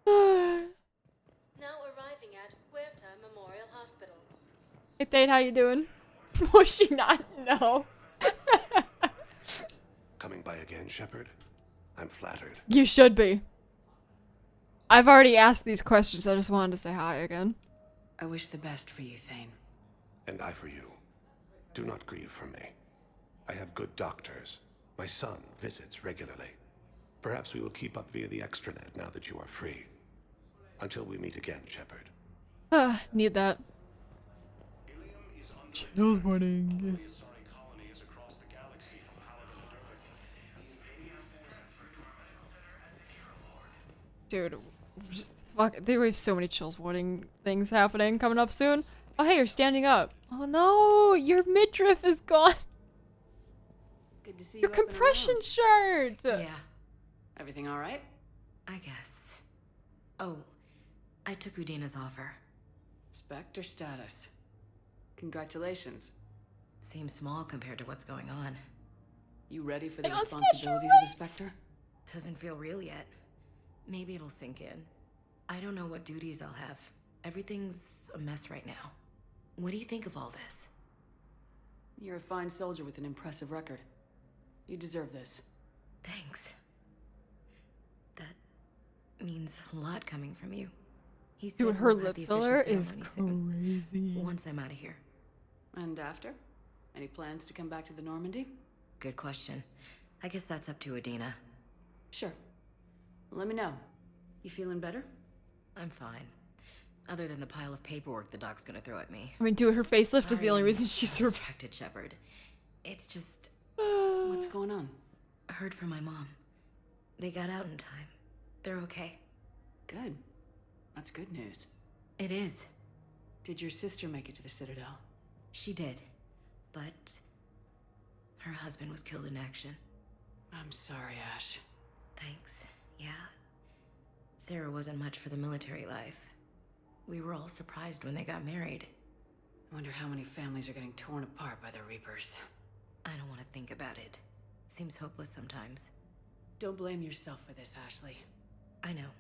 Now arriving at Huerta Memorial Hospital. Hey Thane, how you doing? Was she not? No. Coming by again, Shepard? I'm flattered. You should be. I've already asked these questions. I just wanted to say hi again. I wish the best for you, Thane. And I for you. Do not grieve for me. I have good doctors. My son visits regularly. Perhaps we will keep up via the extranet now that you are free. Until we meet again, Shepard. Need that. Chills morning. Dude, fuck, we have so many chills warning things happening coming up soon. Oh hey, you're standing up. Oh no, your midriff is gone. Good to see you. Your compression shirt. Yeah. Everything all right? I guess. Oh, I took Udina's offer. Spectre status. Congratulations. Seems small compared to what's going on. You ready for the responsibilities of a Spectre? Doesn't feel real yet. Maybe it'll sink in. I don't know what duties I'll have. Everything's a mess right now. What do you think of all this? You're a fine soldier with an impressive record. You deserve this. Thanks. That means a lot coming from you. He said Dude, her we'll have lip the filler official is ceremony crazy. soon. Once I'm out of here. And after? Any plans to come back to the Normandy? Good question. I guess that's up to Udina. Sure. Let me know. You feeling better? I'm fine. Other than the pile of paperwork the doc's gonna throw at me. I mean, dude, her facelift is the only I'm reason she's distracted, Shepard. It's just... What's going on? I heard from my mom. They got out in time. They're okay. Good. That's good news. It is. Did your sister make it to the Citadel? She did. But... her husband was killed in action. I'm sorry, Ash. Thanks. Yeah. Sarah wasn't much for the military life. We were all surprised when they got married. I wonder how many families are getting torn apart by the Reapers. I don't want to think about it. Seems hopeless sometimes. Don't blame yourself for this, Ashley. I know.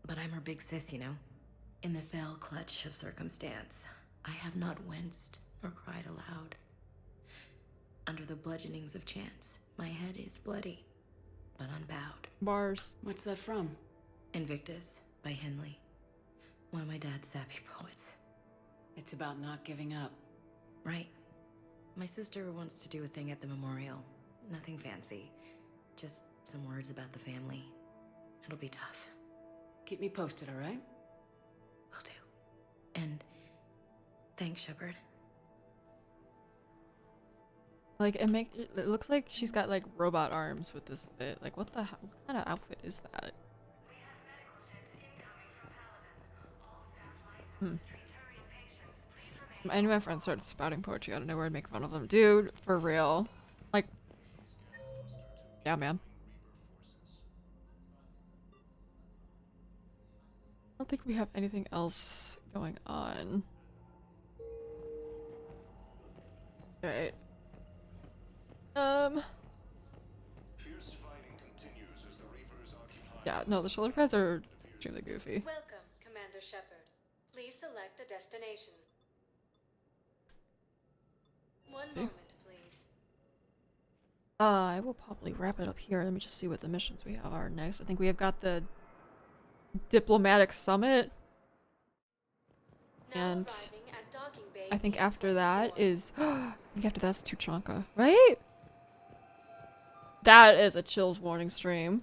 But I'm her big sis, you know? In the fell clutch of circumstance, I have not winced or cried aloud. Under the bludgeonings of chance, my head is bloody, but unbowed. Bars. What's that from? Invictus by Henley. One of my dad's sappy poets. It's about not giving up. Right. My sister wants to do a thing at the memorial. Nothing fancy. Just some words about the family. It'll be tough. Keep me posted, alright? Will do. And thanks, Shepard. Like, it looks like she's got, like, robot arms with this fit. Like, what kind of outfit is that? Any of my friends started spouting poetry out of nowhere and make fun of them. Dude, for real. Like, yeah, man. I don't think we have anything else going on. Alright. Yeah, no, the shoulder pads are extremely goofy. Welcome, Commander Shepard. Please select a destination. One moment, please. I will probably wrap it up here. Let me just see what the missions we have are next. I think we have got the diplomatic summit. And I think after that is I think after that's Tuchanka, right? That is a chills warning stream.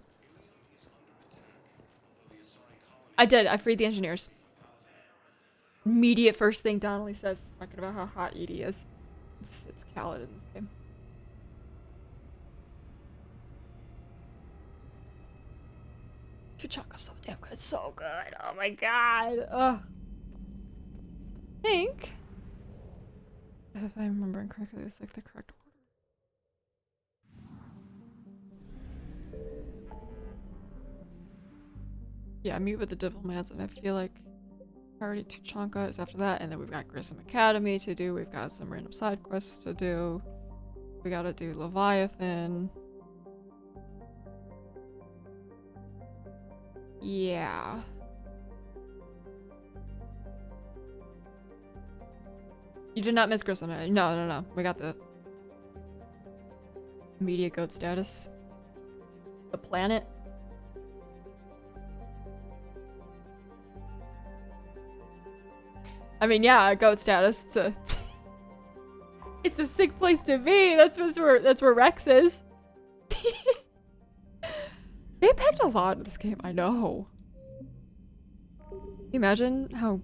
I did. I freed the engineers. Immediate first thing Donnelly says is talking about how hot Edie is. It's Khaled in this game. Tuchanka's so damn good. So good. Oh my god. Ugh. I think, if I'm remembering correctly, it's like the correct order. Yeah, meet with the diplomats, and I feel like already Tuchanka is after that, and then we've got Grissom Academy to do, we've got some random side quests to do, we gotta do Leviathan. Yeah. You did not miss Grissom. No. We got the media goat status. The planet. I mean, yeah, goat status. It's a sick place to be. That's where Rex is. They packed a lot in this game. I know. Can you imagine how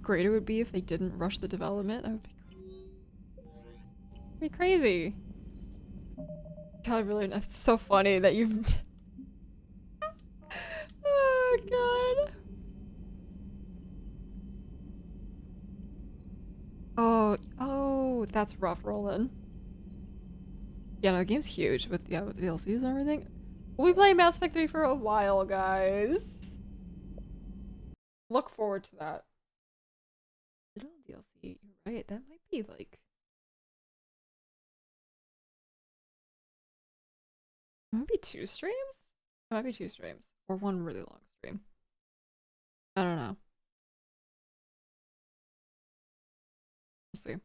great it would be if they didn't rush the development? That would be crazy. God, really, it's so funny that you've. Oh god. Oh, that's rough rolling. Yeah, no, the game's huge with the DLCs and everything. We'll be playing Mass Effect 3 for a while, guys. Look forward to that. Little DLC, you're right. That might be like. It might be 2 streams? It might be 2 streams. Or one really long stream. I don't know. We'll see.